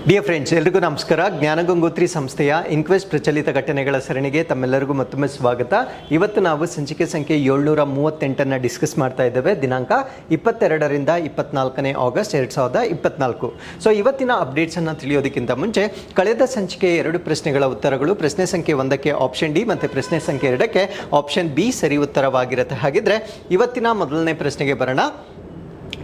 Dear friends, ಎಲ್ರಿಗೂ ನಮಸ್ಕಾರ. ಜ್ಞಾನಗಂಗೋತ್ರಿ ಸಂಸ್ಥೆಯ ಇನ್ಕ್ವೆಸ್ಟ್ ಪ್ರಚಲಿತ ಘಟನೆಗಳ ಸರಣಿಗೆ ತಮ್ಮೆಲ್ಲರಿಗೂ ಮತ್ತೊಮ್ಮೆ ಸ್ವಾಗತ. ಇವತ್ತು ನಾವು ಸಂಚಿಕೆ ಸಂಖ್ಯೆ 738 ಡಿಸ್ಕಸ್ ಮಾಡ್ತಾ ಇದ್ದೇವೆ. ದಿನಾಂಕ 22ರಿಂದ 24 ಆಗಸ್ಟ್ 2024. ಸೊ ಇವತ್ತಿನ ಅಪ್ಡೇಟ್ಸನ್ನು ತಿಳಿಯೋದಕ್ಕಿಂತ ಮುಂಚೆ ಕಳೆದ ಸಂಚಿಕೆ 2 ಪ್ರಶ್ನೆಗಳ ಉತ್ತರಗಳು, ಪ್ರಶ್ನೆ ಸಂಖ್ಯೆ 1ಕ್ಕೆ ಆಪ್ಷನ್ ಡಿ ಮತ್ತು ಪ್ರಶ್ನೆ ಸಂಖ್ಯೆ 2ಕ್ಕೆ ಆಪ್ಷನ್ ಬಿ ಸರಿ ಉತ್ತರವಾಗಿರುತ್ತೆ. ಹಾಗಿದ್ರೆ ಇವತ್ತಿನ ಮೊದಲನೇ ಪ್ರಶ್ನೆಗೆ ಬರೋಣ.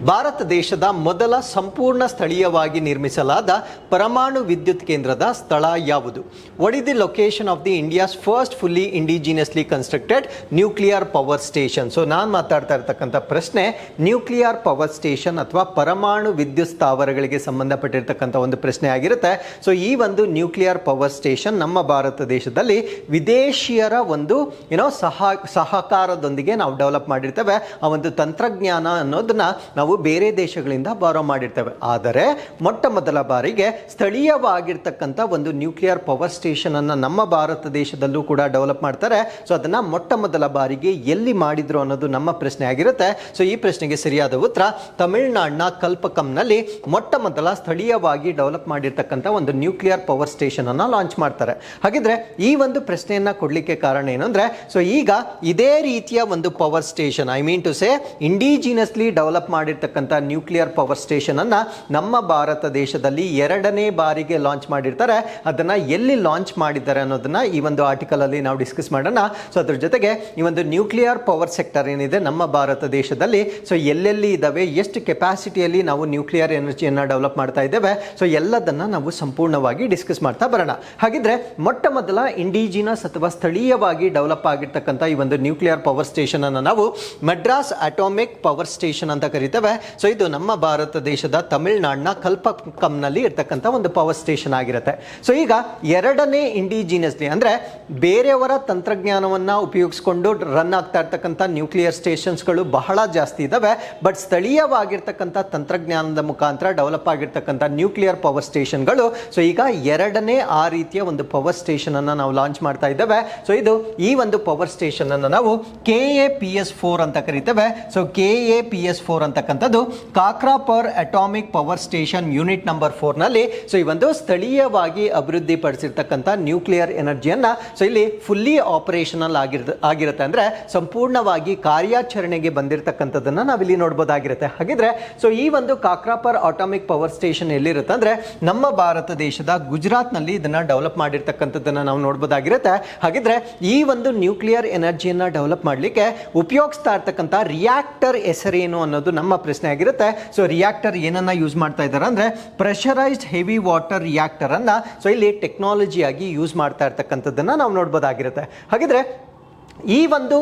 ಭಾರತ ದೇಶದ ಮೊದಲ ಸಂಪೂರ್ಣ ಸ್ಥಳೀಯವಾಗಿ ನಿರ್ಮಿಸಲಾದ ಪರಮಾಣು ವಿದ್ಯುತ್ ಕೇಂದ್ರದ ಸ್ಥಳ ಯಾವುದು? What is the location of the India's first fully indigenously constructed nuclear power station? So ನಾನು ಮಾತಾಡ್ತಾ ಇರ್ತಕ್ಕಂಥ ಪ್ರಶ್ನೆ ನ್ಯೂಕ್ಲಿಯರ್ ಪವರ್ ಸ್ಟೇಷನ್ ಅಥವಾ ಪರಮಾಣು ವಿದ್ಯುತ್ ಸ್ಥಾವರಗಳಿಗೆ ಸಂಬಂಧಪಟ್ಟಿರ್ತಕ್ಕಂಥ ಒಂದು ಪ್ರಶ್ನೆ ಆಗಿರುತ್ತೆ. ಸೊ ಈ ಒಂದು ನ್ಯೂಕ್ಲಿಯರ್ ಪವರ್ ಸ್ಟೇಷನ್ ನಮ್ಮ ಭಾರತ ದೇಶದಲ್ಲಿ ವಿದೇಶಿಯರ ಒಂದು ಸಹಕಾರದೊಂದಿಗೆ ನಾವು ಡೆವಲಪ್ ಮಾಡಿರ್ತೇವೆ. ಆ ಒಂದು ತಂತ್ರಜ್ಞಾನ ಅನ್ನೋದನ್ನ ನಾವು ಬೇರೆ ದೇಶಗಳಿಂದ ಬಾರೋ ಮಾಡಿರ್ತೇವೆ. ಆದರೆ ಮೊಟ್ಟ ಮೊದಲ ಬಾರಿಗೆ ಸ್ಥಳೀಯವಾಗಿರ್ತಕ್ಕಂಥ ಒಂದು ನ್ಯೂಕ್ಲಿಯರ್ ಪವರ್ ಸ್ಟೇಷನ್ ಅನ್ನು ನಮ್ಮ ಭಾರತ ದೇಶದಲ್ಲೂ ಕೂಡ ಡೆವಲಪ್ ಮಾಡ್ತಾರೆ. ಸೊ ಅದನ್ನ ಮೊಟ್ಟ ಮೊದಲ ಬಾರಿಗೆ ಎಲ್ಲಿ ಮಾಡಿದ್ರು ಅನ್ನೋದು ನಮ್ಮ ಪ್ರಶ್ನೆ ಆಗಿರುತ್ತೆ. ಸೊ ಈ ಪ್ರಶ್ನೆಗೆ ಸರಿಯಾದ ಉತ್ತರ ತಮಿಳುನಾಡಿನ ಕಲ್ಪಕಂನಲ್ಲಿ ಮೊಟ್ಟ ಮೊದಲ ಸ್ಥಳೀಯವಾಗಿ ಡೆವಲಪ್ ಮಾಡಿರ್ತಕ್ಕಂಥ ಒಂದು ನ್ಯೂಕ್ಲಿಯರ್ ಪವರ್ ಸ್ಟೇಷನ್ ಅನ್ನ ಲಾಂಚ್ ಮಾಡ್ತಾರೆ. ಹಾಗಿದ್ರೆ ಈ ಒಂದು ಪ್ರಶ್ನೆಯನ್ನ ಕೊಡ್ಲಿಕ್ಕೆ ಕಾರಣ ಏನಂದ್ರೆ, ಸೊ ಈಗ ಇದೇ ರೀತಿಯ ಒಂದು power station, I mean to say indigenously develop ಮಾಡಿರ್ತಕ್ಕಂಥ ನ್ಯೂಕ್ಲಿಯರ್ ಪವರ್ ಸ್ಟೇಷನ್ ಅನ್ನ ನಮ್ಮ ಭಾರತ ದೇಶದಲ್ಲಿ 2ನೇ ಬಾರಿಗೆ ಲಾಂಚ್ ಮಾಡಿರ್ತಾರೆ. ಅದನ್ನ ಎಲ್ಲಿ ಲಾಂಚ್ ಮಾಡಿದ್ದಾರೆ ಅನ್ನೋದನ್ನ ಈ ಒಂದು ಆರ್ಟಿಕಲ್ ಅಲ್ಲಿ ನಾವು ಡಿಸ್ಕಸ್ ಮಾಡೋಣ. ಸೊ ಅದ್ರ ಜೊತೆಗೆ ಈ ಒಂದು ನ್ಯೂಕ್ಲಿಯರ್ ಪವರ್ ಸೆಕ್ಟರ್ ಏನಿದೆ ನಮ್ಮ ಭಾರತ ದೇಶದಲ್ಲಿ, ಸೊ ಎಲ್ಲೆಲ್ಲಿ ಇದಾವೆ, ಎಷ್ಟು ಕೆಪಾಸಿಟಿಯಲ್ಲಿ ನಾವು ನ್ಯೂಕ್ಲಿಯರ್ ಎನರ್ಜಿಯನ್ನ ಡೆವಲಪ್ ಮಾಡ್ತಾ ಇದ್ದೇವೆ, ಸೊ ಎಲ್ಲದನ್ನ ನಾವು ಸಂಪೂರ್ಣವಾಗಿ ಡಿಸ್ಕಸ್ ಮಾಡ್ತಾ ಬರೋಣ. ಹಾಗಿದ್ರೆ ಮೊಟ್ಟ ಮೊದಲ ಇಂಡಿಜಿನಸ್ ಅಥವಾ ಸ್ಥಳೀಯವಾಗಿ ಡೆವಲಪ್ ಆಗಿರ್ತಕ್ಕಂಥ ಈ ಒಂದು ನ್ಯೂಕ್ಲಿಯರ್ ಪವರ್ ಸ್ಟೇಷನ್ ಅನ್ನು ನಾವು ಮಡ್ರಾಸ್ ಅಟಾಮಿಕ್ ಪವರ್ ಸ್ಟೇಷನ್ ಅಂತ ಕರಿತೇವೆ. ಸೊ ಇದು ನಮ್ಮ ಭಾರತ ದೇಶದ ತಮಿಳುನಾಡಿನ ಕಲ್ಪಕಂನಲ್ಲಿ ಇರ್ತಕ್ಕಂಥ ಒಂದು ಪವರ್ ಸ್ಟೇಷನ್ ಆಗಿರುತ್ತೆ. ಸೊ ಈಗ 2ನೇ ಇಂಡಿಜಿನಿಯಸ್ಲಿ ಅಂದ್ರೆ ಬೇರೆಯವರ ತಂತ್ರಜ್ಞಾನವನ್ನ ಉಪಯೋಗಿಸಿಕೊಂಡು ರನ್ ಆಗ್ತಾ ಇರ್ತಕ್ಕಂಥ ನ್ಯೂಕ್ಲಿಯರ್ ಸ್ಟೇಷನ್ಸ್ಗಳು ಬಹಳ ಜಾಸ್ತಿ ಇದಾವೆ. ಬಟ್ ಸ್ಥಳೀಯವಾಗಿರ್ತಕ್ಕಂಥ ತಂತ್ರಜ್ಞಾನದ ಮುಖಾಂತರ ಡೆವಲಪ್ ಆಗಿರ್ತಕ್ಕಂಥ ನ್ಯೂಕ್ಲಿಯರ್ ಪವರ್ ಸ್ಟೇಷನ್ಗಳು, ಸೊ ಈಗ 2ನೇ ಆ ರೀತಿಯ ಒಂದು ಪವರ್ ಸ್ಟೇಷನ್ ಅನ್ನ ನಾವು ಲಾಂಚ್ ಮಾಡ್ತಾ ಇದ್ದೇವೆ. ಸೊ ಇದು ಈ ಒಂದು ಪವರ್ ಸ್ಟೇಷನ್ ಅನ್ನು ನಾವು KAPS4 ಅಂತ ಕರಿತೇವೆ. ಸೊ KAPS4 ಅಂತಕ್ಕಂಥದ್ದು Kakrapar atomic power station unit number 4 ನಲ್ಲಿ ಸೊ ಈ ಒಂದು ಸ್ಥಳೀಯವಾಗಿ ಅಭಿವೃದ್ಧಿ ಪಡಿಸಿರ್ತಕ್ಕಂಥ ನ್ಯೂಕ್ಲಿಯರ್ ಎನರ್ಜಿಯನ್ನ ಸೊ ಇಲ್ಲಿ ಫುಲ್ಲಿ ಆಪರೇಷನಲ್ ಆಗಿರುತ್ತೆ, ಅಂದ್ರೆ ಸಂಪೂರ್ಣವಾಗಿ ಕಾರ್ಯಾಚರಣೆಗೆ ಬಂದಿರತಕ್ಕಂಥದ್ದನ್ನ ನಾವಿಲ್ಲಿ ನೋಡಬಹುದಾಗಿರುತ್ತೆ. ಹಾಗಿದ್ರೆ ಸೊ ಈ ಒಂದು ಕಾಕ್ರಾಪರ್ ಅಟಾಮಿಕ್ ಪವರ್ ಸ್ಟೇಷನ್ ಎಲ್ಲಿರುತ್ತೆ ಅಂದ್ರೆ ನಮ್ಮ ಭಾರತ ದೇಶದ ಗುಜರಾತ್ ನಲ್ಲಿ ಇದನ್ನ ಡೆವಲಪ್ ಮಾಡಿರ್ತಕ್ಕಂಥದ್ದನ್ನ ನಾವು ನೋಡಬಹುದಾಗಿರುತ್ತೆ. ಹಾಗಿದ್ರೆ ಈ ಒಂದು ನ್ಯೂಕ್ಲಿಯರ್ ಎನರ್ಜಿಯನ್ನ ಡೆವಲಪ್ ಮಾಡಲಿಕ್ಕೆ ಉಪಯೋಗಿಸ್ತಾ ಇರ್ತಕ್ಕಂಥ ರಿಯಾಕ್ಟರ್ ಹೆಸರೇನು ಅನ್ನೋದು ನಮ್ಮ ಪ್ರಶ್ನೆ ಆಗಿರುತ್ತೆ. ಸೊ ರಿಯಾಕ್ಟರ್ ಏನನ್ನ ಯೂಸ್ ಮಾಡ್ತಾ ಇದ್ದಾರೆ ಅಂದ್ರೆ ಪ್ರೆಷರೈಸ್ಡ್ ಹೆವಿ ವಾಟರ್ ರಿಯಾಕ್ಟರ್ ಅನ್ನ ಸೊ ಇಲ್ಲಿ ಟೆಕ್ನಾಲಜಿಯಾಗಿ ಯೂಸ್ ಮಾಡ್ತಾ ಇರ್ತಕ್ಕಂಥದ್ದನ್ನ ನಾವು ನೋಡಬಹುದಾಗಿರುತ್ತೆ. ಹಾಗಿದ್ರೆ ಈ ಒಂದು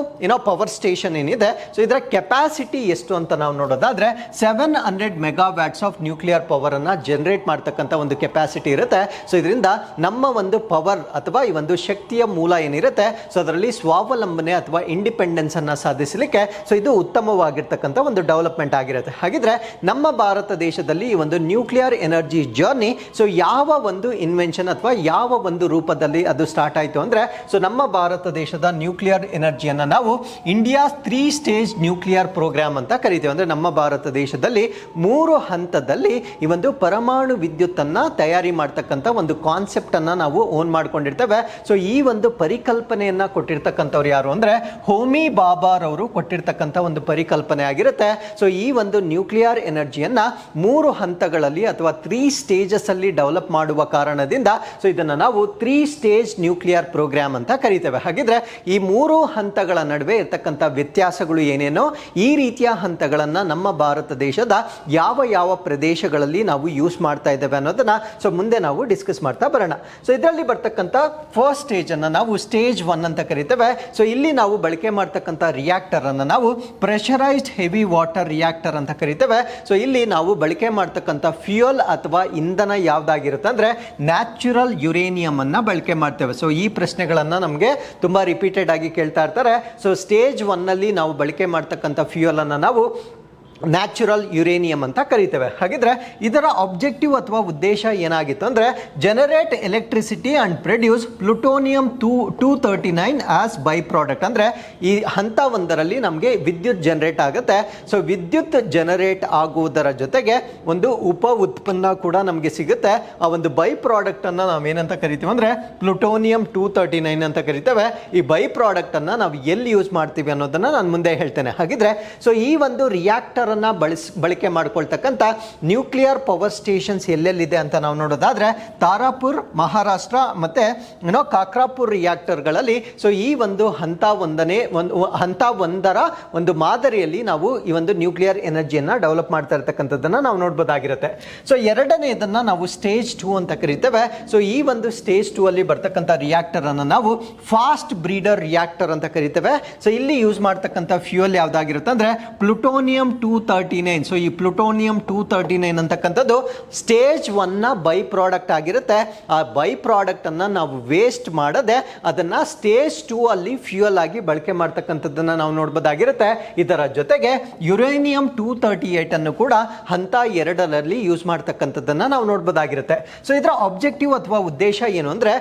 ಪವರ್ ಸ್ಟೇಷನ್ ಏನಿದೆ, ಸೊ ಇದರ ಕೆಪಾಸಿಟಿ ಎಷ್ಟು ಅಂತ ನಾವು ನೋಡೋದಾದ್ರೆ 700 ಮೆಗಾವ್ಯಾಟ್ಸ್ ಆಫ್ ನ್ಯೂಕ್ಲಿಯರ್ ಪವರ್ ಅನ್ನ ಜನರೇಟ್ ಮಾಡ್ತಕ್ಕಂಥ ಒಂದು ಕೆಪಾಸಿಟಿ ಇರುತ್ತೆ. ಸೊ ಇದರಿಂದ ನಮ್ಮ ಒಂದು ಪವರ್ ಅಥವಾ ಈ ಒಂದು ಶಕ್ತಿಯ ಮೂಲ ಏನಿರುತ್ತೆ, ಸೊ ಅದರಲ್ಲಿ ಸ್ವಾವಲಂಬನೆ ಅಥವಾ ಇಂಡಿಪೆಂಡೆನ್ಸ್ ಅನ್ನ ಸಾಧಿಸಲಿಕ್ಕೆ ಸೊ ಇದು ಉತ್ತಮವಾಗಿರ್ತಕ್ಕಂಥ ಒಂದು ಡೆವಲಪ್ಮೆಂಟ್ ಆಗಿರುತ್ತೆ. ಹಾಗಿದ್ರೆ ನಮ್ಮ ಭಾರತ ದೇಶದಲ್ಲಿ ಈ ಒಂದು ನ್ಯೂಕ್ಲಿಯರ್ ಎನರ್ಜಿ ಜರ್ನಿ ಸೊ ಯಾವ ಒಂದು ಇನ್ವೆನ್ಷನ್ ಅಥವಾ ಯಾವ ಒಂದು ರೂಪದಲ್ಲಿ ಅದು ಸ್ಟಾರ್ಟ್ ಆಯಿತು ಅಂದ್ರೆ, ಸೊ ನಮ್ಮ ಭಾರತ ದೇಶದ ನ್ಯೂಕ್ಲಿಯರ್ ಎನರ್ಜಿಯನ್ನ ನಾವು ಇಂಡಿಯಾ 3 ಸ್ಟೇಜ್ ನ್ಯೂಕ್ಲಿಯರ್ ಪ್ರೋಗ್ರಾಮ್ ಅಂತ ಕರಿತೇವೆ. ಅಂದ್ರೆ ನಮ್ಮ ಭಾರತ ದೇಶದಲ್ಲಿ 3 ಹಂತದಲ್ಲಿ ಈ ಒಂದು ಪರಮಾಣು ವಿದ್ಯುತ್ ಅನ್ನ ತಯಾರಿ ಮಾಡ್ತಕ್ಕಂಥ ಒಂದು ಕಾನ್ಸೆಪ್ಟ್ ಅನ್ನ ನಾವು ಓನ್ ಮಾಡ್ಕೊಂಡಿರ್ತೇವೆ. ಸೊ ಈ ಒಂದು ಪರಿಕಲ್ಪನೆಯನ್ನ ಕೊಟ್ಟಿರ್ತಕ್ಕಂಥವ್ರು ಯಾರು ಅಂದ್ರೆ ಹೋಮಿ ಬಾಬಾರ್ ಅವರು ಕೊಟ್ಟಿರ್ತಕ್ಕಂಥ ಒಂದು ಪರಿಕಲ್ಪನೆ ಆಗಿರುತ್ತೆ. ಸೊ ಈ ಒಂದು ನ್ಯೂಕ್ಲಿಯರ್ ಎನರ್ಜಿಯನ್ನ 3 ಹಂತಗಳಲ್ಲಿ ಅಥವಾ 3 ಸ್ಟೇಜಸ್ ಅಲ್ಲಿ ಡೆವಲಪ್ ಮಾಡುವ ಕಾರಣದಿಂದ ಸೊ ಇದನ್ನ ನಾವು 3 ಸ್ಟೇಜ್ ನ್ಯೂಕ್ಲಿಯರ್ ಪ್ರೋಗ್ರಾಮ್ ಅಂತ ಕರಿತೇವೆ. ಹಾಗಿದ್ರೆ ಈ 3 ಹಂತಗಳ ನಡುವೆ ಇರತಕ್ಕಂಥ ವ್ಯತ್ಯಾಸಗಳು ಏನೇನೋ, ಈ ರೀತಿಯ ಹಂತಗಳನ್ನ ನಮ್ಮ ಭಾರತ ದೇಶದ ಯಾವ ಯಾವ ಪ್ರದೇಶಗಳಲ್ಲಿ ನಾವು ಯೂಸ್ ಮಾಡ್ತಾ ಇದ್ದೇವೆ ಅನ್ನೋದನ್ನ ಸೊ ಮುಂದೆ ನಾವು ಡಿಸ್ಕಸ್ ಮಾಡ್ತಾ ಬರೋಣ. ಸೊ ಇದರಲ್ಲಿ ಬರ್ತಕ್ಕಂಥ ಫಸ್ಟ್ ಸ್ಟೇಜ್ ಅನ್ನ ನಾವು ಸ್ಟೇಜ್ 1 ಅಂತ ಕರಿತೇವೆ. ಸೊ ಇಲ್ಲಿ ನಾವು ಬಳಕೆ ಮಾಡ್ತಕ್ಕಂಥ ರಿಯಾಕ್ಟರ್ ಅನ್ನ ನಾವು ಪ್ರೆಷರೈಸ್ಡ್ ಹೆವಿ ವಾಟರ್ ರಿಯಾಕ್ಟರ್ ಅಂತ ಕರಿತೇವೆ. ಸೊ ಇಲ್ಲಿ ನಾವು ಬಳಕೆ ಮಾಡ್ತಕ್ಕಂಥ ಫ್ಯೂಯಲ್ ಅಥವಾ ಇಂಧನ ಯಾವ್ದಾಗಿರುತ್ತೆ ಅಂದ್ರೆ ನ್ಯಾಚುರಲ್ ಯುರೇನಿಯಂ ಅನ್ನ ಬಳಕೆ ಮಾಡ್ತೇವೆ. ಸೊ ಈ ಪ್ರಶ್ನೆಗಳನ್ನ ನಮಗೆ ತುಂಬಾ ರಿಪೀಟೆಡ್ ಆಗಿ ಕೇಳ್ತಾ ಇರ್ತಾರೆ. ಸೊ ಸ್ಟೇಜ್ 1 ನಲ್ಲಿ ನಾವು ಬಳಕೆ ಮಾಡ್ತಕ್ಕಂಥ ಫ್ಯೂಯಲ್ ಅನ್ನ ನಾವು ನ್ಯಾಚುರಲ್ ಯುರೇನಿಯಂ ಅಂತ ಕರಿತೇವೆ. ಹಾಗಿದ್ರೆ ಇದರ ಆಬ್ಜೆಕ್ಟಿವ್ ಅಥವಾ ಉದ್ದೇಶ ಏನಾಗಿತ್ತು ಅಂದರೆ generate electricity and produce plutonium 239 as by product. ಅಂದರೆ ಈ ಹಂತ ಒಂದರಲ್ಲಿ ನಮಗೆ ವಿದ್ಯುತ್ ಜನರೇಟ್ ಆಗುತ್ತೆ. ಸೊ ವಿದ್ಯುತ್ ಜನರೇಟ್ ಆಗುವುದರ ಜೊತೆಗೆ ಒಂದು ಉಪ ಉತ್ಪನ್ನ ಕೂಡ ನಮಗೆ ಸಿಗುತ್ತೆ. ಆ ಒಂದು ಬೈ ಪ್ರಾಡಕ್ಟನ್ನು ನಾವೇನಂತ ಕರಿತೀವಿ ಅಂದರೆ ಪ್ಲುಟೋನಿಯಂ 239 ಅಂತ ಕರಿತೇವೆ. ಈ ಬೈ ಪ್ರಾಡಕ್ಟನ್ನು ನಾವು ಎಲ್ಲಿ ಯೂಸ್ ಮಾಡ್ತೀವಿ ಅನ್ನೋದನ್ನು ನಾನು ಮುಂದೆ ಹೇಳ್ತೇನೆ. ಹಾಗಿದ್ರೆ ಸೊ ಈ ಒಂದು ರಿಯಾಕ್ಟರ್ ಬಳಕೆ ಮಾಡ್ಕೊಳ್ತಕ್ಕಂಥ ನ್ಯೂಕ್ಲಿಯರ್ ಪವರ್ ಸ್ಟೇಷನ್ಸ್ ಎಲ್ಲೆಲ್ಲಿದೆ ಅಂತ ನಾವು ನೋಡೋದಾದ್ರೆ ತಾರಾಪುರ್ ಮಹಾರಾಷ್ಟ್ರ ಮತ್ತೆ ಕಾಕ್ರಾಪುರ್ ರಿಯಾಕ್ಟರ್ಗಳಲ್ಲಿ ಸೊ ಈ ಒಂದು ಹಂತ ಒಂದರ ಒಂದು ಮಾದರಿಯಲ್ಲಿ ನಾವು ಈ ಒಂದು ನ್ಯೂಕ್ಲಿಯರ್ ಎನರ್ಜಿಯನ್ನ ಡೆವಲಪ್ ಮಾಡ್ತಾ ಇರತಕ್ಕಂಥದ್ದನ್ನ ನಾವು ನೋಡ್ಬೋದಾಗಿರುತ್ತೆ. ಸೊ ಎರಡನೇದನ್ನ ನಾವು ಸ್ಟೇಜ್ 2 ಅಂತ ಕರಿತೇವೆ. ಸೊ ಈ ಒಂದು ಸ್ಟೇಜ್ 2 ಅಲ್ಲಿ ಬರ್ತಕ್ಕಂಥ ರಿಯಾಕ್ಟರ್ ಅನ್ನು ನಾವು ಫಾಸ್ಟ್ ಬ್ರೀಡರ್ ರಿಯಾಕ್ಟರ್ ಅಂತ ಕರಿತೇವೆ. ಸೊ ಇಲ್ಲಿ ಯೂಸ್ ಮಾಡ್ತಕ್ಕಂಥ ಫ್ಯೂಯಲ್ ಯಾವ್ದಾಗಿರುತ್ತೆ ಅಂದ್ರೆ ಪ್ಲುಟೋನಿಯಂ 239. ಸೊ ಈ ಪ್ಲುಟೋನಿಯಂ 239 ಅಂತಕ್ಕಂಥದ್ದು ಸ್ಟೇಜ್ 1ನ ಬೈ ಪ್ರಾಡಕ್ಟ್ ಆಗಿರುತ್ತೆ. ಆ ಬೈ ಪ್ರಾಡಕ್ಟ್ ಅನ್ನ ನಾವು ವೇಸ್ಟ್ ಮಾಡದೆ ಅದನ್ನ ಸ್ಟೇಜ್ 2 ಅಲ್ಲಿ ಫ್ಯೂಯಲ್ ಆಗಿ ಬಳಕೆ ಮಾಡ್ತಕ್ಕಂಥದ್ದನ್ನ ನಾವು ನೋಡಬಹುದಾಗಿರುತ್ತೆ. ಇದರ ಜೊತೆಗೆ ಯುರೇನಿಯಂ 238 ಅನ್ನು ಕೂಡ ಹಂತ 2ರಲ್ಲಿ ಯೂಸ್ ಮಾಡ್ತಕ್ಕಂಥದ್ದನ್ನ ನಾವು ನೋಡಬಹುದಾಗಿರುತ್ತೆ. ಸೊ ಇದರ ಆಬ್ಜೆಕ್ಟಿವ್ ಅಥವಾ ಉದ್ದೇಶ ಏನು ಅಂದ್ರೆ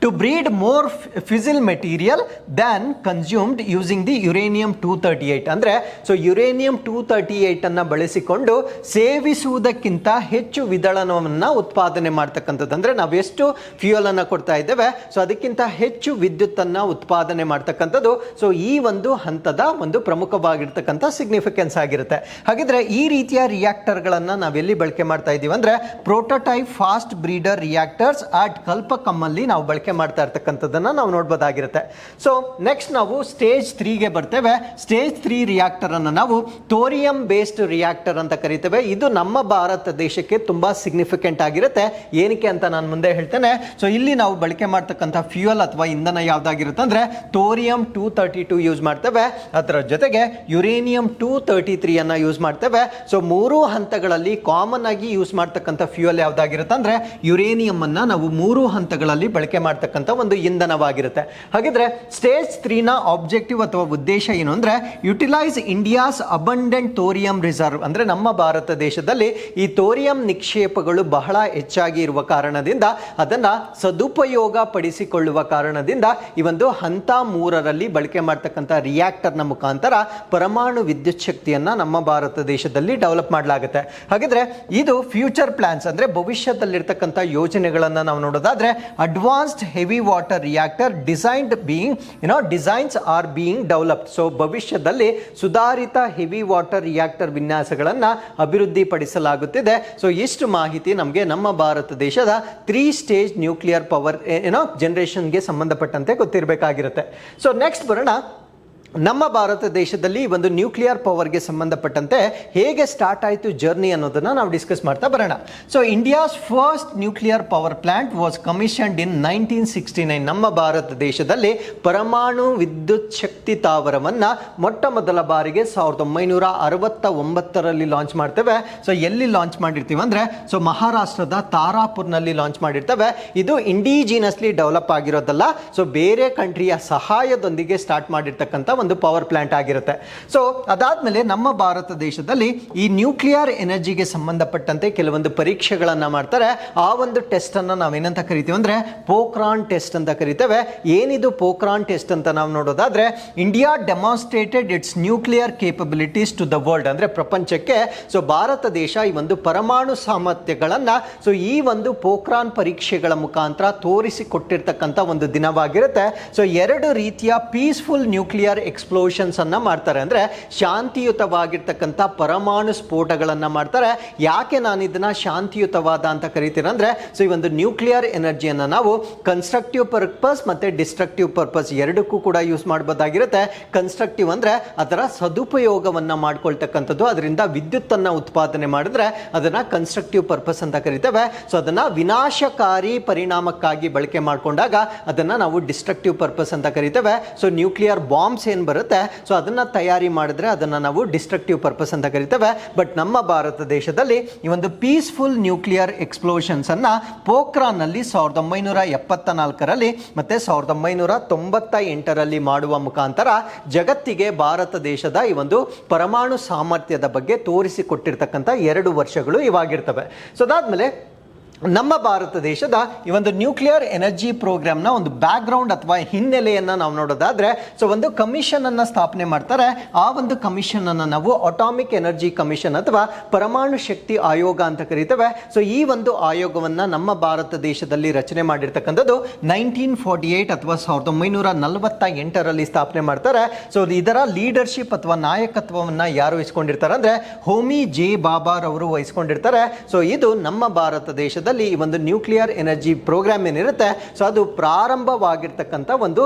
to breed more fissile material than consumed using the uranium 238. ಅಂದರೆ ಸೊ ಯುರೇನಿಯಂ 238 ಅನ್ನು ಬಳಸಿಕೊಂಡು ಸೇವಿಸುವುದಕ್ಕಿಂತ ಹೆಚ್ಚು ವಿದಳನವನ್ನು ಉತ್ಪಾದನೆ ಮಾಡ್ತಕ್ಕಂಥದ್ದು. ಅಂದರೆ ನಾವು ಎಷ್ಟು ಫ್ಯೂಯಲ್ ಅನ್ನು ಕೊಡ್ತಾ ಇದ್ದೇವೆ ಸೊ ಅದಕ್ಕಿಂತ ಹೆಚ್ಚು ವಿದ್ಯುತ್ತನ್ನು ಉತ್ಪಾದನೆ ಮಾಡ್ತಕ್ಕಂಥದ್ದು ಸೊ ಈ ಒಂದು ಹಂತದ ಒಂದು ಪ್ರಮುಖವಾಗಿರ್ತಕ್ಕಂಥ ಸಿಗ್ನಿಫಿಕೆನ್ಸ್ ಆಗಿರುತ್ತೆ. ಹಾಗಿದ್ರೆ ಈ ರೀತಿಯ ರಿಯಾಕ್ಟರ್ಗಳನ್ನು ನಾವೆಲ್ಲಿ ಬಳಕೆ ಮಾಡ್ತಾ ಇದ್ದೀವಿ ಅಂದರೆ prototype fast breeder reactors at ಕಲ್ಪಕಮ್ಮಲ್ಲಿ ನಾವು ಬಳಕೆ ಮಾಡ್ತಾ ಇರ್ತಕ್ಕಂಥದ್ದನ್ನ ನಾವು ನೋಡಬಹುದಾಗಿರುತ್ತೆ. ಸೊ ನೆಕ್ಸ್ಟ್ ನಾವು ಸ್ಟೇಜ್ 3ಗೆ ಬರ್ತೇವೆ. ಸ್ಟೇಜ್ 3 ರಿಯಾಕ್ಟರ್ ಅನ್ನು ನಾವು ಥೋರಿಯಂ ಬೇಸ್ಡ್ ರಿಯಾಕ್ಟರ್ ಅಂತ ಕರಿತೇವೆ. ಇದು ನಮ್ಮ ಭಾರತ ದೇಶಕ್ಕೆ ತುಂಬಾ ಸಿಗ್ನಿಫಿಕೆಂಟ್ ಆಗಿರುತ್ತೆ. ಏನಕ್ಕೆ ಅಂತ ನಾನು ಮುಂದೆ ಹೇಳ್ತೇನೆ. ಸೊ ಇಲ್ಲಿ ನಾವು ಬಳಕೆ ಮಾಡ್ತಕ್ಕಂಥ ಫ್ಯೂಯಲ್ ಅಥವಾ ಇಂಧನ ಯಾವ್ದಾಗಿರುತ್ತೆ ಅಂದ್ರೆ ಥೋರಿಯಂ 232 ಯೂಸ್ ಮಾಡ್ತೇವೆ. ಅದರ ಜೊತೆಗೆ ಯುರೇನಿಯಂ 233 ಅನ್ನ ಯೂಸ್ ಮಾಡ್ತೇವೆ. ಸೊ ಮೂರು ಹಂತಗಳಲ್ಲಿ ಕಾಮನ್ ಆಗಿ ಯೂಸ್ ಮಾಡ್ತಕ್ಕಂಥ ಫ್ಯೂಯಲ್ ಯಾವ್ದಾಗಿರುತ್ತೆ ಅಂದ್ರೆ ಯುರೇನಿಯಂ ಅನ್ನ ನಾವು ಮೂರು ಹಂತಗಳಲ್ಲಿ ಬಳಕೆ ಮಾಡ್ತಕ್ಕಂಥ ಒಂದು ಇಂಧನವಾಗಿರುತ್ತೆ. ಹಾಗಿದ್ರೆ ಸ್ಟೇಜ್ 3ನ ಆಬ್ಜೆಕ್ಟಿವ್ ಅಥವಾ ಉದ್ದೇಶ ಏನು ಅಂದ್ರೆ utilise India's abundant thorium reserve. ಅಂದ್ರೆ ನಮ್ಮ ಭಾರತ ದೇಶದಲ್ಲಿ ಈ ಥೋರಿಯಂ ನಿಕ್ಷೇಪಗಳು ಬಹಳ ಹೆಚ್ಚಾಗಿ ಇರುವ ಕಾರಣದಿಂದ ಅದನ್ನ ಸದುಪಯೋಗ ಪಡಿಸಿಕೊಳ್ಳುವ ಕಾರಣದಿಂದ ಈ ಒಂದು ಹಂತ 3ರಲ್ಲಿ ಬಳಕೆ ಮಾಡ್ತಕ್ಕಂಥ ರಿಯಾಕ್ಟರ್ನ ಮುಖಾಂತರ ಪರಮಾಣು ವಿದ್ಯುತ್ ಶಕ್ತಿಯನ್ನ ನಮ್ಮ ಭಾರತ ದೇಶದಲ್ಲಿ ಡೆವಲಪ್ ಮಾಡಲಾಗುತ್ತೆ. ಹಾಗಿದ್ರೆ ಇದು ಫ್ಯೂಚರ್ ಪ್ಲಾನ್ಸ್ ಅಂದ್ರೆ ಭವಿಷ್ಯದಲ್ಲಿರ್ತಕ್ಕಂಥ ಯೋಜನೆಗಳನ್ನ ನಾವು ನೋಡೋದಾದ್ರೆ advanced heavy water reactor designs are being developed. So ಭವಿಷ್ಯದಲ್ಲಿ ಸುಧಾರಿತ ಹೆವಿ ವಾಟರ್ ರಿಯಾಕ್ಟರ್ ವಿನ್ಯಾಸಗಳನ್ನು ಅಭಿವೃದ್ಧಿಪಡಿಸಲಾಗುತ್ತಿದೆ. ಸೊ ಇಷ್ಟು ಮಾಹಿತಿ ನಮಗೆ ನಮ್ಮ ಭಾರತ ದೇಶದ 3 ಸ್ಟೇಜ್ ನ್ಯೂಕ್ಲಿಯರ್ ಪವರ್ ಜನರೇಷನ್ಗೆ ಸಂಬಂಧಪಟ್ಟಂತೆ ಗೊತ್ತಿರಬೇಕಾಗಿರುತ್ತೆ. ಸೊ ನೆಕ್ಸ್ಟ್ ಬರೋಣ. ನಮ್ಮ ಭಾರತ ದೇಶದಲ್ಲಿ ಒಂದು ನ್ಯೂಕ್ಲಿಯರ್ ಪವರ್ಗೆ ಸಂಬಂಧಪಟ್ಟಂತೆ ಹೇಗೆ ಸ್ಟಾರ್ಟ್ ಆಯಿತು ಜರ್ನಿ ಅನ್ನೋದನ್ನ ನಾವು ಡಿಸ್ಕಸ್ ಮಾಡ್ತಾ ಬರೋಣ. So India's first nuclear power plant was commissioned in 1969. ನಮ್ಮ ಭಾರತ ದೇಶದಲ್ಲಿ ಪರಮಾಣು ವಿದ್ಯುತ್ ಶಕ್ತಿ ಸ್ಥಾವರವನ್ನ ಮೊಟ್ಟ ಮೊದಲ ಬಾರಿಗೆ 1969ರಲ್ಲಿ ಲಾಂಚ್ ಮಾಡ್ತೇವೆ. ಸೊ ಎಲ್ಲಿ ಲಾಂಚ್ ಮಾಡಿರ್ತೀವಿ ಅಂದ್ರೆ ಸೊ ಮಹಾರಾಷ್ಟ್ರದ ತಾರಾಪುರ್ನಲ್ಲಿ ಲಾಂಚ್ ಮಾಡಿರ್ತೇವೆ. ಇದು ಇಂಡಿಜಿನಸ್ಲಿ ಡೆವಲಪ್ ಆಗಿರೋದಲ್ಲ, ಸೊ ಬೇರೆ ಕಂಟ್ರಿಯ ಸಹಾಯದೊಂದಿಗೆ ಸ್ಟಾರ್ಟ್ ಮಾಡಿರ್ತಕ್ಕಂಥ ಒಂದು ಪವರ್ ಪ್ಲಾಂಟ್ ಆಗಿರುತ್ತೆ. ಸೊ ಅದಾದ್ಮೇಲೆ ನಮ್ಮ ಭಾರತ ದೇಶದಲ್ಲಿ ಈ ನ್ಯೂಕ್ಲಿಯರ್ ಎನರ್ಜಿಗೆ ಸಂಬಂಧಪಟ್ಟಂತೆ ಕೆಲವೊಂದು ಪರೀಕ್ಷೆಗಳನ್ನ ಮಾಡ್ತಾರೆ. ಆ ಒಂದು ಟೆಸ್ಟ್ ಅನ್ನ ನಾವೇನಂತ ಕರಿತೀವಿ ಅಂದ್ರೆ ಪೋಖ್ರಾನ್ ಟೆಸ್ಟ್ ಅಂತ ಕರಿತೇವೆ. ಏನಿದು ಪೋಖ್ರಾನ್ ಟೆಸ್ಟ್ ಅಂತ ನಾವು ನೋಡೋದಾದ್ರೆ India demonstrated its nuclear capabilities to the world. ಅಂದ್ರೆ ಪ್ರಪಂಚಕ್ಕೆ ಸೊ ಭಾರತ ದೇಶ ಈ ಒಂದು ಪರಮಾಣು ಸಾಮರ್ಥ್ಯಗಳನ್ನ ಸೊ ಈ ಒಂದು ಪೋಖ್ರಾನ್ ಪರೀಕ್ಷೆಗಳ ಮುಖಾಂತರ ತೋರಿಸಿಕೊಟ್ಟಿರ್ತಕ್ಕಂಥ ಒಂದು ದಿನವಾಗಿರುತ್ತೆ. ಸೊ ಎರಡು ರೀತಿಯ ಪೀಸ್ಫುಲ್ ನ್ಯೂಕ್ಲಿಯರ್ ಎಕ್ಸ್ಪ್ಲೋಷನ್ಸ್ ಅನ್ನ ಮಾಡ್ತಾರೆ. ಅಂದ್ರೆ ಶಾಂತಿಯುತವಾಗಿರ್ತಕ್ಕಂಥ ಪರಮಾಣು ಸ್ಫೋಟಗಳನ್ನ ಮಾಡ್ತಾರೆ. ಯಾಕೆ ನಾನು ಇದನ್ನ ಶಾಂತಿಯುತವಾದ ಅಂತ ಕರಿತೀನಿ ಅಂದ್ರೆ ಸೊ ಈ ಒಂದು ನ್ಯೂಕ್ಲಿಯರ್ ಎನರ್ಜಿಯನ್ನ ನಾವು ಕನ್ಸ್ಟ್ರಕ್ಟಿವ್ ಪರ್ಪಸ್ ಮತ್ತೆ ಡಿಸ್ಟ್ರಕ್ಟಿವ್ ಪರ್ಪಸ್ ಎರಡಕ್ಕೂ ಕೂಡ ಯೂಸ್ ಮಾಡಬಹುದಾಗಿರುತ್ತೆ. ಕನ್ಸ್ಟ್ರಕ್ಟಿವ್ ಅಂದ್ರೆ ಅದರ ಸದುಪಯೋಗವನ್ನ ಮಾಡ್ಕೊಳ್ತಕ್ಕಂಥದ್ದು, ಅದರಿಂದ ವಿದ್ಯುತ್ ಅನ್ನ ಉತ್ಪಾದನೆ ಮಾಡಿದ್ರೆ ಅದನ್ನ ಕನ್ಸ್ಟ್ರಕ್ಟಿವ್ ಪರ್ಪಸ್ ಅಂತ ಕರಿತೇವೆ. ಸೊ ಅದನ್ನ ವಿನಾಶಕಾರಿ ಪರಿಣಾಮಕ್ಕಾಗಿ ಬಳಕೆ ಮಾಡಿಕೊಂಡಾಗ ಅದನ್ನ ನಾವು ಡಿಸ್ಟ್ರಕ್ಟಿವ್ ಪರ್ಪಸ್ ಅಂತ ಕರಿತೇವೆ. ಸೊ ನ್ಯೂಕ್ಲಿಯರ್ ಬಾಂಬ್ಸ್ ಏನು ಬರುತ್ತೆ ಸೊ ಅದನ್ನು ತಯಾರಿ ಮಾಡಿದ್ರೆ ಅದನ್ನು ನಾವು ಡಿಸ್ಟ್ರಕ್ಟಿವ್ ಪರ್ಪಸ್ ಅಂತ ಕರಿತೇವೆ. ಬಟ್ ನಮ್ಮ ಭಾರತ ದೇಶದಲ್ಲಿ ಈ ಒಂದು ಪೀಸ್ಫುಲ್ ನ್ಯೂಕ್ಲಿಯರ್ ಎಕ್ಸ್ಪ್ಲೋಷನ್ಸನ್ನು ಪೋಖ್ರಾನ್ನಲ್ಲಿ 1974ರಲ್ಲಿ ಮತ್ತು 1998ರಲ್ಲಿ ಮಾಡುವ ಮುಖಾಂತರ ಜಗತ್ತಿಗೆ ಭಾರತ ದೇಶದ ಈ ಒಂದು ಪರಮಾಣು ಸಾಮರ್ಥ್ಯದ ಬಗ್ಗೆ ತೋರಿಸಿಕೊಟ್ಟಿರ್ತಕ್ಕಂಥ 2 ವರ್ಷಗಳು ಇವಾಗಿರ್ತವೆ. ಸೊ ಅದಾದಮೇಲೆ ನಮ್ಮ ಭಾರತ ದೇಶದ ಈ ಒಂದು ನ್ಯೂಕ್ಲಿಯರ್ ಎನರ್ಜಿ ಪ್ರೋಗ್ರಾಮ್ನ ಒಂದು ಬ್ಯಾಕ್ಗ್ರೌಂಡ್ ಅಥವಾ ಹಿನ್ನೆಲೆಯನ್ನು ನಾವು ನೋಡೋದಾದ್ರೆ ಸೊ ಒಂದು ಕಮಿಷನನ್ನು ಸ್ಥಾಪನೆ ಮಾಡ್ತಾರೆ. ಆ ಒಂದು ಕಮಿಷನನ್ನು ನಾವು ಅಟಾಮಿಕ್ ಎನರ್ಜಿ ಕಮಿಷನ್ ಅಥವಾ ಪರಮಾಣು ಶಕ್ತಿ ಆಯೋಗ ಅಂತ ಕರಿತೇವೆ. ಸೊ ಈ ಒಂದು ಆಯೋಗವನ್ನು ನಮ್ಮ ಭಾರತ ದೇಶದಲ್ಲಿ ರಚನೆ ಮಾಡಿರ್ತಕ್ಕಂಥದ್ದು 1948 ಅಥವಾ 1948ರಲ್ಲಿ ಸ್ಥಾಪನೆ ಮಾಡ್ತಾರೆ. ಸೊ ಇದರ ಲೀಡರ್ಶಿಪ್ ಅಥವಾ ನಾಯಕತ್ವವನ್ನು ಯಾರು ವಹಿಸ್ಕೊಂಡಿರ್ತಾರೆ ಅಂದರೆ ಹೋಮಿ ಜೆ ಬಾಬಾರ್ ಅವರು ವಹಿಸ್ಕೊಂಡಿರ್ತಾರೆ. ಸೊ ಇದು ನಮ್ಮ ಭಾರತ ದೇಶದ ಈ ಒಂದು ನ್ಯೂಕ್ಲಿಯರ್ ಎನರ್ಜಿ ಪ್ರೋಗ್ರಾಮ್ ಏನಿರುತ್ತೆ ಸೊ ಅದು ಪ್ರಾರಂಭವಾಗಿರ್ತಕ್ಕಂಥ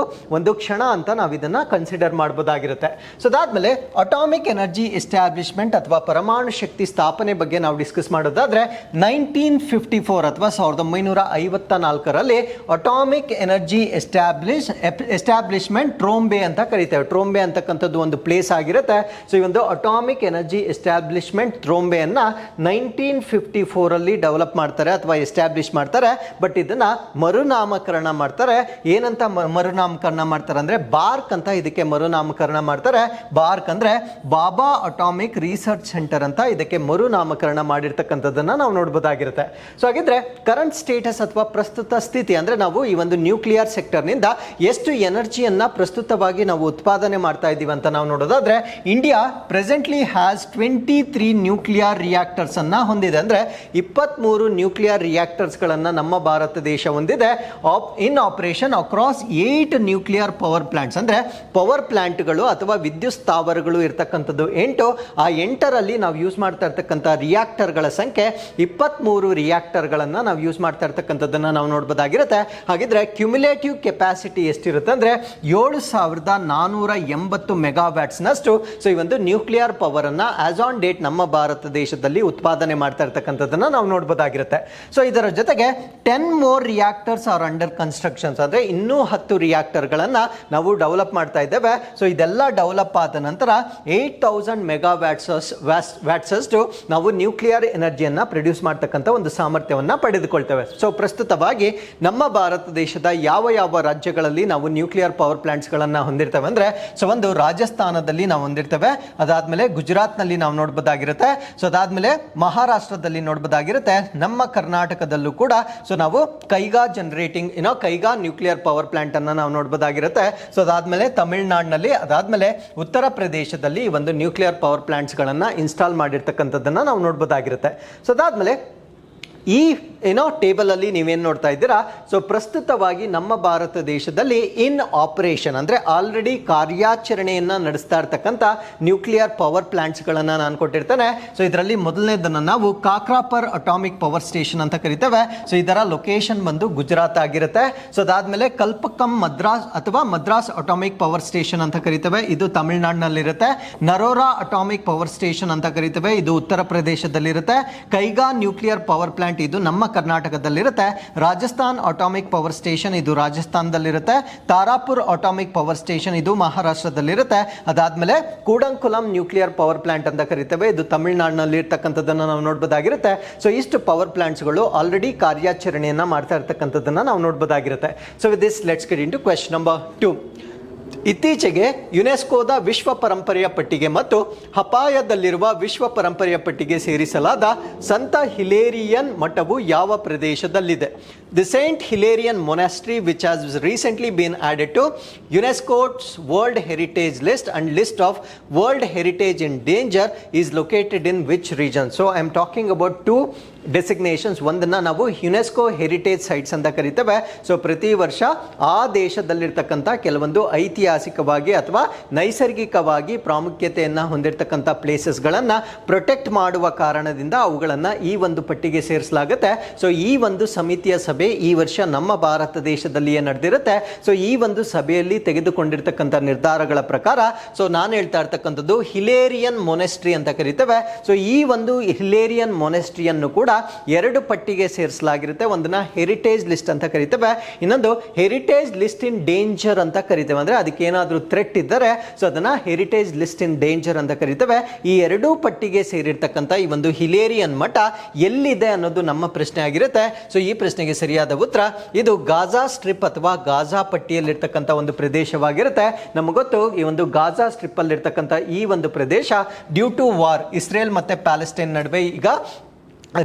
ಒಂದು ಕ್ಷಣ ಅಂತ ನಾವು ಇದನ್ನ ಕನ್ಸಿಡರ್ ಮಾಡಬಹುದಾಗಿರುತ್ತೆ. ಸೊ ಅದಾದ್ಮೇಲೆ ಅಟಾಮಿಕ್ ಎನರ್ಜಿ ಎಸ್ಟಾಬ್ಲಿಷ್ಮೆಂಟ್ ಅಥವಾ ಪರಮಾಣು ಶಕ್ತಿ ಸ್ಥಾಪನೆ ಬಗ್ಗೆ ನಾವು ಡಿಸ್ಕಸ್ ಮಾಡೋದಾದ್ರೆ 1954 ಅಥವಾ 1954ರಲ್ಲಿ ಅಟಾಮಿಕ್ ಎನರ್ಜಿ ಎಸ್ಟಾಬ್ಲಿಷ್ಮೆಂಟ್ ಟ್ರೋಂಬೆ ಅಂತ ಕರಿತೇವೆ. ಟ್ರೋಂಬೆ ಅಂತಕ್ಕಂಥದ್ದು ಒಂದು ಪ್ಲೇಸ್ ಆಗಿರುತ್ತೆ. ಸೊ ಈ ಒಂದು ಅಟಾಮಿಕ್ ಎನರ್ಜಿ ಎಸ್ಟಾಬ್ಲಿಷ್ಮೆಂಟ್ ಟ್ರೋಂಬೆಯನ್ನ 1954ರಲ್ಲಿ ಡೆವಲಪ್ ಮಾಡ್ತಾರೆ ಅಥವಾ ಎಸ್ಟಾಬ್ಲಿಷ್ ಮಾಡ್ತಾರೆ. ಬಟ್ ಇದನ್ನ ಮರುನಾಮಕರಣ ಮಾಡ್ತಾರೆ. ಏನಂತ ಮರುನಾಮಕರಣ ಮಾಡ್ತಾರೆ ಅಂದ್ರೆ ಬಾರ್ಕ್ ಅಂತ ಇದಕ್ಕೆ ಮರುನಾಮಕರಣ ಮಾಡ್ತಾರೆ. ಬಾರ್ಕ್ ಅಂದ್ರೆ ಬಾಬಾ ಅಟಾಮಿಕ್ ರಿಸರ್ಚ್ ಸೆಂಟರ್ ಅಂತ ಇದಕ್ಕೆ ಮರುನಾಮಕರಣ ಮಾಡಿರ್ತಕ್ಕಂಥದ್ದನ್ನ ನಾವು ನೋಡಬಹುದಾಗಿರುತ್ತೆ. ಸೊ ಹಾಗಿದ್ರೆ ಕರೆಂಟ್ ಸ್ಟೇಟಸ್ ಅಥವಾ ಪ್ರಸ್ತುತ ಸ್ಥಿತಿ ಅಂದ್ರೆ ನಾವು ಈ ಒಂದು ನ್ಯೂಕ್ಲಿಯರ್ ಸೆಕ್ಟರ್ನಿಂದ ಎಷ್ಟು ಎನರ್ಜಿಯನ್ನ ಪ್ರಸ್ತುತವಾಗಿ ನಾವು ಉತ್ಪಾದನೆ ಮಾಡ್ತಾ ಇದ್ದೀವಿ ಅಂತ ನಾವು ನೋಡೋದಾದ್ರೆ India presently has 23 nuclear reactors ಅನ್ನ ಹೊಂದಿದೆ. ಅಂದ್ರೆ 23 ನ್ಯೂಕ್ಲಿಯರ್ ರಿಯಾಕ್ಟರ್ಸ್ಗಳನ್ನು ನಮ್ಮ ಭಾರತ ದೇಶ ಹೊಂದಿದೆ. ಇನ್ operation across 8 nuclear power plants ಅಂದರೆ ಪವರ್ ಪ್ಲಾಂಟ್ಗಳು ಅಥವಾ ವಿದ್ಯುತ್ ಸ್ಥಾವರಗಳು ಇರ್ತಕ್ಕಂಥದ್ದು 8. ಆ 8ರಲ್ಲಿ ನಾವು ಯೂಸ್ ಮಾಡ್ತಾ ಇರ್ತಕ್ಕಂಥ ರಿಯಾಕ್ಟರ್ಗಳ ಸಂಖ್ಯೆ 23 ರಿಯಾಕ್ಟರ್ಗಳನ್ನು ನಾವು ಯೂಸ್ ಮಾಡ್ತಾ ಇರ್ತಕ್ಕಂಥದ್ದನ್ನು ನಾವು ನೋಡ್ಬೋದಾಗಿರುತ್ತೆ. ಹಾಗಿದ್ರೆ ಕ್ಯುಮ್ಯುಲೇಟಿವ್ ಕೆಪಾಸಿಟಿ ಎಷ್ಟಿರುತ್ತೆ ಅಂದರೆ 7480 ಮೆಗಾವ್ಯಾಟ್ಸ್ನಷ್ಟು ಸೊ ಈ ಒಂದು ನ್ಯೂಕ್ಲಿಯರ್ ಪವರ್ ಅನ್ನ ಆಸ್ ಆನ್ ಡೇಟ್ ನಮ್ಮ ಭಾರತ ದೇಶದಲ್ಲಿ ಉತ್ಪಾದನೆ ಮಾಡ್ತಾ ಇರ್ತಕ್ಕಂಥದ್ದನ್ನು ನಾವು ನೋಡ್ಬೋದಾಗಿರುತ್ತೆ. ಸೊ ಇದರ ಜೊತೆಗೆ 10 more reactors R under constructions ಅಂದರೆ ಇನ್ನೂ 10 ರಿಯಾಕ್ಟರ್ಗಳನ್ನು ನಾವು ಡೆವಲಪ್ ಮಾಡ್ತಾ ಇದ್ದೇವೆ. ಸೊ ಇದೆಲ್ಲ ಡೆವಲಪ್ ಆದ ನಂತರ 8000 ಮೆಗಾವ್ಯಾಟ್ಸಷ್ಟು ನಾವು ನ್ಯೂಕ್ಲಿಯರ್ ಎನರ್ಜಿಯನ್ನು ಪ್ರೊಡ್ಯೂಸ್ ಮಾಡ್ತಕ್ಕಂಥ ಒಂದು ಸಾಮರ್ಥ್ಯವನ್ನು ಪಡೆದುಕೊಳ್ತೇವೆ. ಸೊ ಪ್ರಸ್ತುತವಾಗಿ ನಮ್ಮ ಭಾರತ ದೇಶದ ಯಾವ ಯಾವ ರಾಜ್ಯಗಳಲ್ಲಿ ನಾವು ನ್ಯೂಕ್ಲಿಯರ್ ಪವರ್ ಪ್ಲಾಂಟ್ಸ್ಗಳನ್ನು ಹೊಂದಿರ್ತೇವೆ ಅಂದರೆ ಸೊ ಒಂದು ರಾಜಸ್ಥಾನದಲ್ಲಿ ನಾವು ಹೊಂದಿರ್ತೇವೆ. ಅದಾದಮೇಲೆ ಗುಜರಾತ್ನಲ್ಲಿ ನಾವು ನೋಡ್ಬೋದಾಗಿರುತ್ತೆ. ಸೊ ಅದಾದಮೇಲೆ ಮಹಾರಾಷ್ಟ್ರದಲ್ಲಿ ನೋಡ್ಬೋದಾಗಿರುತ್ತೆ. ನಮ್ಮ ಕರ್ನಾಟಕದಲ್ಲೂ ಕೂಡ ಸೊ ನಾವು Kaiga Kaiga nuclear power plant ಅನ್ನ ನಾವು ನೋಡಬಹುದಾಗಿರುತ್ತೆ. ಸೊ ಅದಾದ್ಮೇಲೆ ತಮಿಳುನಾಡಿನಲ್ಲಿ ಅದಾದ್ಮೇಲೆ ಉತ್ತರ ಪ್ರದೇಶದಲ್ಲಿ ಒಂದು ನ್ಯೂಕ್ಲಿಯರ್ ಪವರ್ ಪ್ಲಾಂಟ್ಸ್ ಗಳನ್ನ ಇನ್ಸ್ಟಾಲ್ ಮಾಡಿರ್ತಕ್ಕಂಥದ್ದನ್ನ ನಾವು ನೋಡಬಹುದಾಗಿರುತ್ತೆ. ಸೊ ಅದಾದ್ಮೇಲೆ ಈ ಟೇಬಲ್ ಅಲ್ಲಿ ನೀವೇನು ನೋಡ್ತಾ ಇದ್ದೀರಾ ಸೊ ಪ್ರಸ್ತುತವಾಗಿ ನಮ್ಮ ಭಾರತ ದೇಶದಲ್ಲಿ ಇನ್ ಆಪರೇಷನ್ ಅಂದ್ರೆ ಆಲ್ರೆಡಿ ಕಾರ್ಯಾಚರಣೆಯನ್ನ ನಡೆಸ್ತಾ ಇರ್ತಕ್ಕಂಥ ನ್ಯೂಕ್ಲಿಯರ್ ಪವರ್ ಪ್ಲಾಂಟ್ಸ್ಗಳನ್ನು ನಾನು ಕೊಟ್ಟಿರ್ತೇನೆ. ಸೊ ಇದರಲ್ಲಿ ಮೊದಲನೇದನ್ನು ನಾವು ಕಾಕ್ರಾಪರ್ ಅಟಾಮಿಕ್ ಪವರ್ ಸ್ಟೇಷನ್ ಅಂತ ಕರಿತೇವೆ. ಸೊ ಇದರ ಲೊಕೇಶನ್ ಬಂದು ಗುಜರಾತ್ ಆಗಿರುತ್ತೆ. ಸೊ ಅದಾದ್ಮೇಲೆ ಕಲ್ಪಕಂ ಮದ್ರಾಸ್ ಅಥವಾ ಮದ್ರಾಸ್ ಅಟಾಮಿಕ್ ಪವರ್ ಸ್ಟೇಷನ್ ಅಂತ ಕರಿತೇವೆ. ಇದು ತಮಿಳುನಾಡಿನಲ್ಲಿರುತ್ತೆ. ನರೋರಾ ಅಟಾಮಿಕ್ ಪವರ್ ಸ್ಟೇಷನ್ ಅಂತ ಕರಿತೇವೆ. ಇದು ಉತ್ತರ ಪ್ರದೇಶದಲ್ಲಿರುತ್ತೆ. ಕೈಗಾ ನ್ಯೂಕ್ಲಿಯರ್ ಪವರ್ ಪ್ಲಾಂಟ್ ಇದು ನಮ್ಮ ಕರ್ನಾಟಕದಲ್ಲಿರುತ್ತೆ. ರಾಜಸ್ಥಾನ್ ಅಟಾಮಿಕ್ ಪವರ್ ಸ್ಟೇಷನ್ ಇದು ರಾಜಸ್ಥಾನದಲ್ಲಿರುತ್ತೆ. ತಾರಾಪುರ್ ಅಟಾಮಿಕ್ ಪವರ್ ಸ್ಟೇಷನ್ ಇದು ಮಹಾರಾಷ್ಟ್ರದಲ್ಲಿರುತ್ತೆ. ಅದಾದ್ಮೇಲೆ ಕೂಡಂಕುಲಂ ನ್ಯೂಕ್ಲಿಯರ್ ಪವರ್ ಪ್ಲಾಂಟ್ ಅಂತ ಕರಿತೇವೆ. ಇದು ತಮಿಳುನಾಡಿನಲ್ಲಿ ಇರ್ತಕ್ಕಂಥದ್ದನ್ನು ನಾವು ನೋಡಬಹುದಾಗಿರುತ್ತೆ. ಸೊ ಇಷ್ಟು ಪವರ್ ಪ್ಲಾಂಟ್ಸ್ಗಳು ಆಲ್ರೆಡಿ ಕಾರ್ಯಾಚರಣೆಯನ್ನ ಮಾಡ್ತಾ ಇರ್ತಕ್ಕಂಥದ್ದನ್ನು ನಾವು ನೋಡಬಹುದಾಗಿರುತ್ತೆ. So with this let's get into question number 2. ಇತ್ತೀಚೆಗೆ ಯುನೆಸ್ಕೋದ ವಿಶ್ವ ಪರಂಪರೆಯ ಪಟ್ಟಿಗೆ ಮತ್ತು ಹಪಾಯದಲ್ಲಿರುವ ವಿಶ್ವ ಪರಂಪರೆಯ ಪಟ್ಟಿಗೆ ಸೇರಿಸಲಾದ ಸಂತ ಹಿಲೇರಿಯನ್ ಮಠವು ಯಾವ ಪ್ರದೇಶದಲ್ಲಿದೆ? The Saint Hilarion monastery which has recently been added to UNESCO's world heritage list and list of world heritage in danger is located in which region? So I am talking about 2 designations. ಒಂದನ್ನು ನಾವು UNESCO heritage sites ಅಂತ ಕರಿತೇವೆ. So ಪ್ರತಿ ವರ್ಷ ಆ ದೇಶದಲ್ಲಿರ್ತಕ್ಕಂಥ ಕೆಲವೊಂದು ಐತಿಹಾಸಿಕವಾಗಿ ಅಥವಾ ನೈಸರ್ಗಿಕವಾಗಿ ಪ್ರಾಮುಖ್ಯತೆಯನ್ನು ಹೊಂದಿರತಕ್ಕಂಥ ಪ್ಲೇಸಸ್ಗಳನ್ನು ಪ್ರೊಟೆಕ್ಟ್ ಮಾಡುವ ಕಾರಣದಿಂದ ಅವುಗಳನ್ನು ಈ ಒಂದು ಪಟ್ಟಿಗೆ ಸೇರಿಸಲಾಗುತ್ತೆ. ಸೊ ಈ ಒಂದು ಸಮಿತಿಯ ಸಭೆ ಈ ವರ್ಷ ನಮ್ಮ ಭಾರತ ದೇಶದಲ್ಲಿಯೇ ನಡೆದಿರುತ್ತೆ. ಸೊ ಈ ಒಂದು ಸಭೆಯಲ್ಲಿ ತೆಗೆದುಕೊಂಡಿರ್ತಕ್ಕಂಥ ನಿರ್ಧಾರಗಳ ಪ್ರಕಾರ ಸೊ ನಾನು ಹೇಳ್ತಾ ಇರ್ತಕ್ಕಂಥದ್ದು ಹಿಲೇರಿಯನ್ ಮೊನೆಸ್ಟ್ರಿ ಅಂತ ಕರಿತೇವೆ. ಸೊ ಈ ಒಂದು ಹಿಲೇರಿಯನ್ ಮೊನೆಸ್ಟ್ರಿಯನ್ನು ಕೂಡ ಎರಡು ಪಟ್ಟಿಗೆ ಸೇರಿಸಲಾಗಿರುತ್ತೆ. ಒಂದನ್ನ ಹೆರಿಟೇಜ್ ಲಿಸ್ಟ್ ಅಂತ ಕರಿತೇವೆ, ಇನ್ನೊಂದು ಹೆರಿಟೇಜ್ ಲಿಸ್ಟ್ ಇನ್ ಡೇಂಜರ್ ಅಂತ ಕರಿತೇವೆ. ಅಂದ್ರೆ ಅದಕ್ಕೆ ಏನಾದರೂ ಥ್ರೆಟ್ ಇದ್ದರೆ ಸೊ ಅದನ್ನ ಹೆರಿಟೇಜ್ ಲಿಸ್ಟ್ ಇನ್ ಡೇಂಜರ್ ಅಂತ ಕರಿತೇವೆ. ಈ ಎರಡೂ ಪಟ್ಟಿಗೆ ಸೇರಿರ್ತಕ್ಕಂಥ ಈ ಒಂದು ಹಿಲೇರಿಯನ್ ಮಠ ಎಲ್ಲಿದೆ ಅನ್ನೋದು ನಮ್ಮ ಪ್ರಶ್ನೆ ಆಗಿರುತ್ತೆ. ಸೊ ಈ ಪ್ರಶ್ನೆಗೆ ಸರಿಯಾದ ಉತ್ತರ ಇದು ಗಾಜಾ ಸ್ಟ್ರಿಪ್ ಅಥವಾ ಗಾಜಾ ಪಟ್ಟಿಯಲ್ಲಿರ್ತಕ್ಕಂಥ ಒಂದು ಪ್ರದೇಶವಾಗಿರುತ್ತೆ. ನಮಗೆ ಗೊತ್ತು ಈ ಒಂದು ಗಾಜಾ ಸ್ಟ್ರಿಪ್ ಅಲ್ಲಿರ್ತಕ್ಕಂಥ ಈ ಒಂದು ಪ್ರದೇಶ ಡ್ಯೂ ಟು ವಾರ್ ಇಸ್ರೇಲ್ ಮತ್ತೆ ಪ್ಯಾಲೆಸ್ಟೈನ್ ನಡುವೆ ಈಗ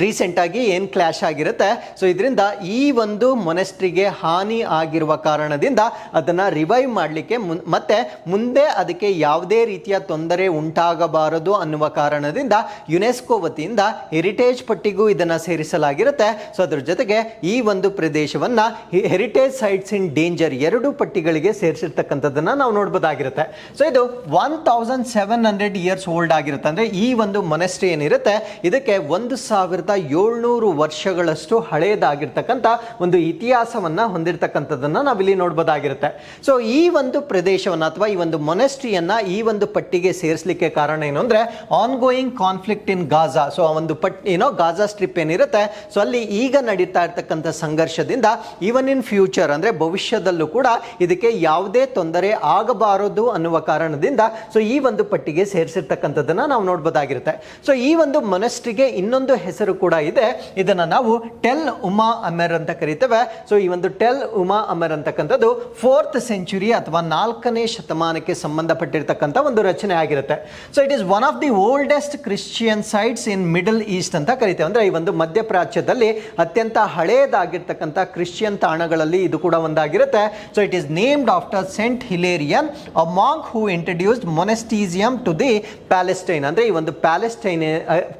ರೀಸೆಂಟ್ ಆಗಿ ಏನು ಕ್ಲಾಶ್ ಆಗಿರುತ್ತೆ. ಸೊ ಇದರಿಂದ ಈ ಒಂದು ಮೊನೆಸ್ಟ್ರಿಗೆ ಹಾನಿ ಆಗಿರುವ ಕಾರಣದಿಂದ ಅದನ್ನು ರಿವೈವ್ ಮಾಡಲಿಕ್ಕೆ ಮತ್ತೆ ಮುಂದೆ ಅದಕ್ಕೆ ಯಾವುದೇ ರೀತಿಯ ತೊಂದರೆ ಉಂಟಾಗಬಾರದು ಅನ್ನುವ ಕಾರಣದಿಂದ ಯುನೆಸ್ಕೋ ವತಿಯಿಂದ ಹೆರಿಟೇಜ್ ಪಟ್ಟಿಗೂ ಇದನ್ನು ಸೇರಿಸಲಾಗಿರುತ್ತೆ. ಸೊ ಅದ್ರ ಜೊತೆಗೆ ಈ ಒಂದು ಪ್ರದೇಶವನ್ನು ಹೆರಿಟೇಜ್ ಸೈಟ್ಸ್ ಇನ್ ಡೇಂಜರ್ ಎರಡು ಪಟ್ಟಿಗಳಿಗೆ ಸೇರಿಸಿರ್ತಕ್ಕಂಥದ್ದನ್ನು ನಾವು ನೋಡ್ಬೋದಾಗಿರುತ್ತೆ. ಸೊ ಇದು 1700 ಇಯರ್ಸ್ ಓಲ್ಡ್ ಆಗಿರುತ್ತೆ. ಅಂದರೆ ಈ ಒಂದು ಮೊನೆಸ್ಟ್ರಿ ಏನಿರುತ್ತೆ ಇದಕ್ಕೆ 1700 ವರ್ಷಗಳಷ್ಟು ಹಳೆಯದಾಗಿರ್ತಕ್ಕಂಥ ಒಂದು ಇತಿಹಾಸವನ್ನ ಹೊಂದಿರತಕ್ಕಂಥದ್ದನ್ನ ನಾವಿಲ್ಲಿ ನೋಡ್ಬೋದಾಗಿರುತ್ತೆ. ಸೊ ಈ ಒಂದು ಪ್ರದೇಶವನ್ನ ಅಥವಾ ಈ ಒಂದು ಮೊನೆಸ್ಟ್ರಿಯನ್ನ ಈ ಒಂದು ಪಟ್ಟಿಗೆ ಸೇರಿಸಲಿಕ್ಕೆ ಕಾರಣ ಏನು ಅಂದ್ರೆ ongoing conflict in Gaza. So ಆ ಒಂದು ಗಾಜಾ ಸ್ಟ್ರಿಪ್ ಏನಿರುತ್ತೆ ಸೊ ಅಲ್ಲಿ ಈಗ ನಡೀತಾ ಇರ್ತಕ್ಕಂಥ ಸಂಘರ್ಷದಿಂದ ಈವನ್ ಇನ್ ಫ್ಯೂಚರ್ ಅಂದ್ರೆ ಭವಿಷ್ಯದಲ್ಲೂ ಕೂಡ ಇದಕ್ಕೆ ಯಾವುದೇ ತೊಂದರೆ ಆಗಬಾರದು ಅನ್ನುವ ಕಾರಣದಿಂದ ಸೊ ಈ ಒಂದು ಪಟ್ಟಿಗೆ ಸೇರಿಸಿರ್ತಕ್ಕಂಥದ್ದನ್ನ ನಾವು ನೋಡ್ಬೋದಾಗಿರುತ್ತೆ. ಸೊ ಈ ಒಂದು ಮೊನೆಸ್ಟ್ರಿಗೆ ಇನ್ನೊಂದು ಹೆಸರು ಕೂಡ ಇದೆ. ಇದನ್ನ ನಾವು ಟೆಲ್ ಉಮಾ ಅಮೆರ್ ಅಂತ ಕರಿತೇವೆ. ಸೊ ಈ ಒಂದು ಟೆಲ್ ಉಮಾ ಅಮೆರ್ ಅಂತಕ್ಕಂಥದ್ದು 4th ಸೆಂಚುರಿ ಅಥವಾ 4ನೇ ಶತಮಾನಕ್ಕೆ ಸಂಬಂಧಪಟ್ಟಿರ್ತಕ್ಕಂಥ ಒಂದು ರಚನೆ ಆಗಿರುತ್ತೆ. So it is one of the oldest Christian sites in middle East ಅಂತ ಕರಿತೇವೆ. ಅಂದ್ರೆ ಈ ಒಂದು ಮಧ್ಯಪ್ರಾಚ್ಯದಲ್ಲಿ ಅತ್ಯಂತ ಹಳೆಯದಾಗಿರ್ತಕ್ಕಂಥ ಕ್ರಿಶ್ಚಿಯನ್ ತಾಣಗಳಲ್ಲಿ ಇದು ಕೂಡ ಒಂದಾಗಿರುತ್ತೆ. So it is named after Saint Hilarion, a monk who introduced monasticism to the Palestine. ಅಂದ್ರೆ ಈ ಒಂದು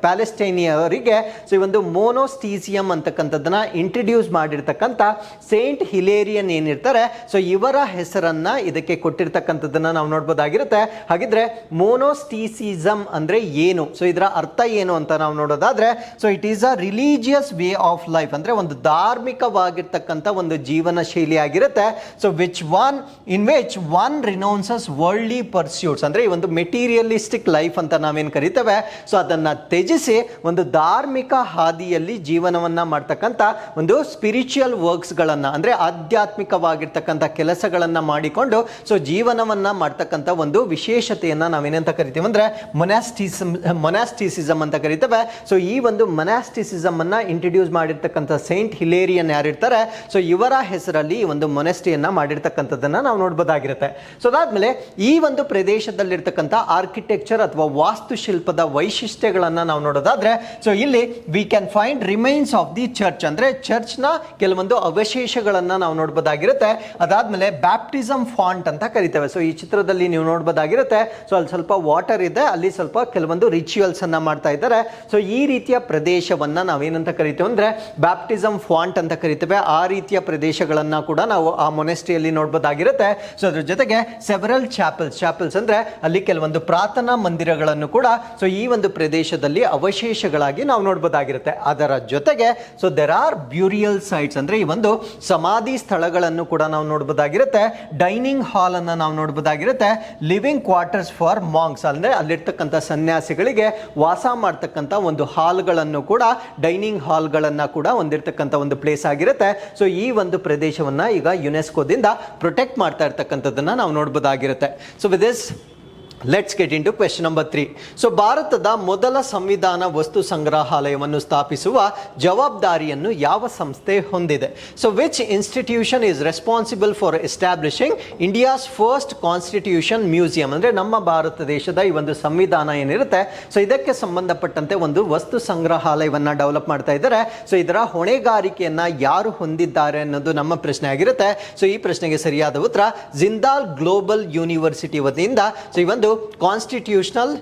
ಪ್ಯಾಲೆಸ್ಟೈನಿಯವರಿಗೆ ಸೊ ಈ ಒಂದು ಮೋನೋಸ್ಟೀಸಿಯಂ ಅಂತಕ್ಕಂಥದ್ದನ್ನ ಇಂಟ್ರೊಡ್ಯೂಸ್ ಮಾಡಿರ್ತಕ್ಕಂಥ ಸೇಂಟ್ ಹಿಲೇರಿಯನ್ ಏನಿರ್ತಾರೆ ಸೊ ಇವರ ಹೆಸರನ್ನ ಇದಕ್ಕೆ ಕೊಟ್ಟಿರ್ತಕ್ಕಂಥದ್ದನ್ನ ನಾವು ನೋಡ್ಬೋದಾಗಿರುತ್ತೆ. ಹಾಗಿದ್ರೆ ಮೋನೋಸ್ಟೀಸಿಸಮ್ ಅಂದ್ರೆ ಏನು, ಸೊ ಇದರ ಅರ್ಥ ಏನು ಅಂತ ನಾವು ನೋಡೋದಾದ್ರೆ so it is a religious way of life, ಅಂದ್ರೆ ಒಂದು ಧಾರ್ಮಿಕವಾಗಿರ್ತಕ್ಕಂಥ ಒಂದು ಜೀವನ ಶೈಲಿ ಆಗಿರುತ್ತೆ. So which one renounces worldly pursuits, ಅಂದ್ರೆ ಈ ಒಂದು ಮೆಟೀರಿಯಲಿಸ್ಟಿಕ್ ಲೈಫ್ ಅಂತ ನಾವೇನು ಕರಿತೇವೆ ಸೊ ಅದನ್ನ ತ್ಯಜಿಸಿ ಒಂದು ಧಾರ್ಮಿಕ ಹಾದಿಯಲ್ಲಿ ಜೀವನವನ್ನ ಮಾಡ್ತಕ್ಕಂಥ ಒಂದು ಸ್ಪಿರಿಚುವಲ್ ವರ್ಕ್ಸ್ ಗಳನ್ನ ಅಂದ್ರೆ ಆಧ್ಯಾತ್ಮಿಕವಾಗಿರ್ತಕ್ಕಂಥ ಕೆಲಸಗಳನ್ನ ಮಾಡಿಕೊಂಡು ಸೊ ಜೀವನವನ್ನ ಮಾಡ್ತಕ್ಕಂಥ ಒಂದು ವಿಶೇಷತೆಯನ್ನ ನಾವೇನಂತ ಕರಿತೀವಿ ಅಂದ್ರೆ ಮೊನಾಸ್ಟಿಸಿಸಮ್ ಅಂತ ಕರಿತೇವೆ. ಸೊ ಈ ಒಂದು ಮೊನಾಸ್ಟಿಸಿಸಮ್ ಅನ್ನ ಇಂಟ್ರೊಡ್ಯೂಸ್ ಮಾಡಿರ್ತಕ್ಕಂಥ ಸೇಂಟ್ ಹಿಲೇರಿಯನ್ ಯಾರಿರ್ತಾರೆ ಸೊ ಇವರ ಹೆಸರಲ್ಲಿ ಈ ಒಂದು ಮೊನೆಸ್ಟ್ರಿಯನ್ನ ಮಾಡಿರ್ತಕ್ಕಂಥದ್ದನ್ನ ನಾವು ನೋಡ್ಬೋದಾಗಿರುತ್ತೆ. ಸೊ ಅದಾದ್ಮೇಲೆ ಈ ಒಂದು ಪ್ರದೇಶದಲ್ಲಿರ್ತಕ್ಕಂಥ ಆರ್ಕಿಟೆಕ್ಚರ್ ಅಥವಾ ವಾಸ್ತುಶಿಲ್ಪದ ವೈಶಿಷ್ಟ್ಯಗಳನ್ನ ನಾವು ನೋಡೋದಾದ್ರೆ ಸೊ ಇಲ್ಲಿ we can find remains of the church, ಅಂದ್ರೆ ಚರ್ಚ್ ನ ಕೆಲವೊಂದು ಅವಶೇಷಗಳನ್ನ ನಾವು ನೋಡ್ಬೋದಾಗಿರುತ್ತೆ. ಅದಾದ್ಮೇಲೆ ಬ್ಯಾಪ್ಟಿಸಮ್ ಫಾಂಟ್ ಅಂತ ಕರಿತೇವೆ. ಸೊ ಈ ಚಿತ್ರದಲ್ಲಿ ನೀವು ನೋಡ್ಬೋದಾಗಿರುತ್ತೆ. ಸೊ ಅಲ್ಲಿ ಸ್ವಲ್ಪ ವಾಟರ್ ಇದೆ, ಅಲ್ಲಿ ಸ್ವಲ್ಪ ಕೆಲವೊಂದು ರಿಚುವಲ್ಸ್ ಅನ್ನ ಮಾಡ್ತಾ ಇದ್ದಾರೆ. ಸೊ ಈ ರೀತಿಯ ಪ್ರದೇಶವನ್ನ ನಾವೇನಂತ ಕರಿತೇವೆ ಅಂದ್ರೆ ಬ್ಯಾಪ್ಟಿಸಮ್ ಫಾಂಟ್ ಅಂತ ಕರಿತೇವೆ. ಆ ರೀತಿಯ ಪ್ರದೇಶಗಳನ್ನ ಕೂಡ ನಾವು ಆ ಮೊನೆಸ್ಟ್ರಿಯಲ್ಲಿ ನೋಡ್ಬೋದಾಗಿರುತ್ತೆ. ಸೊ ಅದ್ರ ಜೊತೆಗೆ ಸೆವರಲ್ ಚಾಪಲ್ಸ್ ಅಂದ್ರೆ ಅಲ್ಲಿ ಕೆಲವೊಂದು ಪ್ರಾರ್ಥನಾ ಮಂದಿರಗಳನ್ನು ಕೂಡ ಸೊ ಈ ಒಂದು ಪ್ರದೇಶದಲ್ಲಿ ಅವಶೇಷಗಳಾಗಿ ನಾವು ನೋಡ್ಬೋದಾಗಿರುತ್ತೆ. ಅದರ ಜೊತೆಗೆ ಸೊ ದೇರ್ ಆರ್ ಬ್ಯೂರಿಯಲ್ ಸೈಟ್ಸ್, ಅಂದ್ರೆ ಈ ಒಂದು ಸಮಾಧಿ ಸ್ಥಳಗಳನ್ನು ಕೂಡ ನಾವು ನೋಡ್ಬೋದಾಗಿರುತ್ತೆ. ಡೈನಿಂಗ್ ಹಾಲ್ ಅನ್ನ ನಾವು ನೋಡ್ಬೋದಾಗಿರುತ್ತೆ. ಲಿವಿಂಗ್ ಕ್ವಾರ್ಟರ್ಸ್ ಫಾರ್ ಮಾಂಕ್ಸ್, ಅಂದ್ರೆ ಅಲ್ಲಿರ್ತಕ್ಕಂಥ ಸನ್ಯಾಸಿಗಳಿಗೆ ವಾಸ ಮಾಡ್ತಕ್ಕಂಥ ಒಂದು ಹಾಲ್ಗಳನ್ನು ಕೂಡ ಡೈನಿಂಗ್ ಹಾಲ್ಗಳನ್ನ ಕೂಡ ಹೊಂದಿರತಕ್ಕಂಥ ಒಂದು ಪ್ಲೇಸ್ ಆಗಿರುತ್ತೆ. ಸೊ ಈ ಒಂದು ಪ್ರದೇಶವನ್ನ ಈಗ ಯುನೆಸ್ಕೋದಿಂದ ಪ್ರೊಟೆಕ್ಟ್ ಮಾಡ್ತಾ ಇರ್ತಕ್ಕಂಥದ್ದನ್ನ ನಾವು ನೋಡ್ಬೋದಾಗಿರುತ್ತೆ. So with this let's get in to question number 3. So ಭಾರತದ ಮೊದಲ ಸಂವಿಧಾನ ವಸ್ತು ಸಂಗ್ರಹಾಲಯವನ್ನು ಸ್ಥಾಪಿಸುವ ಜವಾಬ್ದಾರಿಯನ್ನು ಯಾವ ಸಂಸ್ಥೆ ಹೊಂದಿದೆ? So which institution is responsible for establishing India's first constitution museum? ಅಂದರೆ ನಮ್ಮ ಭಾರತ ದೇಶದ ಈ ಒಂದು ಸಂವಿಧಾನ ಏನಿರುತ್ತೆ ಸೊ ಇದಕ್ಕೆ ಸಂಬಂಧಪಟ್ಟಂತೆ ಒಂದು ವಸ್ತು ಸಂಗ್ರಹಾಲಯವನ್ನು ಡೆವಲಪ್ ಮಾಡ್ತಾ ಇದ್ದಾರೆ. ಸೊ ಇದರ ಹೊಣೆಗಾರಿಕೆಯನ್ನು ಯಾರು ಹೊಂದಿದ್ದಾರೆ ಅನ್ನೋದು ನಮ್ಮ ಪ್ರಶ್ನೆ ಆಗಿರುತ್ತೆ. ಸೊ ಈ ಪ್ರಶ್ನೆಗೆ ಸರಿಯಾದ ಉತ್ತರ ಜಿಂದಾಲ್ ಗ್ಲೋಬಲ್ ಯೂನಿವರ್ಸಿಟಿ ವತಿಯಿಂದ ಸೊ ಈ ಒಂದು ಕಾನ್ಸ್ಟಿಟ್ಯೂಷನಲ್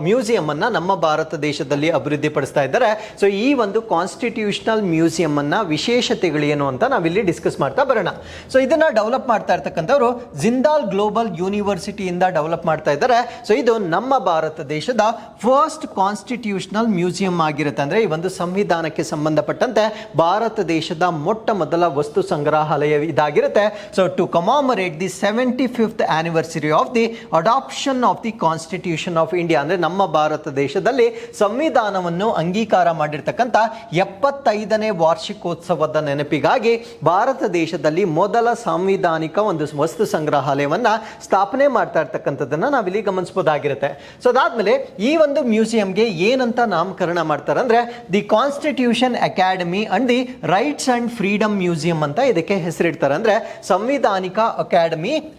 ಮ್ಯೂಸಿಯಂ ಅನ್ನ ನಮ್ಮ ಭಾರತ ದೇಶದಲ್ಲಿ ಅಭಿವೃದ್ಧಿ ಪಡಿಸ್ತಾ ಇದ್ದಾರೆ. ಸೊ ಈ ಒಂದು ಕಾನ್ಸ್ಟಿಟ್ಯೂಷನಲ್ ಮ್ಯೂಸಿಯಂ ಅನ್ನ ವಿಶೇಷತೆಗಳೇನು ಅಂತ ನಾವಿಲ್ಲಿ ಡಿಸ್ಕಸ್ ಮಾಡ್ತಾ ಬರೋಣ. ಸೊ ಇದನ್ನ ಡೆವಲಪ್ ಮಾಡ್ತಾ ಇರ್ತಕ್ಕಂಥವ್ರು ಜಿಂದಾಲ್ ಗ್ಲೋಬಲ್ ಯೂನಿವರ್ಸಿಟಿಯಿಂದ ಡೆವಲಪ್ ಮಾಡ್ತಾ ಇದ್ದಾರೆ. ಸೊ ಇದು ನಮ್ಮ ಭಾರತ ದೇಶದ ಫಸ್ಟ್ ಕಾನ್ಸ್ಟಿಟ್ಯೂಷನಲ್ ಮ್ಯೂಸಿಯಂ ಆಗಿರುತ್ತೆ. ಅಂದ್ರೆ ಈ ಒಂದು ಸಂವಿಧಾನಕ್ಕೆ ಸಂಬಂಧಪಟ್ಟಂತೆ ಭಾರತ ದೇಶದ ಮೊಟ್ಟ ಮೊದಲ ವಸ್ತು ಸಂಗ್ರಹಾಲಯ ಇದಾಗಿರುತ್ತೆ. So to commemorate the 75th anniversary of the adoption adoption of the constitution of India, ಅಂದ್ರೆ ನಮ್ಮ ಭಾರತ ದೇಶದಲ್ಲಿ ಸಂವಿಧಾನವನ್ನು ಅಂಗೀಕಾರ ಮಾಡಿರ್ತಕ್ಕಂಥ 75ನೇ ವಾರ್ಷಿಕೋತ್ಸವದ ನೆನಪಿಗಾಗಿ ಭಾರತ ದೇಶದಲ್ಲಿ ಮೊದಲ ಸಾಂವಿಧಾನಿಕ ಒಂದು ವಸ್ತು ಸಂಗ್ರಹಾಲಯವನ್ನ ಸ್ಥಾಪನೆ ಮಾಡ್ತಾ ಇರ್ತಕ್ಕಂಥದ್ದನ್ನ ನಾವಿಲ್ಲಿ ಗಮನಿಸಬಹುದಾಗಿರುತ್ತೆ. ಸೊ ಅದಾದ್ಮೇಲೆ ಈ ಒಂದು ಮ್ಯೂಸಿಯಂಗೆ ಏನಂತ ನಾಮಕರಣ ಮಾಡ್ತಾರೆ ಅಂದ್ರೆ the constitution academy and the rights and freedom museum ಅಂತ ಇದಕ್ಕೆ ಹೆಸರಿಡ್ತಾರೆ. ಅಂದ್ರೆ ಸಂವಿಧಾನಿಕ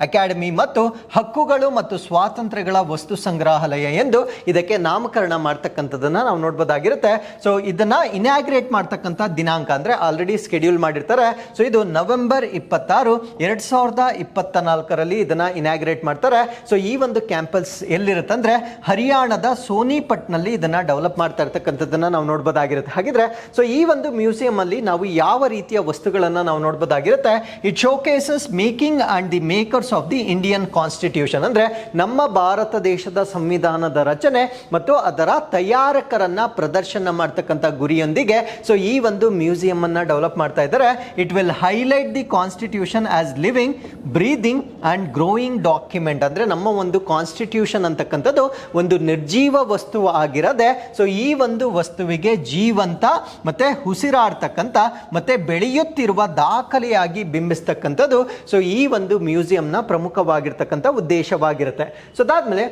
ಅಕಾಡೆಮಿ ಮತ್ತು ಹಕ್ಕುಗಳು ಮತ್ತು ಸ್ವಾತಂತ್ರ್ಯಗಳ ವಸ್ತು ಸಂಗ್ರಹಾಲಯ ಎಂದು ಇದಕ್ಕೆ ನಾಮಕರಣ ಮಾಡ್ತಕ್ಕಂಥದ್ದನ್ನ ನಾವು ನೋಡ್ಬೋದಾಗಿರುತ್ತೆ. ಸೊ ಇದನ್ನ ಇನಾಗ್ರೇಟ್ ಮಾಡ್ತಕ್ಕಂಥ ದಿನಾಂಕ ಅಂದ್ರೆ ಆಲ್ರೆಡಿ ಸ್ಕೆಡ್ಯೂಲ್ ಮಾಡಿರ್ತಾರೆ. ಸೊ ಇದು ನವೆಂಬರ್ 26, 2024ರಲ್ಲಿ ಇದನ್ನ ಇನಾಗ್ರೇಟ್ ಮಾಡ್ತಾರೆ. ಸೊ ಈ ಒಂದು ಕ್ಯಾಂಪಸ್ ಎಲ್ಲಿರುತ್ತೆ ಅಂದ್ರೆ ಹರಿಯಾಣದ ಸೋನಿಪಟ್ನಲ್ಲಿ ಇದನ್ನ ಡೆವಲಪ್ ಮಾಡ್ತಾ ಇರ್ತಕ್ಕಂಥದ್ದನ್ನ ನಾವು ನೋಡ್ಬೋದಾಗಿರುತ್ತೆ. ಹಾಗಿದ್ರೆ ಸೊ ಈ ಒಂದು ಮ್ಯೂಸಿಯಂ ಅಲ್ಲಿ ನಾವು ಯಾವ ರೀತಿಯ ವಸ್ತುಗಳನ್ನ ನಾವು ನೋಡ್ಬೋದಾಗಿರುತ್ತೆ. It showcases making and the makers of the Indian constitution, ಅಂದ್ರೆ ನಮ್ಮ ಭಾರತ ದೇಶದ ಸಂವಿಧಾನದ ರಚನೆ ಮತ್ತು ಅದರ ತಯಾರಕರನ್ನ ಪ್ರದರ್ಶನ ಮಾಡ್ತಕ್ಕಂಥ ಗುರಿಯೊಂದಿಗೆ ಸೊ ಈ ಒಂದು ಮ್ಯೂಸಿಯಂ ಅನ್ನ ಡೆವಲಪ್ ಮಾಡ್ತಾ ಇದ್ದಾರೆ. It will highlight the constitution as living, breathing and growing document, ಅಂದ್ರೆ ನಮ್ಮ ಒಂದು ಕಾನ್ಸ್ಟಿಟ್ಯೂಷನ್ ಅಂತಕ್ಕಂಥದ್ದು ಒಂದು ನಿರ್ಜೀವ ವಸ್ತು ಆಗಿರದೆ ಸೊ ಈ ಒಂದು ವಸ್ತುವಿಗೆ ಜೀವಂತ ಮತ್ತೆ ಉಸಿರಾಡ್ತಕ್ಕಂಥ ಮತ್ತೆ ಬೆಳೆಯುತ್ತಿರುವ ದಾಖಲೆಯಾಗಿ ಬಿಂಬಿಸ್ತಕ್ಕಂಥದ್ದು ಸೊ ಈ ಒಂದು ಮ್ಯೂಸಿಯಂನ ಪ್ರಮುಖವಾಗಿರ್ತಕ್ಕಂಥ ಉದ್ದೇಶವಾಗಿರುತ್ತೆ. ಸೊ ಅದಾದ್ಮೇಲೆ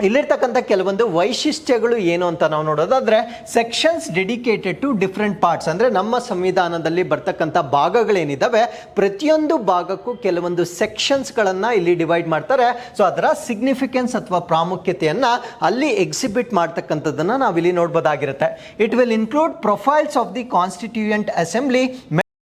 ಇಲ್ಲಿರ್ತಕ್ಕಂಥ ಕೆಲವೊಂದು ವೈಶಿಷ್ಟ್ಯಗಳು ಏನು ಅಂತ ನಾವು ನೋಡೋದಾದ್ರೆ sections dedicated to different parts, ಅಂದ್ರೆ ನಮ್ಮ ಸಂವಿಧಾನದಲ್ಲಿ ಬರ್ತಕ್ಕಂಥ ಭಾಗಗಳೇನಿದಾವೆ ಪ್ರತಿಯೊಂದು ಭಾಗಕ್ಕೂ ಕೆಲವೊಂದು ಸೆಕ್ಷನ್ಸ್ಗಳನ್ನ ಇಲ್ಲಿ ಡಿವೈಡ್ ಮಾಡ್ತಾರೆ. ಸೊ ಅದರ ಸಿಗ್ನಿಫಿಕೆನ್ಸ್ ಅಥವಾ ಪ್ರಾಮುಖ್ಯತೆಯನ್ನ ಅಲ್ಲಿ ಎಕ್ಸಿಬಿಟ್ ಮಾಡ್ತಕ್ಕಂಥದ್ದನ್ನ ನಾವಿಲ್ಲಿ ನೋಡ್ಬೋದಾಗಿರುತ್ತೆ. It will include profiles of the constituent assembly,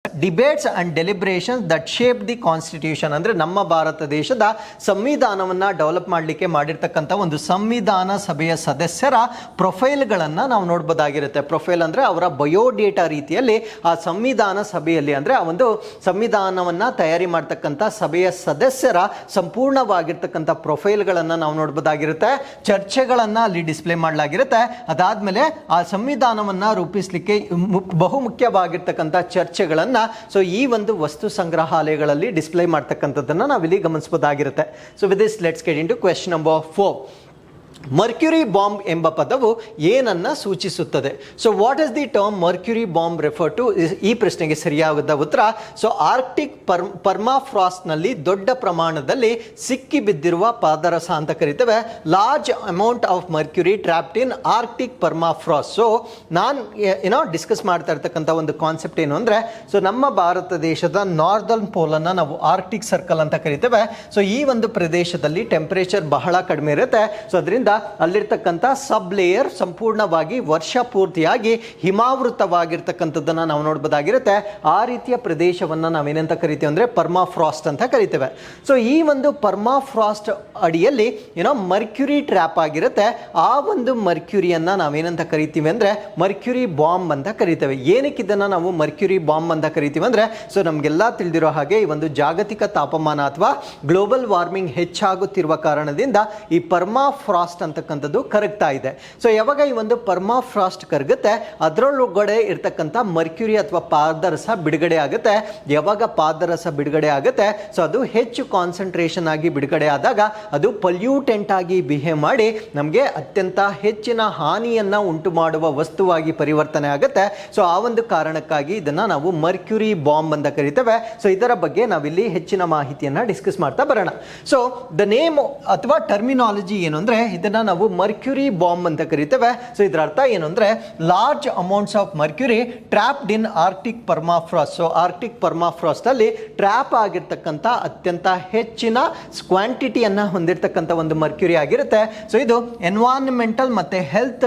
debates and deliberations that shape the constitution, ಅಂದ್ರೆ ನಮ್ಮ ಭಾರತ ದೇಶದ ಸಂವಿಧಾನವನ್ನ ಡೆವಲಪ್ ಮಾಡಲಿಕ್ಕೆ ಮಾಡಿರ್ತಕ್ಕಂಥ ಒಂದು ಸಂವಿಧಾನ ಸಭೆಯ ಸದಸ್ಯರ ಪ್ರೊಫೈಲ್ಗಳನ್ನ ನಾವು ನೋಡ್ಬೋದಾಗಿರುತ್ತೆ. ಪ್ರೊಫೈಲ್ ಅಂದ್ರೆ ಅವರ ಬಯೋಡೇಟಾ ರೀತಿಯಲ್ಲಿ ಆ ಸಂವಿಧಾನ ಸಭೆಯಲ್ಲಿ ಅಂದ್ರೆ ಆ ಒಂದು ಸಂವಿಧಾನವನ್ನ ತಯಾರಿ ಮಾಡ್ತಕ್ಕಂಥ ಸಭೆಯ ಸದಸ್ಯರ ಸಂಪೂರ್ಣವಾಗಿರ್ತಕ್ಕಂಥ ಪ್ರೊಫೈಲ್ಗಳನ್ನ ನಾವು ನೋಡ್ಬೋದಾಗಿರುತ್ತೆ. ಚರ್ಚೆಗಳನ್ನ ಅಲ್ಲಿ ಡಿಸ್ಪ್ಲೇ ಮಾಡಲಾಗಿರುತ್ತೆ. ಅದಾದ್ಮೇಲೆ ಆ ಸಂವಿಧಾನವನ್ನ ರೂಪಿಸಲಿಕ್ಕೆ ಬಹುಮುಖ್ಯವಾಗಿರ್ತಕ್ಕಂಥ ಚರ್ಚೆಗಳನ್ನ ಸೊ ಈ ಒಂದು ವಸ್ತು ಸಂಗ್ರಹಾಲಯಗಳಲ್ಲಿ ಡಿಸ್ಪ್ಲೇ ಮಾಡ್ತಕ್ಕಂಥದ್ದನ್ನ ನಾವಿಲ್ಲಿ ಗಮನಿಸಬಹುದಾಗಿರುತ್ತೆ. So with this let's get into question number 4. Mercury bomb ಎಂಬ ಪದವು ಏನನ್ನ ಸೂಚಿಸುತ್ತದೆ? So what is the term mercury bomb refer to? ಈ ಪ್ರಶ್ನೆಗೆ ಸರಿಯಾದ ಉತ್ತರ ಸೊ ಆರ್ಕ್ಟಿಕ್ ಪರ್ಮಾಫ್ರಾಸ್ಟ್ ನಲ್ಲಿ ದೊಡ್ಡ ಪ್ರಮಾಣದಲ್ಲಿ ಸಿಕ್ಕಿ ಬಿದ್ದಿರುವ ಪಾದರಸ ಅಂತ ಕರಿತೇವೆ. Large amount of Mercury trapped in Arctic permafrost. So ನಾನು ಡಿಸ್ಕಸ್ ಮಾಡ್ತಾ ಇರ್ತಕ್ಕಂಥ ಒಂದು ಕಾನ್ಸೆಪ್ಟ್ ಏನು ಅಂದ್ರೆ ಸೊ ನಮ್ಮ ಭಾರತ ದೇಶದ ನಾರ್ದರ್ನ್ ಪೋಲ್ ಅನ್ನ ನಾವು ಆರ್ಕ್ಟಿಕ್ ಸರ್ಕಲ್ ಅಂತ ಕರಿತೇವೆ. ಸೊ ಈ ಒಂದು ಪ್ರದೇಶದಲ್ಲಿ ಟೆಂಪರೇಚರ್ ಬಹಳ ಕಡಿಮೆ ಇರುತ್ತೆ. ಸೊ ಅದರಿಂದ ಅಲ್ಲಿರ್ತಕ್ಕಂಥ ಸಬ್ ಲೇಯರ್ ಸಂಪೂರ್ಣವಾಗಿ ವರ್ಷ ಪೂರ್ತಿಯಾಗಿ ಹಿಮಾವೃತವಾಗಿರ್ತಕ್ಕಂಥದ್ದನ್ನ ನಾವು ನೋಡಬಹುದಾಗಿರುತ್ತೆ. ಆ ರೀತಿಯ ಪ್ರದೇಶವನ್ನ ನಾವೇನಂತ ಕರಿತೀವಿ ಅಂದ್ರೆ ಪರ್ಮಾಫ್ರಾಸ್ಟ್ ಅಂತ ಕರಿತೇವೆ. ಸೊ ಈ ಒಂದು ಪರ್ಮಾಫ್ರಾಸ್ಟ್ ಅಡಿಯಲ್ಲಿ ಮರ್ಕ್ಯುರಿ ಟ್ರ್ಯಾಪ್ ಆಗಿರುತ್ತೆ. ಆ ಒಂದು ಮರ್ಕ್ಯುರಿಯನ್ನ ನಾವೇನಂತ ಕರಿತೀವಿ ಅಂದ್ರೆ ಮರ್ಕ್ಯುರಿ ಬಾಂಬ್ ಅಂತ ಕರಿತೇವೆ. ಏನಕ್ಕೆ ಇದನ್ನ ನಾವು ಮರ್ಕ್ಯುರಿ ಬಾಂಬ್ ಅಂತ ಕರಿತೀವಿ ಅಂದ್ರೆ ಸೊ ನಮ್ಗೆಲ್ಲ ತಿಳಿದಿರೋ ಹಾಗೆ ಈ ಒಂದು ಜಾಗತಿಕ ತಾಪಮಾನ ಅಥವಾ ಗ್ಲೋಬಲ್ ವಾರ್ಮಿಂಗ್ ಹೆಚ್ಚಾಗುತ್ತಿರುವ ಕಾರಣದಿಂದ ಈ ಪರ್ಮಾಫ್ರಾಸ್ಟ್ ಅಂತಕ್ಕಂಥದ್ದು ಕರಗ್ತಾ ಇದೆ. ಸೊ ಯಾವಾಗ ಈ ಒಂದು ಪರ್ಮಾಫ್ರಾಸ್ಟ್ ಕರಗುತ್ತೆ ಅದರೊಳಗಡೆ ಇರ್ತಕ್ಕಂಥ ಮರ್ಕ್ಯುರಿ ಅಥವಾ ಪಾದರಸ ಬಿಡುಗಡೆ ಆಗುತ್ತೆ. ಯಾವಾಗ ಪಾದರಸ ಬಿಡುಗಡೆ ಆಗುತ್ತೆ ಸೊ ಅದು ಹೆಚ್ಚು ಕಾನ್ಸಂಟ್ರೇಷನ್ ಆಗಿ ಬಿಡುಗಡೆ ಆದಾಗ ಅದು ಪಲ್ಯೂಟೆಂಟ್ ಆಗಿ ಬಿಹೇವ್ ಮಾಡಿ ನಮಗೆ ಅತ್ಯಂತ ಹೆಚ್ಚಿನ ಹಾನಿಯನ್ನ ಉಂಟು ಮಾಡುವ ವಸ್ತುವಾಗಿ ಪರಿವರ್ತನೆ ಆಗುತ್ತೆ. ಸೊ ಆ ಒಂದು ಕಾರಣಕ್ಕಾಗಿ ಇದನ್ನ ನಾವು ಮರ್ಕ್ಯುರಿ ಬಾಂಬ್ ಅಂತ ಕರಿತೇವೆ. ಸೊ ಇದರ ಬಗ್ಗೆ ನಾವಿಲ್ಲಿ ಹೆಚ್ಚಿನ ಮಾಹಿತಿಯನ್ನ ಡಿಸ್ಕಸ್ ಮಾಡ್ತಾ ಬರೋಣ. ಸೊ ದ ನೇಮ್ ಅಥವಾ ಟರ್ಮಿನಾಲಜಿ ಏನು ಅಂದ್ರೆ ಇದನ್ನ ನಾವು ಮರ್ಕ್ಯುರಿ ಬಾಂಬ್ ಅಂತ ಕರಿತೇವೆ. ಸೊ ಇದರ ಅರ್ಥ ಏನು ಅಂದ್ರೆ large amounts of Mercury trapped in Arctic permafrost. So Arctic permafrost ಅಲ್ಲಿ ಟ್ರ್ಯಾಪ್ ಆಗಿರ್ತಕ್ಕಂಥ ಅತ್ಯಂತ ಹೆಚ್ಚಿನ ಕ್ವಾಂಟಿಟಿಯನ್ನ ಹೊಂದಿರತಕ್ಕಂಥ ಒಂದು ಮರ್ಕ್ಯುರಿ ಆಗಿರುತ್ತೆ. ಸೊ ಇದು ಎನ್ವೈರನ್ಮೆಂಟಲ್ ಮತ್ತೆ ಹೆಲ್ತ್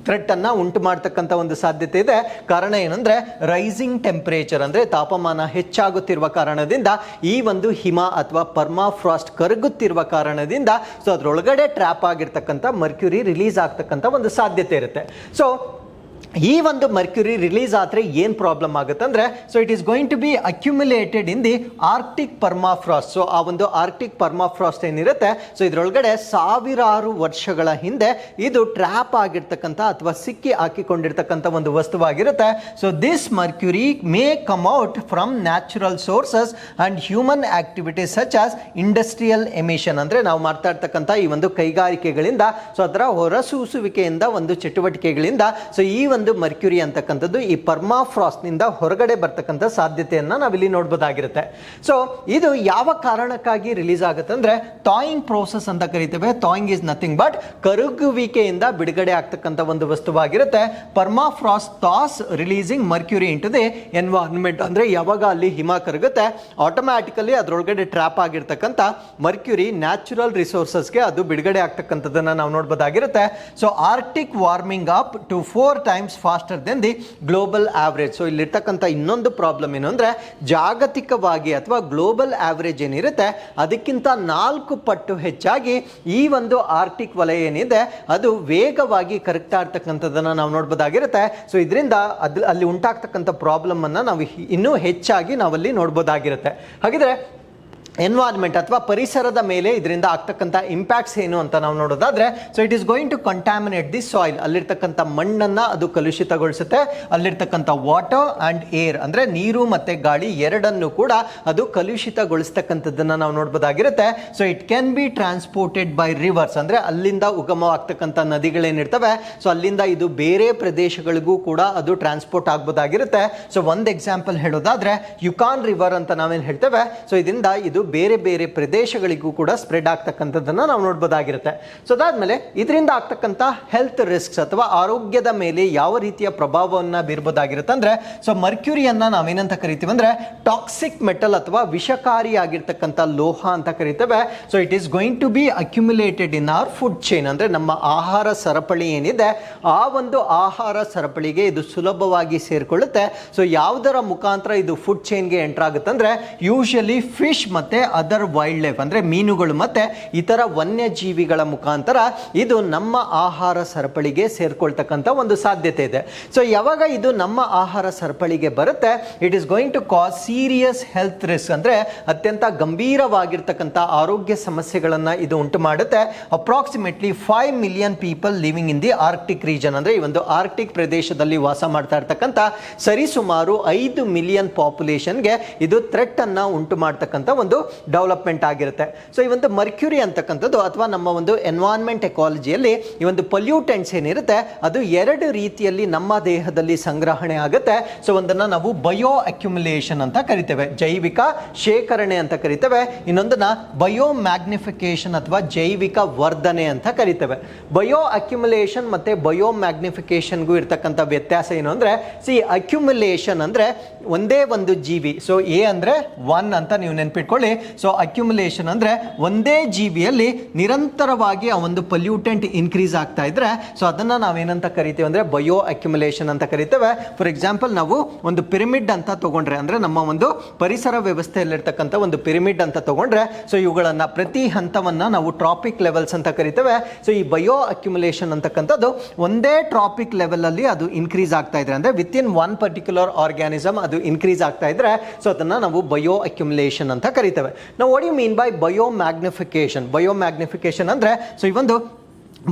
ಥ್ರೆಟ್ ಅನ್ನ ಉಂಟು ಮಾಡತಕ್ಕಂಥ ಒಂದು ಸಾಧ್ಯತೆ ಇದೆ. ಕಾರಣ ಏನಂದ್ರೆ ರೈಸಿಂಗ್ ಟೆಂಪರೇಚರ್ ಅಂದ್ರೆ ತಾಪಮಾನ ಹೆಚ್ಚಾಗುತ್ತಿರುವ ಕಾರಣದಿಂದ ಈ ಒಂದು ಹಿಮ ಅಥವಾ ಪರ್ಮಾಫ್ರಾಸ್ಟ್ ಕರಗುತ್ತಿರುವ ಕಾರಣದಿಂದ ಸೊ ಅದರೊಳಗಡೆ ಟ್ರ್ಯಾಪ್ ಆಗಿರ್ತಕ್ಕಂಥ ಮರ್ಕ್ಯುರಿ ರಿಲೀಸ್ ಆಗ್ತಕ್ಕಂಥ ಒಂದು ಸಾಧ್ಯತೆ ಇರುತ್ತೆ. ಸೊ ಈ ಒಂದು ಮರ್ಕ್ಯುರಿ ರಿಲೀಸ್ ಆದರೆ ಏನು ಪ್ರಾಬ್ಲಮ್ ಆಗುತ್ತೆ ಅಂದರೆ, so it is going to be accumulated in the Arctic permafrost. So ಆ ಒಂದು ಆರ್ಕ್ಟಿಕ್ ಪರ್ಮಾಫ್ರಾಸ್ಟ್ ಏನಿರುತ್ತೆ, ಸೊ ಇದರೊಳಗಡೆ ಸಾವಿರಾರು ವರ್ಷಗಳ ಹಿಂದೆ ಇದು ಟ್ರ್ಯಾಪ್ ಆಗಿರ್ತಕ್ಕಂಥ ಅಥವಾ ಸಿಕ್ಕಿ ಹಾಕಿಕೊಂಡಿರ್ತಕ್ಕಂಥ ಒಂದು ವಸ್ತುವಾಗಿರುತ್ತೆ. So this mercury may come out from natural sources and human activities such as industrial emission. ಅಂದರೆ ನಾವು ಮಾಡ್ತಾ ಇರ್ತಕ್ಕಂಥ ಈ ಒಂದು ಕೈಗಾರಿಕೆಗಳಿಂದ, ಸೊ ಅದರ ಹೊರಸೂಸುವಿಕೆಯಿಂದ, ಒಂದು ಚಟುವಟಿಕೆಗಳಿಂದ, ಸೊ ಈ ಒಂದು ಮರ್ಕ್ಯುರಿ ಅಂತಕ್ಕಂಥದ್ದು ಈ ಪರ್ಮಾಫ್ರಾಸ್ಟ್ ನಿಂದ ಹೊರಗಡೆ ಬರ್ತಕ್ಕಂಥ ಸಾಧ್ಯತೆಯನ್ನ ನಾವಿಲ್ಲಿ ನೋಡಬಹುದಾಗಿರುತ್ತೆ. ಸೊ ಇದು ಯಾವ ಕಾರಣಕ್ಕಾಗಿ ರಿಲೀಸ್ ಆಗುತ್ತೆ ಅಂದ್ರೆ ಥಾಯಿಂಗ್ ಪ್ರೋಸೆಸ್ ಅಂತ ಕರಿತೇವೆ. ಥಾಯಿಂಗ್ ಇಸ್ ನಥಿಂಗ್ ಬಟ್ ಕರಗುವಿಕೆಯಿಂದ ಬಿಡುಗಡೆ ಆಗ್ತಕ್ಕಂಥ ಒಂದು ವಸ್ತುವಾಗಿರುತ್ತೆ. Permafrost thaws releasing mercury into the environment. ಅಂದ್ರೆ ಯಾವಾಗ ಅಲ್ಲಿ ಹಿಮ ಕರಗುತ್ತೆ, ಆಟೋಮ್ಯಾಟಿಕಲಿ ಅದರೊಳಗಡೆ ಟ್ರ್ಯಾಪ್ ಆಗಿರ್ತಕ್ಕಂಥ ಮರ್ಕ್ಯುರಿ ನ್ಯಾಚುರಲ್ ರಿಸೋರ್ಸಸ್ಗೆ ಅದು ಬಿಡುಗಡೆ ಆಗ್ತಕ್ಕಂಥದ್ದನ್ನ ನಾವು ನೋಡಬಹುದಾಗಿರುತ್ತೆ. So Arctic warming up to 4 times faster than the global average. So ಇಲ್ಲಿರ್ತಕ್ಕಂಥ ಇನ್ನೊಂದು ಪ್ರಾಬ್ಲಮ್ ಏನು ಅಂದರೆ, ಜಾಗತಿಕವಾಗಿ ಅಥವಾ ಗ್ಲೋಬಲ್ ಆವರೇಜ್ ಏನಿರುತ್ತೆ ಅದಕ್ಕಿಂತ 4 ಪಟ್ಟು ಹೆಚ್ಚಾಗಿ ಈ ಒಂದು ಆರ್ಕ್ಟಿಕ್ ವಲಯ ಏನಿದೆ ಅದು ವೇಗವಾಗಿ ಕರಗ್ತಾ ಇರ್ತಕ್ಕಂಥದ್ದನ್ನು ನಾವು ನೋಡ್ಬೋದಾಗಿರುತ್ತೆ. ಸೊ ಇದರಿಂದ ಅಲ್ಲಿ ಉಂಟಾಗ್ತಕ್ಕಂಥ ಪ್ರಾಬ್ಲಮ್ ಅನ್ನು ನಾವು ಇನ್ನೂ ಹೆಚ್ಚಾಗಿ ನಾವಲ್ಲಿ ನೋಡ್ಬೋದಾಗಿರುತ್ತೆ. ಹಾಗಿದ್ರೆ ಎನ್ವೈರನ್ಮೆಂಟ್ ಅಥವಾ ಪರಿಸರದ ಮೇಲೆ ಇದರಿಂದ ಆಗ್ತಕ್ಕಂಥ ಇಂಪ್ಯಾಕ್ಟ್ಸ್ ಏನು ಅಂತ ನಾವು ನೋಡೋದಾದ್ರೆ, so it is going to contaminate the soil. ಅಲ್ಲಿರ್ತಕ್ಕಂಥ ಮಣ್ಣನ್ನು ಅದು ಕಲುಷಿತಗೊಳಿಸುತ್ತೆ. ಅಲ್ಲಿರ್ತಕ್ಕಂಥ ವಾಟರ್ ಆ್ಯಂಡ್ ಏರ್ ಅಂದರೆ ನೀರು ಮತ್ತು ಗಾಳಿ ಎರಡನ್ನು ಕೂಡ ಅದು ಕಲುಷಿತಗೊಳಿಸ್ತಕ್ಕಂಥದ್ದನ್ನು ನಾವು ನೋಡ್ಬೋದಾಗಿರುತ್ತೆ. So it can be transported by rivers. ಅಂದರೆ ಅಲ್ಲಿಂದ ಉಗಮವಾಗ್ತಕ್ಕಂಥ ನದಿಗಳೇನಿರ್ತವೆ, ಸೊ ಅಲ್ಲಿಂದ ಇದು ಬೇರೆ ಪ್ರದೇಶಗಳಿಗೂ ಕೂಡ ಅದು ಟ್ರಾನ್ಸ್ಪೋರ್ಟ್ ಆಗ್ಬೋದಾಗಿರುತ್ತೆ. ಸೊ ಒಂದು ಎಕ್ಸಾಂಪಲ್ ಹೇಳೋದಾದ್ರೆ ಯುಕಾನ್ ರಿವರ್ ಅಂತ ನಾವೇನು ಹೇಳ್ತೇವೆ, ಸೊ ಇದರಿಂದ ಇದು ಬೇರೆ ಬೇರೆ ಪ್ರದೇಶಗಳಿಗೂ ಕೂಡ ಸ್ಪ್ರೆಡ್ ಆಗ್ತಕ್ಕಂಥದ್ದನ್ನು ನಾವು ನೋಡ್ಬೋದಾಗಿರುತ್ತೆ. ಸೊ ಅದಾದ್ಮೇಲೆ ಇದರಿಂದ ಆಗ್ತಕ್ಕಂಥ ಹೆಲ್ತ್ ರಿಸ್ಕ್ಸ್ ಅಥವಾ ಆರೋಗ್ಯದ ಮೇಲೆ ಯಾವ ರೀತಿಯ ಪ್ರಭಾವವನ್ನು ಬೀರ್ಬೋದಾಗಿರುತ್ತೆ ಅಂದರೆ, ಸೊ ಮರ್ಕ್ಯುರಿಯನ್ನ ನಾವೇನಂತ ಕರಿತೀವಿ ಅಂದರೆ ಟಾಕ್ಸಿಕ್ ಮೆಟಲ್ ಅಥವಾ ವಿಷಕಾರಿಯಾಗಿರ್ತಕ್ಕಂಥ ಲೋಹ ಅಂತ ಕರಿತೇವೆ. So it is going to be accumulated in our food chain. ಅಂದರೆ ನಮ್ಮ ಆಹಾರ ಸರಪಳಿ ಏನಿದೆ ಆ ಒಂದು ಆಹಾರ ಸರಪಳಿಗೆ ಇದು ಸುಲಭವಾಗಿ ಸೇರಿಕೊಳ್ಳುತ್ತೆ. ಸೊ ಯಾವುದರ ಮುಖಾಂತರ ಇದು ಫುಡ್ ಚೈನ್ಗೆ ಎಂಟರ್ ಆಗುತ್ತೆ ಅಂದರೆ ಯೂಶಲಿ ಫಿಶ್ ಮತ್ತು ಅದರ್ ವೈಲ್ಡ್ ಲೈಫ್ ಅಂದರೆ ಮೀನುಗಳು ಮತ್ತು ಇತರ ವನ್ಯಜೀವಿಗಳ ಮುಖಾಂತರ ಇದು ನಮ್ಮ ಆಹಾರ ಸರಪಳಿಗೆ ಸೇರ್ಕೊಳ್ತಕ್ಕಂಥ ಒಂದು ಸಾಧ್ಯತೆ ಇದೆ. ಸೊ ಯಾವಾಗ ಇದು ನಮ್ಮ ಆಹಾರ ಸರಪಳಿಗೆ ಬರುತ್ತೆ, it is going to cause serious health risk. ಅಂದರೆ ಅತ್ಯಂತ ಗಂಭೀರವಾಗಿರ್ತಕ್ಕಂಥ ಆರೋಗ್ಯ ಸಮಸ್ಯೆಗಳನ್ನು ಇದು ಉಂಟು ಮಾಡುತ್ತೆ. Approximately 5 million people living in the Arctic region. ಅಂದರೆ ಈ ಒಂದು ಆರ್ಕ್ಟಿಕ್ ಪ್ರದೇಶದಲ್ಲಿ ವಾಸ ಮಾಡ್ತಾ ಇರ್ತಕ್ಕಂಥ ಸರಿಸುಮಾರು 5 million ಪಾಪ್ಯುಲೇಷನ್ಗೆ ಇದು ಥ್ರೆಟ್ ಅನ್ನು ಉಂಟು ಮಾಡ್ತಕ್ಕಂಥ ಒಂದು ಡೆವಲಪ್ಮೆಂಟ್ ಆಗಿರುತ್ತೆ. ಸೊ ಈ ಒಂದು ಮರ್ಕ್ಯುರಿ ಅಂತಕ್ಕಂಥದ್ದು ಅಥವಾ ನಮ್ಮ ಒಂದು ಎನ್ವೈರನ್ಮೆಂಟ್ ಎಕಾಲಜಿಯಲ್ಲಿ ಈ ಒಂದು ಪೊಲ್ಯೂಟೆಂಟ್ಸ್ ಏನಿರುತ್ತೆ ಅದು 2 ರೀತಿಯಲ್ಲಿ ನಮ್ಮ ದೇಹದಲ್ಲಿ ಸಂಗ್ರಹಣೆ ಆಗುತ್ತೆ. ಸೊ ಒಂದನ್ನು ನಾವು ಬಯೋ ಅಕ್ಯುಮುಲೇಷನ್ ಅಂತ ಕರಿತೇವೆ, ಜೈವಿಕ ಶೇಖರಣೆ ಅಂತ ಕರಿತೇವೆ. ಇನ್ನೊಂದನ್ನ ಬಯೋ ಮ್ಯಾಗ್ನಿಫಿಕೇಶನ್ ಅಥವಾ ಜೈವಿಕ ವರ್ಧನೆ ಅಂತ ಕರಿತೇವೆ. ಬಯೋ ಅಕ್ಯುಮುಲೇಷನ್ ಮತ್ತೆ ಬಯೋ ಮ್ಯಾಗ್ನಿಫಿಕೇಶನ್ಗೂ ಇರ್ತಕ್ಕಂಥ ವ್ಯತ್ಯಾಸ ಏನು ಅಂದರೆ, ಅಕ್ಯುಮುಲೇಷನ್ ಅಂದರೆ ಒಂದೇ ಒಂದು ಜೀವಿ. ಸೊ ಎ ಅಂದರೆ 1 ಅಂತ ನೀವು ನೆನ್ಪಿಟ್ಕೊಳ್ಳಿ. ಸೊ ಅಕ್ಯುಮುಲೇಷನ್ ಅಂದರೆ ಒಂದೇ ಜೀವಿಯಲ್ಲಿ ನಿರಂತರವಾಗಿ ಆ ಒಂದು ಪೊಲ್ಯೂಟೆಂಟ್ ಇನ್ಕ್ರೀಸ್ ಆಗ್ತಾ ಇದ್ರೆ, ಸೊ ಅದನ್ನು ನಾವೇನಂತ ಕರಿತೇವೆ ಅಂದರೆ ಬಯೋ ಅಕ್ಯುಮುಲೇಷನ್ ಅಂತ ಕರಿತೇವೆ. ಫಾರ್ ಎಕ್ಸಾಂಪಲ್ ನಾವು ಒಂದು ಪಿರಮಿಡ್ ಅಂತ ತಗೊಂಡ್ರೆ, ಅಂದರೆ ನಮ್ಮ ಒಂದು ಪರಿಸರ ವ್ಯವಸ್ಥೆಯಲ್ಲಿರ್ತಕ್ಕಂಥ ಒಂದು ಪಿರಮಿಡ್ ಅಂತ ತಗೊಂಡ್ರೆ, ಸೊ ಇವುಗಳನ್ನು ಪ್ರತಿ ಹಂತವನ್ನು ನಾವು ಟ್ರಾಪಿಕ್ ಲೆವೆಲ್ಸ್ ಅಂತ ಕರಿತೇವೆ. ಸೊ ಈ ಬಯೋ ಅಕ್ಯುಮುಲೇಷನ್ ಅಂತಕ್ಕಂಥದ್ದು ಒಂದೇ ಟ್ರಾಪಿಕ್ ಲೆವೆಲಲ್ಲಿ ಅದು ಇನ್ಕ್ರೀಸ್ ಆಗ್ತಾ ಇದ್ರೆ, ಅಂದರೆ ವಿತ್ ಇನ್ 1 ಪರ್ಟಿಕ್ಯುಲರ್ ಆರ್ಗ್ಯಾನಿಸಮ್ ಅದು ಇನ್ಕ್ರೀಸ್ ಆಗ್ತಾ ಇದ್ರೆ, ಸೊ ಅದನ್ನು ನಾವು ಬಯೋ ಅಕ್ಯುಮುಲೇಷನ್ ಅಂತ ಕರಿತೇವೆ. ನಾವು what you mean by biomagnification? Biomagnification ಅಂದರೆ, ಸೊ ಈ ಒಂದು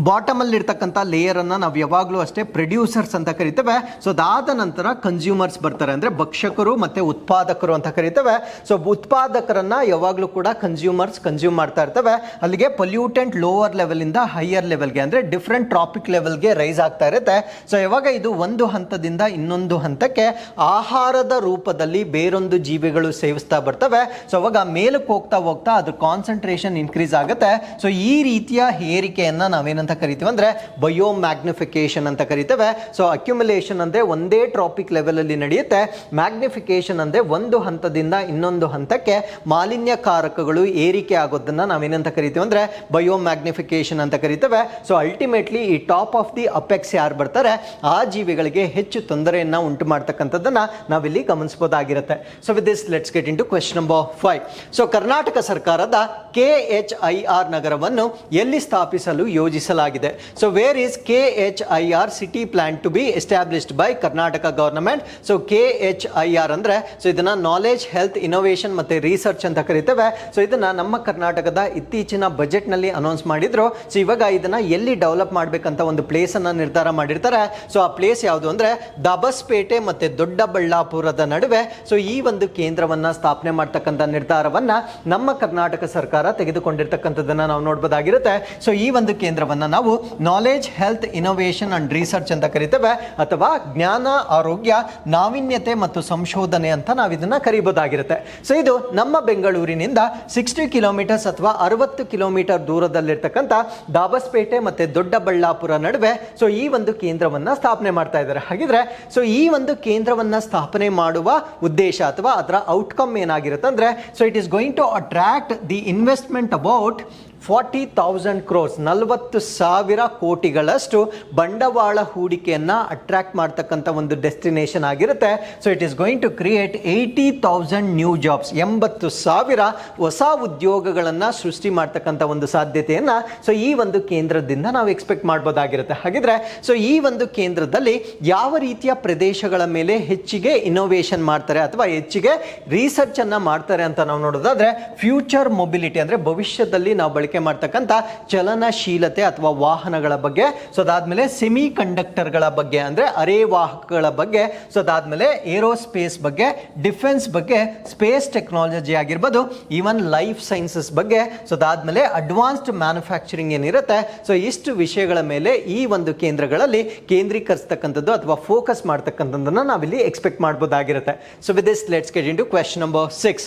ಬಾಟಮಲ್ಲಿ ಇರ್ತಕ್ಕಂಥ ಲೇಯರನ್ನು ನಾವು ಯಾವಾಗಲೂ ಅಷ್ಟೇ ಪ್ರೊಡ್ಯೂಸರ್ಸ್ ಅಂತ ಕರಿತೇವೆ. ಸೊ ಅದಾದ ನಂತರ ಕನ್ಸ್ಯೂಮರ್ಸ್ ಬರ್ತಾರೆ, ಅಂದರೆ ಭಕ್ಷಕರು ಮತ್ತು ಉತ್ಪಾದಕರು ಅಂತ ಕರಿತೇವೆ. ಸೊ ಉತ್ಪಾದಕರನ್ನು ಯಾವಾಗಲೂ ಕೂಡ ಕನ್ಸ್ಯೂಮರ್ಸ್ ಕನ್ಸ್ಯೂಮ್ ಮಾಡ್ತಾ ಇರ್ತವೆ. ಅಲ್ಲಿಗೆ ಪೊಲ್ಯೂಟೆಂಟ್ ಲೋವರ್ ಲೆವೆಲಿಂದ ಹೈಯರ್ ಲೆವೆಲ್ಗೆ, ಅಂದರೆ ಡಿಫ್ರೆಂಟ್ ಟ್ರಾಪಿಕ್ ಲೆವೆಲ್ಗೆ ರೈಸ್ ಆಗ್ತಾ ಇರುತ್ತೆ. ಸೊ ಯಾವಾಗ ಇದು ಒಂದು ಹಂತದಿಂದ ಇನ್ನೊಂದು ಹಂತಕ್ಕೆ ಆಹಾರದ ರೂಪದಲ್ಲಿ ಬೇರೊಂದು ಜೀವಿಗಳು ಸೇವಿಸ್ತಾ ಬರ್ತವೆ, ಸೊ ಅವಾಗ ಮೇಲಕ್ಕೆ ಹೋಗ್ತಾ ಹೋಗ್ತಾ ಅದ್ರ ಕಾನ್ಸಂಟ್ರೇಷನ್ ಇನ್ಕ್ರೀಸ್ ಆಗುತ್ತೆ. ಸೊ ಈ ರೀತಿಯ ಏರಿಕೆಯನ್ನು ನಾವೇನಂತ ಕರಿತೀವಿ ಅಂದರೆ ಬಯೋ ಮ್ಯಾಗ್ನಿಫಿಕೇಶನ್ ಅಂತ ಕರಿತೇವೆ. ಸೊ ಅಕ್ಯುಮುಲೇಷನ್ ಅಂದರೆ ಒಂದೇ ಟ್ರಾಪಿಕ್ ಲೆವೆಲಲ್ಲಿ ನಡೆಯುತ್ತೆ. ಮ್ಯಾಗ್ನಿಫಿಕೇಶನ್ ಅಂದರೆ ಒಂದು ಹಂತದಿಂದ ಇನ್ನೊಂದು ಹಂತಕ್ಕೆ ಮಾಲಿನ್ಯಕಾರಕಗಳು ಏರಿಕೆ ಆಗೋದನ್ನು ನಾವೇನಂತ ಕರಿತೀವಿ ಅಂದರೆ ಬಯೋ ಮ್ಯಾಗ್ನಿಫಿಕೇಶನ್ ಅಂತ ಕರಿತೇವೆ. ಸೊ ಅಲ್ಟಿಮೇಟ್ಲಿ ಈ ಟಾಪ್ ಆಫ್ ದಿ ಅಪೆಕ್ಸ್ ಯಾರು ಬರ್ತಾರೆ ಆ ಜೀವಿಗಳಿಗೆ ಹೆಚ್ಚು ತೊಂದರೆಯನ್ನು ಉಂಟು ಮಾಡ್ತಕ್ಕಂಥದ್ದನ್ನು ನಾವಿಲ್ಲಿ ಗಮನಿಸಬಹುದಾಗಿರುತ್ತೆ. So with this let's get in to question number 5. So Karnataka ಸರ್ಕಾರದ KHIR ನಗರವನ್ನು ಎಲ್ಲಿ ಸ್ಥಾಪಿಸಲು ಯೋಜಿಸಲಾಗಿದೆ ತಿಳಿಸಲಾಗಿದೆ. So where is KHIR city plan to be established by Karnataka government. So KHIR ಅಂದ್ರೆ ಸೊ ಇದನ್ನ ನಾಲೆಜ್ ಹೆಲ್ತ್ ಇನೋವೇಷನ್ ಮತ್ತೆ ರಿಸರ್ಚ್ ಅಂತ ಕರಿತೇವೆ. ಸೊ ಇದನ್ನ ನಮ್ಮ ಕರ್ನಾಟಕದ ಇತ್ತೀಚಿನ ಬಜೆಟ್ ನಲ್ಲಿ ಅನೌನ್ಸ್ ಮಾಡಿದ್ರು. ಸೊ ಇವಾಗ ಇದನ್ನ ಎಲ್ಲಿ ಡೆವಲಪ್ ಮಾಡ್ಬೇಕಂತ ಒಂದು ಪ್ಲೇಸ್ ಅನ್ನ ನಿರ್ಧಾರ ಮಾಡಿರ್ತಾರೆ. ಸೊ ಆ ಪ್ಲೇಸ್ ಯಾವುದು ಅಂದ್ರೆ ದಬಸ್ಪೇಟೆ ಮತ್ತೆ ದೊಡ್ಡಬಳ್ಳಾಪುರದ ನಡುವೆ ಸೊ ಈ ಒಂದು ಕೇಂದ್ರವನ್ನ ಸ್ಥಾಪನೆ ಮಾಡ್ತಕ್ಕಂಥ ನಿರ್ಧಾರವನ್ನ ನಮ್ಮ ಕರ್ನಾಟಕ ಸರ್ಕಾರ ತೆಗೆದುಕೊಂಡಿರ್ತಕ್ಕಂಥದ್ದನ್ನ ನಾವು ನೋಡಬಹುದಾಗಿರುತ್ತೆ. ಸೊ ಈ ಒಂದು ಕೇಂದ್ರವನ್ನ ನಾವು knowledge health innovation and research ಅಂತ ಕರಿತೇವೆ, ಅಥವಾ ಜ್ಞಾನ ಆರೋಗ್ಯ ನಾವೀನ್ಯತೆ ಮತ್ತು ಸಂಶೋಧನೆ ಅಂತ ನಾವು ಇದನ್ನ ಕರೀಬಹುದಾಗಿರುತ್ತೆ. ಸೊ ಇದು ನಮ್ಮ ಬೆಂಗಳೂರಿನಿಂದ 60 ಕಿಲೋಮೀಟರ್ಸ್ ಅಥವಾ 60 ಕಿಲೋಮೀಟರ್ ದೂರದಲ್ಲಿರ್ತಕ್ಕಂಥ ದಾಬಸ್ಪೇಟೆ ಮತ್ತೆ ದೊಡ್ಡಬಳ್ಳಾಪುರ ನಡುವೆ ಸೊ ಈ ಒಂದು ಕೇಂದ್ರವನ್ನ ಸ್ಥಾಪನೆ ಮಾಡ್ತಾ ಇದ್ದಾರೆ. ಹಾಗಿದ್ರೆ ಸೊ ಈ ಒಂದು ಕೇಂದ್ರವನ್ನ ಸ್ಥಾಪನೆ ಮಾಡುವ ಉದ್ದೇಶ ಅಥವಾ ಅದರ ಔಟ್ಕಮ್ ಏನಾಗಿರುತ್ತೆ ಅಂದ್ರೆ so it is going to attract the investment about 40,000 crores 40,000 ಕೋಟಿಗಳಷ್ಟು ಬಂಡವಾಳ ಹೂಡಿಕೆಯನ್ನ ಅಟ್ರಾಕ್ಟ್ ಮಾಡ್ತಕ್ಕಂಥ ಒಂದು ಡೆಸ್ಟಿನೇಷನ್ ಆಗಿರುತ್ತೆ. So it is going to create 80,000 new jobs 80,000 ಹೊಸ ಉದ್ಯೋಗಗಳನ್ನ ಸೃಷ್ಟಿ ಮಾಡ್ತಕ್ಕಂಥ ಒಂದು ಸಾಧ್ಯತೆಯನ್ನ ಸೊ ಈ ಒಂದು ಕೇಂದ್ರದಿಂದ ನಾವು ಎಕ್ಸ್ಪೆಕ್ಟ್ ಮಾಡ್ಬೋದಾಗಿರುತ್ತೆ. ಹಾಗಿದ್ರೆ ಸೊ ಈ ಒಂದು ಕೇಂದ್ರದಲ್ಲಿ ಯಾವ ರೀತಿಯ ಪ್ರದೇಶಗಳ ಮೇಲೆ ಹೆಚ್ಚಿಗೆ ಇನೋವೇಷನ್ ಮಾಡ್ತಾರೆ ಅಥವಾ ಹೆಚ್ಚಿಗೆ ರಿಸರ್ಚ್ ಅನ್ನ ಮಾಡ್ತಾರೆ ಅಂತ ನಾವು ನೋಡೋದಾದ್ರೆ ಫ್ಯೂಚರ್ ಮೊಬಿಲಿಟಿ ಅಂದ್ರೆ ಭವಿಷ್ಯದಲ್ಲಿ ನಾವು ಬಳಕೆ ಮಾಡ್ತಕ್ಕಂಥ ಚಲನಶೀಲತೆ ಅಥವಾ ವಾಹನಗಳ ಬಗ್ಗೆ, ಸೊ ಅದಾದ್ಮೇಲೆ ಸೆಮಿ ಕಂಡಕ್ಟರ್ಗಳ ಬಗ್ಗೆ ಅಂದ್ರೆ ಅರೆವಾಹಕಗಳ ಬಗ್ಗೆ, ಸೊ ಅದಾದ್ಮೇಲೆ ಏರೋಸ್ಪೇಸ್ ಬಗ್ಗೆ, ಡಿಫೆನ್ಸ್ ಬಗ್ಗೆ, ಸ್ಪೇಸ್ ಟೆಕ್ನಾಲಜಿ ಆಗಿರ್ಬೋದು, ಈವನ್ ಲೈಫ್ ಸೈನ್ಸಸ್ ಬಗ್ಗೆ, ಸೊ ಅದಾದ್ಮೇಲೆ ಅಡ್ವಾನ್ಸ್ಡ್ ಮ್ಯಾನುಫ್ಯಾಕ್ಚರಿಂಗ್ ಏನಿರುತ್ತೆ. ಸೊ ಇಷ್ಟು ವಿಷಯಗಳ ಮೇಲೆ ಈ ಒಂದು ಕೇಂದ್ರಗಳಲ್ಲಿ ಕೇಂದ್ರೀಕರಿಸತಕ್ಕಂಥದ್ದು ಅಥವಾ ಫೋಕಸ್ ಮಾಡ್ತಕ್ಕಂಥದ್ದನ್ನ ನಾವಿಲ್ಲಿ ಎಕ್ಸ್ಪೆಕ್ಟ್ ಮಾಡಬಹುದಾಗಿರುತ್ತೆ. So with this let's get into question number 6.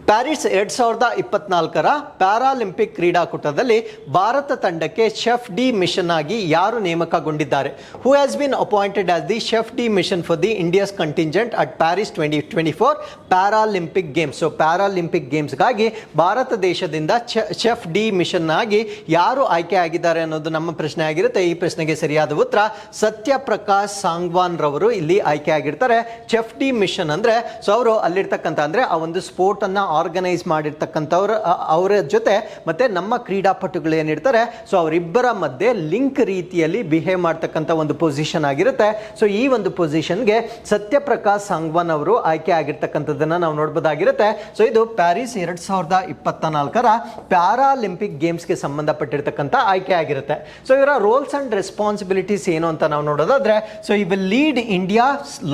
Paris 2024ರ ಪ್ಯಾರಾಲಿಂಪಿಕ್ ಕ್ರೀಡಾಕೂಟದಲ್ಲಿ ಭಾರತ ತಂಡಕ್ಕೆ ಶೆಫ್ ಡಿ ಮಿಷನ್ ಆಗಿ ಯಾರು ನೇಮಕಗೊಂಡಿದ್ದಾರೆ? Who has been appointed as the chef de mission for the India's contingent at Paris 2024 Paralympic games. So Paralympic ಗೇಮ್ಸ್ಗಾಗಿ ಭಾರತ ದೇಶದಿಂದ chef de mission ಆಗಿ ಯಾರು ಆಯ್ಕೆ ಆಗಿದ್ದಾರೆ ಅನ್ನೋದು ನಮ್ಮ ಪ್ರಶ್ನೆ ಆಗಿರುತ್ತೆ. ಈ ಪ್ರಶ್ನೆಗೆ ಸರಿಯಾದ ಉತ್ತರ ಸತ್ಯಪ್ರಕಾಶ್ ಸಾಂಗ್ವಾನ್ ರವರು ಇಲ್ಲಿ ಆಯ್ಕೆ ಆಗಿರ್ತಾರೆ. ಶೆಫ್ ಡಿ ಮಿಷನ್ ಅಂದ್ರೆ ಸೊ ಅವರು ಅಲ್ಲಿರ್ತಕ್ಕಂಥ ಅಂದ್ರೆ ಆ ಒಂದು ಸ್ಪೋರ್ಟ್ ಅನ್ನ ಆರ್ಗನೈಸ್ ಮಾಡಿರ್ತಕ್ಕಂಥವ್ರು ಅವರ ಜೊತೆ ಮತ್ತೆ ನಮ್ಮ ಕ್ರೀಡಾಪಟುಗಳು ಏನಿರ್ತಾರೆ ಸೊ ಅವರಿಬ್ಬರ ಮಧ್ಯೆ ಲಿಂಕ್ ರೀತಿಯಲ್ಲಿ ಬಿಹೇವ್ ಮಾಡ್ತಕ್ಕಂಥ ಒಂದು ಪೊಸಿಷನ್ ಆಗಿರುತ್ತೆ. ಸೊ ಈ ಒಂದು ಪೊಸಿಷನ್ಗೆ ಸತ್ಯಪ್ರಕಾಶ್ ಸಾಂಗ್ವಾನ್ ಅವರು ಆಯ್ಕೆ ಆಗಿರ್ತಕ್ಕಂಥದ್ದನ್ನ ನಾವು ನೋಡಬಹುದಾಗಿರುತ್ತೆ. ಸೊ ಇದು ಪ್ಯಾರಿಸ್ 2024ರ ಪ್ಯಾರಾಲಿಂಪಿಕ್ ಗೇಮ್ಸ್ಗೆ ಸಂಬಂಧಪಟ್ಟಿರ್ತಕ್ಕಂಥ ಆಯ್ಕೆ ಆಗಿರುತ್ತೆ. ಸೊ ಇವರ ರೋಲ್ಸ್ ಅಂಡ್ ರೆಸ್ಪಾನ್ಸಿಬಿಲಿಟೀಸ್ ಏನು ಅಂತ ನಾವು ನೋಡೋದಾದ್ರೆ ಸೊ ಈ will lead India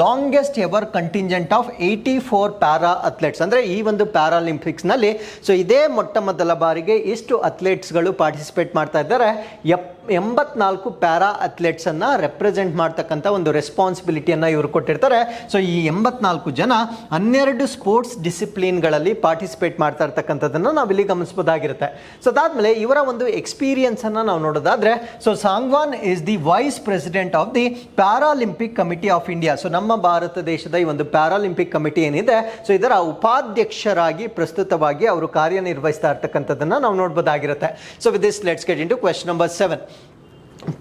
longest ever contingent of 84 para athletes. ಅಂದ್ರೆ ಈ ಒಂದು ಪ್ಯಾರಾಲಿಂಪಿಕ್ಸ್ ನಲ್ಲಿ ಸೊ ಇದೇ ಮೊಟ್ಟ ಮೊದಲ ಬಾರಿಗೆ ಎಷ್ಟು ಅಥ್ಲೆಟ್ಸ್ಗಳು ಪಾರ್ಟಿಸಿಪೇಟ್ ಮಾಡ್ತಾ ಇದ್ದಾರೆ? 84 ಪ್ಯಾರಾ ಅಥ್ಲೆಟ್ಸ್ ಅನ್ನ ರೆಪ್ರೆಸೆಂಟ್ ಮಾಡ್ತಕ್ಕಂಥ ಒಂದು ರೆಸ್ಪಾನ್ಸಿಬಿಲಿಟಿಯನ್ನ ಇವರು ಕೊಟ್ಟಿರ್ತಾರೆ. ಸೊ ಈ 84 ಜನ 12 ಸ್ಪೋರ್ಟ್ಸ್ ಡಿಸಿಪ್ಲಿನ್ಗಳಲ್ಲಿ ಪಾರ್ಟಿಸಿಪೇಟ್ ಮಾಡ್ತಾ ಇರ್ತಕ್ಕಂಥದ್ದನ್ನು ನಾವಿಲ್ಲಿ ಗಮನಿಸಬಹುದಾಗಿರುತ್ತೆ. ಸೊ ಅದಾದ್ಮೇಲೆ ಇವರ ಒಂದು ಎಕ್ಸ್ಪೀರಿಯನ್ಸ್ ಅನ್ನ ನಾವು ನೋಡೋದಾದ್ರೆ so Sangwan is the vice president of the Paralympic committee of India. So ನಮ್ಮ ಭಾರತ ದೇಶದ ಈ ಒಂದು ಪ್ಯಾರಾಲಿಂಪಿಕ್ ಕಮಿಟಿ ಏನಿದೆ ಸೊ ಇದರ ಉಪಾಧ್ಯಕ್ಷರಾಗಿ ಪ್ರಸ್ತುತವಾಗಿ ಅವರು ಕಾರ್ಯನಿರ್ವಹಿಸ್ತಾ ಇರ್ತಕ್ಕಂಥದ್ದನ್ನ ನಾವು ನೋಡಬಹುದಾಗಿರುತ್ತೆ. So with this let's get into question number 7.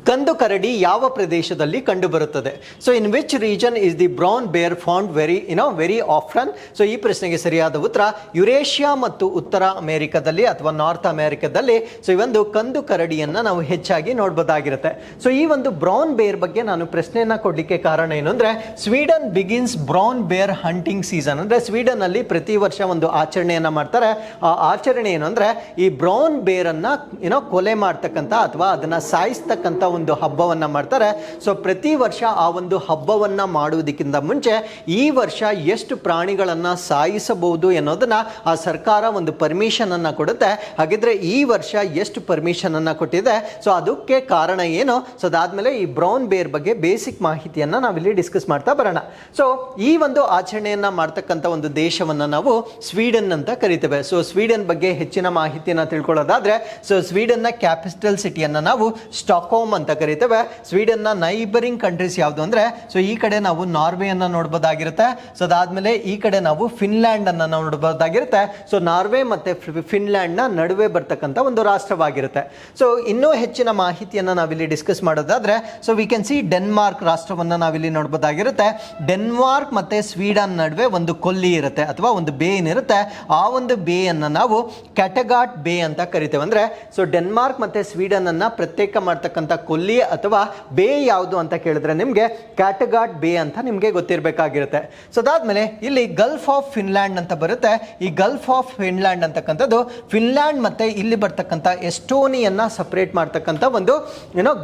ಕಂದು ಕರಡಿ ಯಾವ ಪ್ರದೇಶದಲ್ಲಿ ಕಂಡು ಬರುತ್ತದೆ? So in which region is the brown bear found very often? So ಈ ಪ್ರಶ್ನೆಗೆ ಸರಿಯಾದ ಉತ್ತರ ಯುರೇಷಿಯಾ ಮತ್ತು ಉತ್ತರ ಅಮೆರಿಕದಲ್ಲಿ ಅಥವಾ ನಾರ್ತ್ ಅಮೆರಿಕದಲ್ಲಿ ಸೊ ಈ ಒಂದು ಕಂದು ಕರಡಿಯನ್ನ ನಾವು ಹೆಚ್ಚಾಗಿ ನೋಡಬಹುದಾಗಿರುತ್ತೆ. ಸೊ ಈ ಒಂದು ಬ್ರೌನ್ ಬೇರ್ ಬಗ್ಗೆ ನಾನು ಪ್ರಶ್ನೆಯನ್ನ ಕೊಡ್ಲಿಕ್ಕೆ ಕಾರಣ ಏನು ಅಂದ್ರೆ ಸ್ವೀಡನ್ ಬಿಗಿನ್ಸ್ ಬ್ರೌನ್ ಬೇರ್ ಹಂಟಿಂಗ್ ಸೀಸನ್. ಅಂದ್ರೆ ಸ್ವೀಡನ್ ಅಲ್ಲಿ ಪ್ರತಿ ವರ್ಷ ಒಂದು ಆಚರಣೆಯನ್ನ ಮಾಡ್ತಾರೆ. ಆ ಆಚರಣೆ ಏನು ಅಂದ್ರೆ ಈ ಬ್ರೌನ್ ಬೇರ್ ಅನ್ನ ಕೊಲೆ ಮಾಡ್ತಕ್ಕಂಥ ಅಥವಾ ಅದನ್ನ ಸಾಯಿಸ್ತಕ್ಕಂಥ ಒಂದು ಹಬ್ಬವನ್ನ ಮಾಡ್ತಾರೆ. ಸೊ ಪ್ರತಿ ವರ್ಷ ಆ ಒಂದು ಹಬ್ಬವನ್ನ ಮಾಡುವುದಕ್ಕಿಂತ ಮುಂಚೆ ಈ ವರ್ಷ ಎಷ್ಟು ಪ್ರಾಣಿಗಳನ್ನ ಸಾಯಿಸಬಹುದು ಎನ್ನುವುದನ್ನ ಆ ಸರ್ಕಾರ ಒಂದು ಪರ್ಮಿಷನ್ ಅನ್ನ ಕೊಡುತ್ತೆ. ಹಾಗಿದ್ರೆ ಈ ವರ್ಷ ಎಷ್ಟು ಪರ್ಮಿಷನ್ ಅನ್ನ ಕೊಟ್ಟಿದೆ? ಸೊ ಅದಕ್ಕೆ ಕಾರಣ ಏನು? ಸೊ ಅದಾದ್ಮೇಲೆ ಈ ಬ್ರೌನ್ ಬೇರ್ ಬಗ್ಗೆ ಬೇಸಿಕ್ ಮಾಹಿತಿಯನ್ನ ನಾವಿಲ್ಲಿ ಡಿಸ್ಕಸ್ ಮಾಡ್ತಾ ಬರೋಣ. ಸೊ ಈ ಒಂದು ಆಚರಣೆಯನ್ನ ಮಾಡ್ತಕ್ಕಂಥ ಒಂದು ದೇಶವನ್ನ ನಾವು ಸ್ವೀಡನ್ ಅಂತ ಕರಿತೇವೆ. ಸೊ ಸ್ವೀಡನ್ ಬಗ್ಗೆ ಹೆಚ್ಚಿನ ಮಾಹಿತಿಯನ್ನ ತಿಳ್ಕೊಳ್ಳೋದಾದ್ರೆ ಸೊ ಸ್ವೀಡನ್ನ ಕ್ಯಾಪಿಟಲ್ ಸಿಟಿಯನ್ನ ನಾವು ಸ್ಟಾಕ್ಹೋಮ್ ಸ್ಟಾಕ್ಹೋಮ್ ಅಂತ ಕರಿತೇವೆ. ಸ್ವೀಡನ್ನ ನೈಬರಿಂಗ್ ಕಂಟ್ರೀಸ್ ಯಾವುದು ಅಂದ್ರೆ ಸೊ ಈ ಕಡೆ ನಾವು ನಾರ್ವೆ ಅನ್ನ ನೋಡಬಹುದಾಗಿರುತ್ತೆ. ಸೊ ಅದಾದ್ಮೇಲೆ ಈ ಕಡೆ ನಾವು ಫಿನ್ಲ್ಯಾಂಡ್ ಅನ್ನ ನಾವು ನೋಡಬಹುದಾಗಿರುತ್ತೆ. ಸೊ ನಾರ್ವೆ ಮತ್ತೆ ಫಿನ್ಲ್ಯಾಂಡ್ ನ ನಡುವೆ ಬರ್ತಕ್ಕಂಥ ಒಂದು ರಾಷ್ಟ್ರವಾಗಿರುತ್ತೆ. ಸೊ ಇನ್ನೂ ಹೆಚ್ಚಿನ ಮಾಹಿತಿಯನ್ನ ನಾವಿಲ್ಲಿ ಡಿಸ್ಕಸ್ ಮಾಡೋದಾದ್ರೆ so we can see Denmark ರಾಷ್ಟ್ರವನ್ನ ನಾವಿಲ್ಲಿ ನೋಡಬಹುದಾಗಿರುತ್ತೆ. ಡೆನ್ಮಾರ್ಕ್ ಮತ್ತೆ ಸ್ವೀಡನ್ ನಡುವೆ ಒಂದು ಕೊಲ್ಲಿ ಇರುತ್ತೆ ಅಥವಾ ಒಂದು ಬೇ ಏನಿರುತ್ತೆ, ಆ ಒಂದು ಬೇ ಅನ್ನ ನಾವು ಕ್ಯಾಟಗಾಟ್ ಬೇ ಅಂತ ಕರಿತೇವೆ. ಅಂದ್ರೆ ಸೊ ಡೆನ್ಮಾರ್ಕ್ ಮತ್ತೆ ಸ್ವೀಡನ್ ಅನ್ನ ಪ್ರತ್ಯೇಕ ಮಾಡ್ತಕ್ಕಂಥ ಕೊಲ್ಲಿ ಅಥವಾ ಬೇ ಯಾವುದು ಅಂತ ಕೇಳಿದ್ರೆ ನಿಮಗೆ ಕ್ಯಾಟಗಾಟ್ ಬೇ ಅಂತ ನಿಮಗೆ ಗೊತ್ತಿರಬೇಕಾಗಿರುತ್ತೆ. ಸೊ ಅದಾದ್ಮೇಲೆ ಇಲ್ಲಿ ಗಲ್ಫ್ ಆಫ್ ಫಿನ್ಲ್ಯಾಂಡ್ ಅಂತ ಬರುತ್ತೆ. ಈ ಗಲ್ಫ್ ಆಫ್ ಫಿನ್ಲ್ಯಾಂಡ್ ಅಂತಕ್ಕಂಥದ್ದು ಫಿನ್ಲ್ಯಾಂಡ್ ಮತ್ತೆ ಇಲ್ಲಿ ಬರ್ತಕ್ಕಂಥ ಎಸ್ಟೋನಿಯನ್ನ ಸಪರೇಟ್ ಮಾಡ್ತಕ್ಕಂಥ ಒಂದು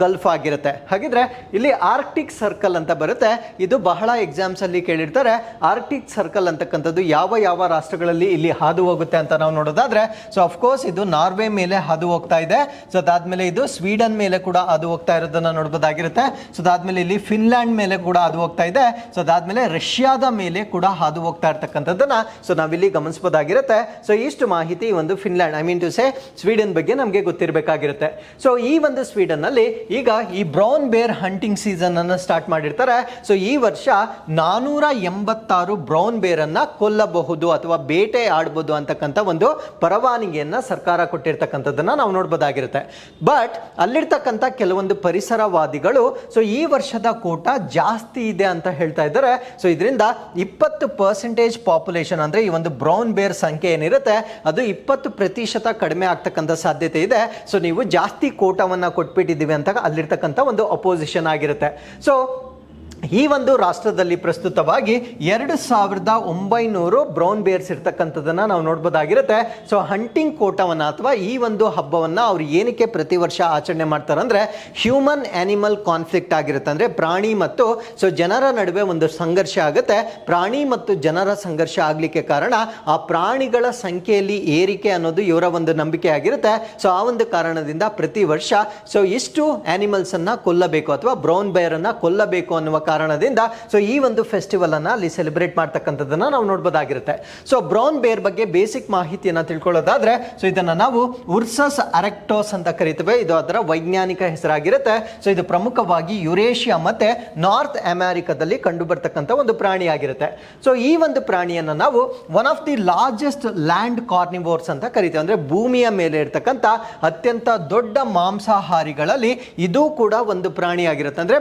ಗಲ್ಫ್ ಆಗಿರುತ್ತೆ. ಹಾಗಿದ್ರೆ ಇಲ್ಲಿ ಆರ್ಕ್ಟಿಕ್ ಸರ್ಕಲ್ ಅಂತ ಬರುತ್ತೆ. ಇದು ಬಹಳ ಎಕ್ಸಾಮ್ಸ್ ಅಲ್ಲಿ ಕೇಳಿರ್ತಾರೆ. ಆರ್ಕ್ಟಿಕ್ ಸರ್ಕಲ್ ಅಂತಕ್ಕಂಥದ್ದು ಯಾವ ಯಾವ ರಾಷ್ಟ್ರಗಳಲ್ಲಿ ಇಲ್ಲಿ ಹಾದು ಹೋಗುತ್ತೆ ಅಂತ ನಾವು ನೋಡೋದಾದ್ರೆ ಸೊ ಅಫ್ಕೋರ್ಸ್ ಇದು ನಾರ್ವೆ ಮೇಲೆ ಹಾದು ಹೋಗ್ತಾ ಇದೆ. ಸೊ ಅದಾದ್ಮೇಲೆ ಇದು ಸ್ವೀಡನ್ ಮೇಲೆ ಕೂಡ ಹಾದು ಹೋಗ್ತಾ ಇರೋದನ್ನ ನೋಡಬಹುದಾಗಿರುತ್ತೆ. ಸೊ ಅದಾದ್ಮೇಲೆ ಇಲ್ಲಿ ಫಿನ್ಲ್ಯಾಂಡ್ ಮೇಲೆ ಕೂಡ ಹಾದು ಹೋಗ್ತಾ ಇದೆ. ಸೊ ಅದಾದ್ಮೇಲೆ ರಷ್ಯಾದ ಮೇಲೆ ಕೂಡ ಹಾದು ಹೋಗ್ತಾ ಇರ್ತಕ್ಕಂಥದ್ದನ್ನ ಸೊ ನಾವಿಲ್ಲಿ ಗಮನಿಸಬಹುದಾಗಿರುತ್ತೆ. ಸೊ ಇಷ್ಟು ಮಾಹಿತಿ ಒಂದು Finland I mean to say Sweden ಬಗ್ಗೆ ನಮಗೆ ಗೊತ್ತಿರಬೇಕಾಗಿರುತ್ತೆ. ಸೊ ಈ ಒಂದು ಸ್ವೀಡನ್ ಅಲ್ಲಿ ಈಗ ಈ ಬ್ರೌನ್ ಬೇರ್ ಹಂಟಿಂಗ್ ಸೀಸನ್ ಅನ್ನು ಸ್ಟಾರ್ಟ್ ಮಾಡಿರ್ತಾರೆ. ಸೊ ಈ ವರ್ಷ 486 ಬ್ರೌನ್ ಬೇರ್ ಅನ್ನ ಕೊಲ್ಲಬಹುದು ಅಥವಾ ಬೇಟೆ ಆಡಬಹುದು ಅಂತಕ್ಕಂಥ ಒಂದು ಪರವಾನಗಿಯನ್ನ ಸರ್ಕಾರ ಕೊಟ್ಟಿರ್ತಕ್ಕಂಥದ್ದನ್ನ ನಾವು ನೋಡಬಹುದಾಗಿರುತ್ತೆ. ಬಟ್ ಅಲ್ಲಿರ್ತಕ್ಕಂಥ ಕೆಲವೊಂದು ಪರಿಸರವಾದಿಗಳು ಸೊ ಈ ವರ್ಷದ ಕೋಟ ಜಾಸ್ತಿ ಇದೆ ಅಂತ ಹೇಳ್ತಾ ಇದ್ದಾರೆ. ಸೊ ಇದರಿಂದ 20% ಪಾಪ್ಯುಲೇಷನ್ ಅಂದ್ರೆ ಈ ಒಂದು ಬ್ರೌನ್ ಬೇರ್ ಸಂಖ್ಯೆ ಏನಿರುತ್ತೆ ಅದು 20% ಕಡಿಮೆ ಆಗ್ತಕ್ಕಂಥ ಸಾಧ್ಯತೆ ಇದೆ. ಸೊ ನೀವು ಜಾಸ್ತಿ ಕೋಟವನ್ನ ಕೊಟ್ಬಿಟ್ಟಿದ್ದೀವಿ ಅಂತ ಅಲ್ಲಿರ್ತಕ್ಕಂಥ ಒಂದು ಅಪೋಸಿಷನ್ ಆಗಿರುತ್ತೆ. ಸೊ ಈ ಒಂದು ರಾಷ್ಟ್ರದಲ್ಲಿ ಪ್ರಸ್ತುತವಾಗಿ 2900 ಬ್ರೌನ್ ಬೇರ್ಸ್ ಇರ್ತಕ್ಕಂಥದ್ದನ್ನ ನಾವು ನೋಡಬಹುದಾಗಿರುತ್ತೆ. ಸೊ ಹಂಟಿಂಗ್ ಕೋಟವನ್ನ ಅಥವಾ ಈ ಒಂದು ಹಬ್ಬವನ್ನ ಅವ್ರು ಏನಕ್ಕೆ ಪ್ರತಿ ವರ್ಷ ಆಚರಣೆ ಮಾಡ್ತಾರೆ ಅಂದ್ರೆ ಹ್ಯೂಮನ್ ಆನಿಮಲ್ ಕಾನ್ಫ್ಲಿಕ್ಟ್ ಆಗಿರುತ್ತೆ. ಅಂದ್ರೆ ಪ್ರಾಣಿ ಮತ್ತು ಸೊ ಜನರ ನಡುವೆ ಒಂದು ಸಂಘರ್ಷ ಆಗುತ್ತೆ. ಪ್ರಾಣಿ ಮತ್ತು ಜನರ ಸಂಘರ್ಷ ಆಗ್ಲಿಕ್ಕೆ ಕಾರಣ ಆ ಪ್ರಾಣಿಗಳ ಸಂಖ್ಯೆಯಲ್ಲಿ ಏರಿಕೆ ಅನ್ನೋದು ಇವರ ಒಂದು ನಂಬಿಕೆ ಆಗಿರುತ್ತೆ. ಸೊ ಆ ಒಂದು ಕಾರಣದಿಂದ ಪ್ರತಿ ವರ್ಷ ಸೊ ಇಷ್ಟು ಆನಿಮಲ್ಸ್ ಅನ್ನ ಕೊಲ್ಲಬೇಕು ಅಥವಾ ಬ್ರೌನ್ ಬೇರ್ ಅನ್ನ ಕೊಲ್ಲಬೇಕು ಅನ್ನುವ ಕಾರಣದಿಂದ ಸೊ ಈ ಒಂದು ಫೆಸ್ಟಿವಲ್ ಅನ್ನ ಅಲ್ಲಿ ಸೆಲೆಬ್ರೇಟ್ ಮಾಡ್ತಕ್ಕಂಥದ್ದನ್ನ ನಾವು ನೋಡಬಹುದಾಗಿರುತ್ತೆ. ಸೊ ಬ್ರೌನ್ ಬೇರ್ ಬಗ್ಗೆ ಬೇಸಿಕ್ ಮಾಹಿತಿಯನ್ನ ತಿಳ್ಕೊಳ್ಳೋದಾದ್ರೆ ಸೊ ಇದನ್ನ ನಾವು ಉರ್ಸಸ್ ಅರೆಕ್ಟೋಸ್ ಅಂತ ಕರಿತೇವೆ. ಇದು ಅದರ ವೈಜ್ಞಾನಿಕ ಹೆಸರಾಗಿರುತ್ತೆ. ಸೊ ಇದು ಪ್ರಮುಖವಾಗಿ ಯುರೇಷಿಯಾ ಮತ್ತೆ ನಾರ್ತ್ ಅಮೆರಿಕಾದಲ್ಲಿ ಕಂಡು ಬರ್ತಕ್ಕಂಥ ಒಂದು ಪ್ರಾಣಿ ಆಗಿರುತ್ತೆ. ಸೊ ಈ ಒಂದು ಪ್ರಾಣಿಯನ್ನ ನಾವು one of the largest land carnivores ಅಂತ ಕರಿತೇವೆ. ಅಂದ್ರೆ ಭೂಮಿಯ ಮೇಲೆ ಇರ್ತಕ್ಕಂಥ ಅತ್ಯಂತ ದೊಡ್ಡ ಮಾಂಸಾಹಾರಿಗಳಲ್ಲಿ ಇದು ಕೂಡ ಒಂದು ಪ್ರಾಣಿ ಆಗಿರುತ್ತೆ. ಅಂದ್ರೆ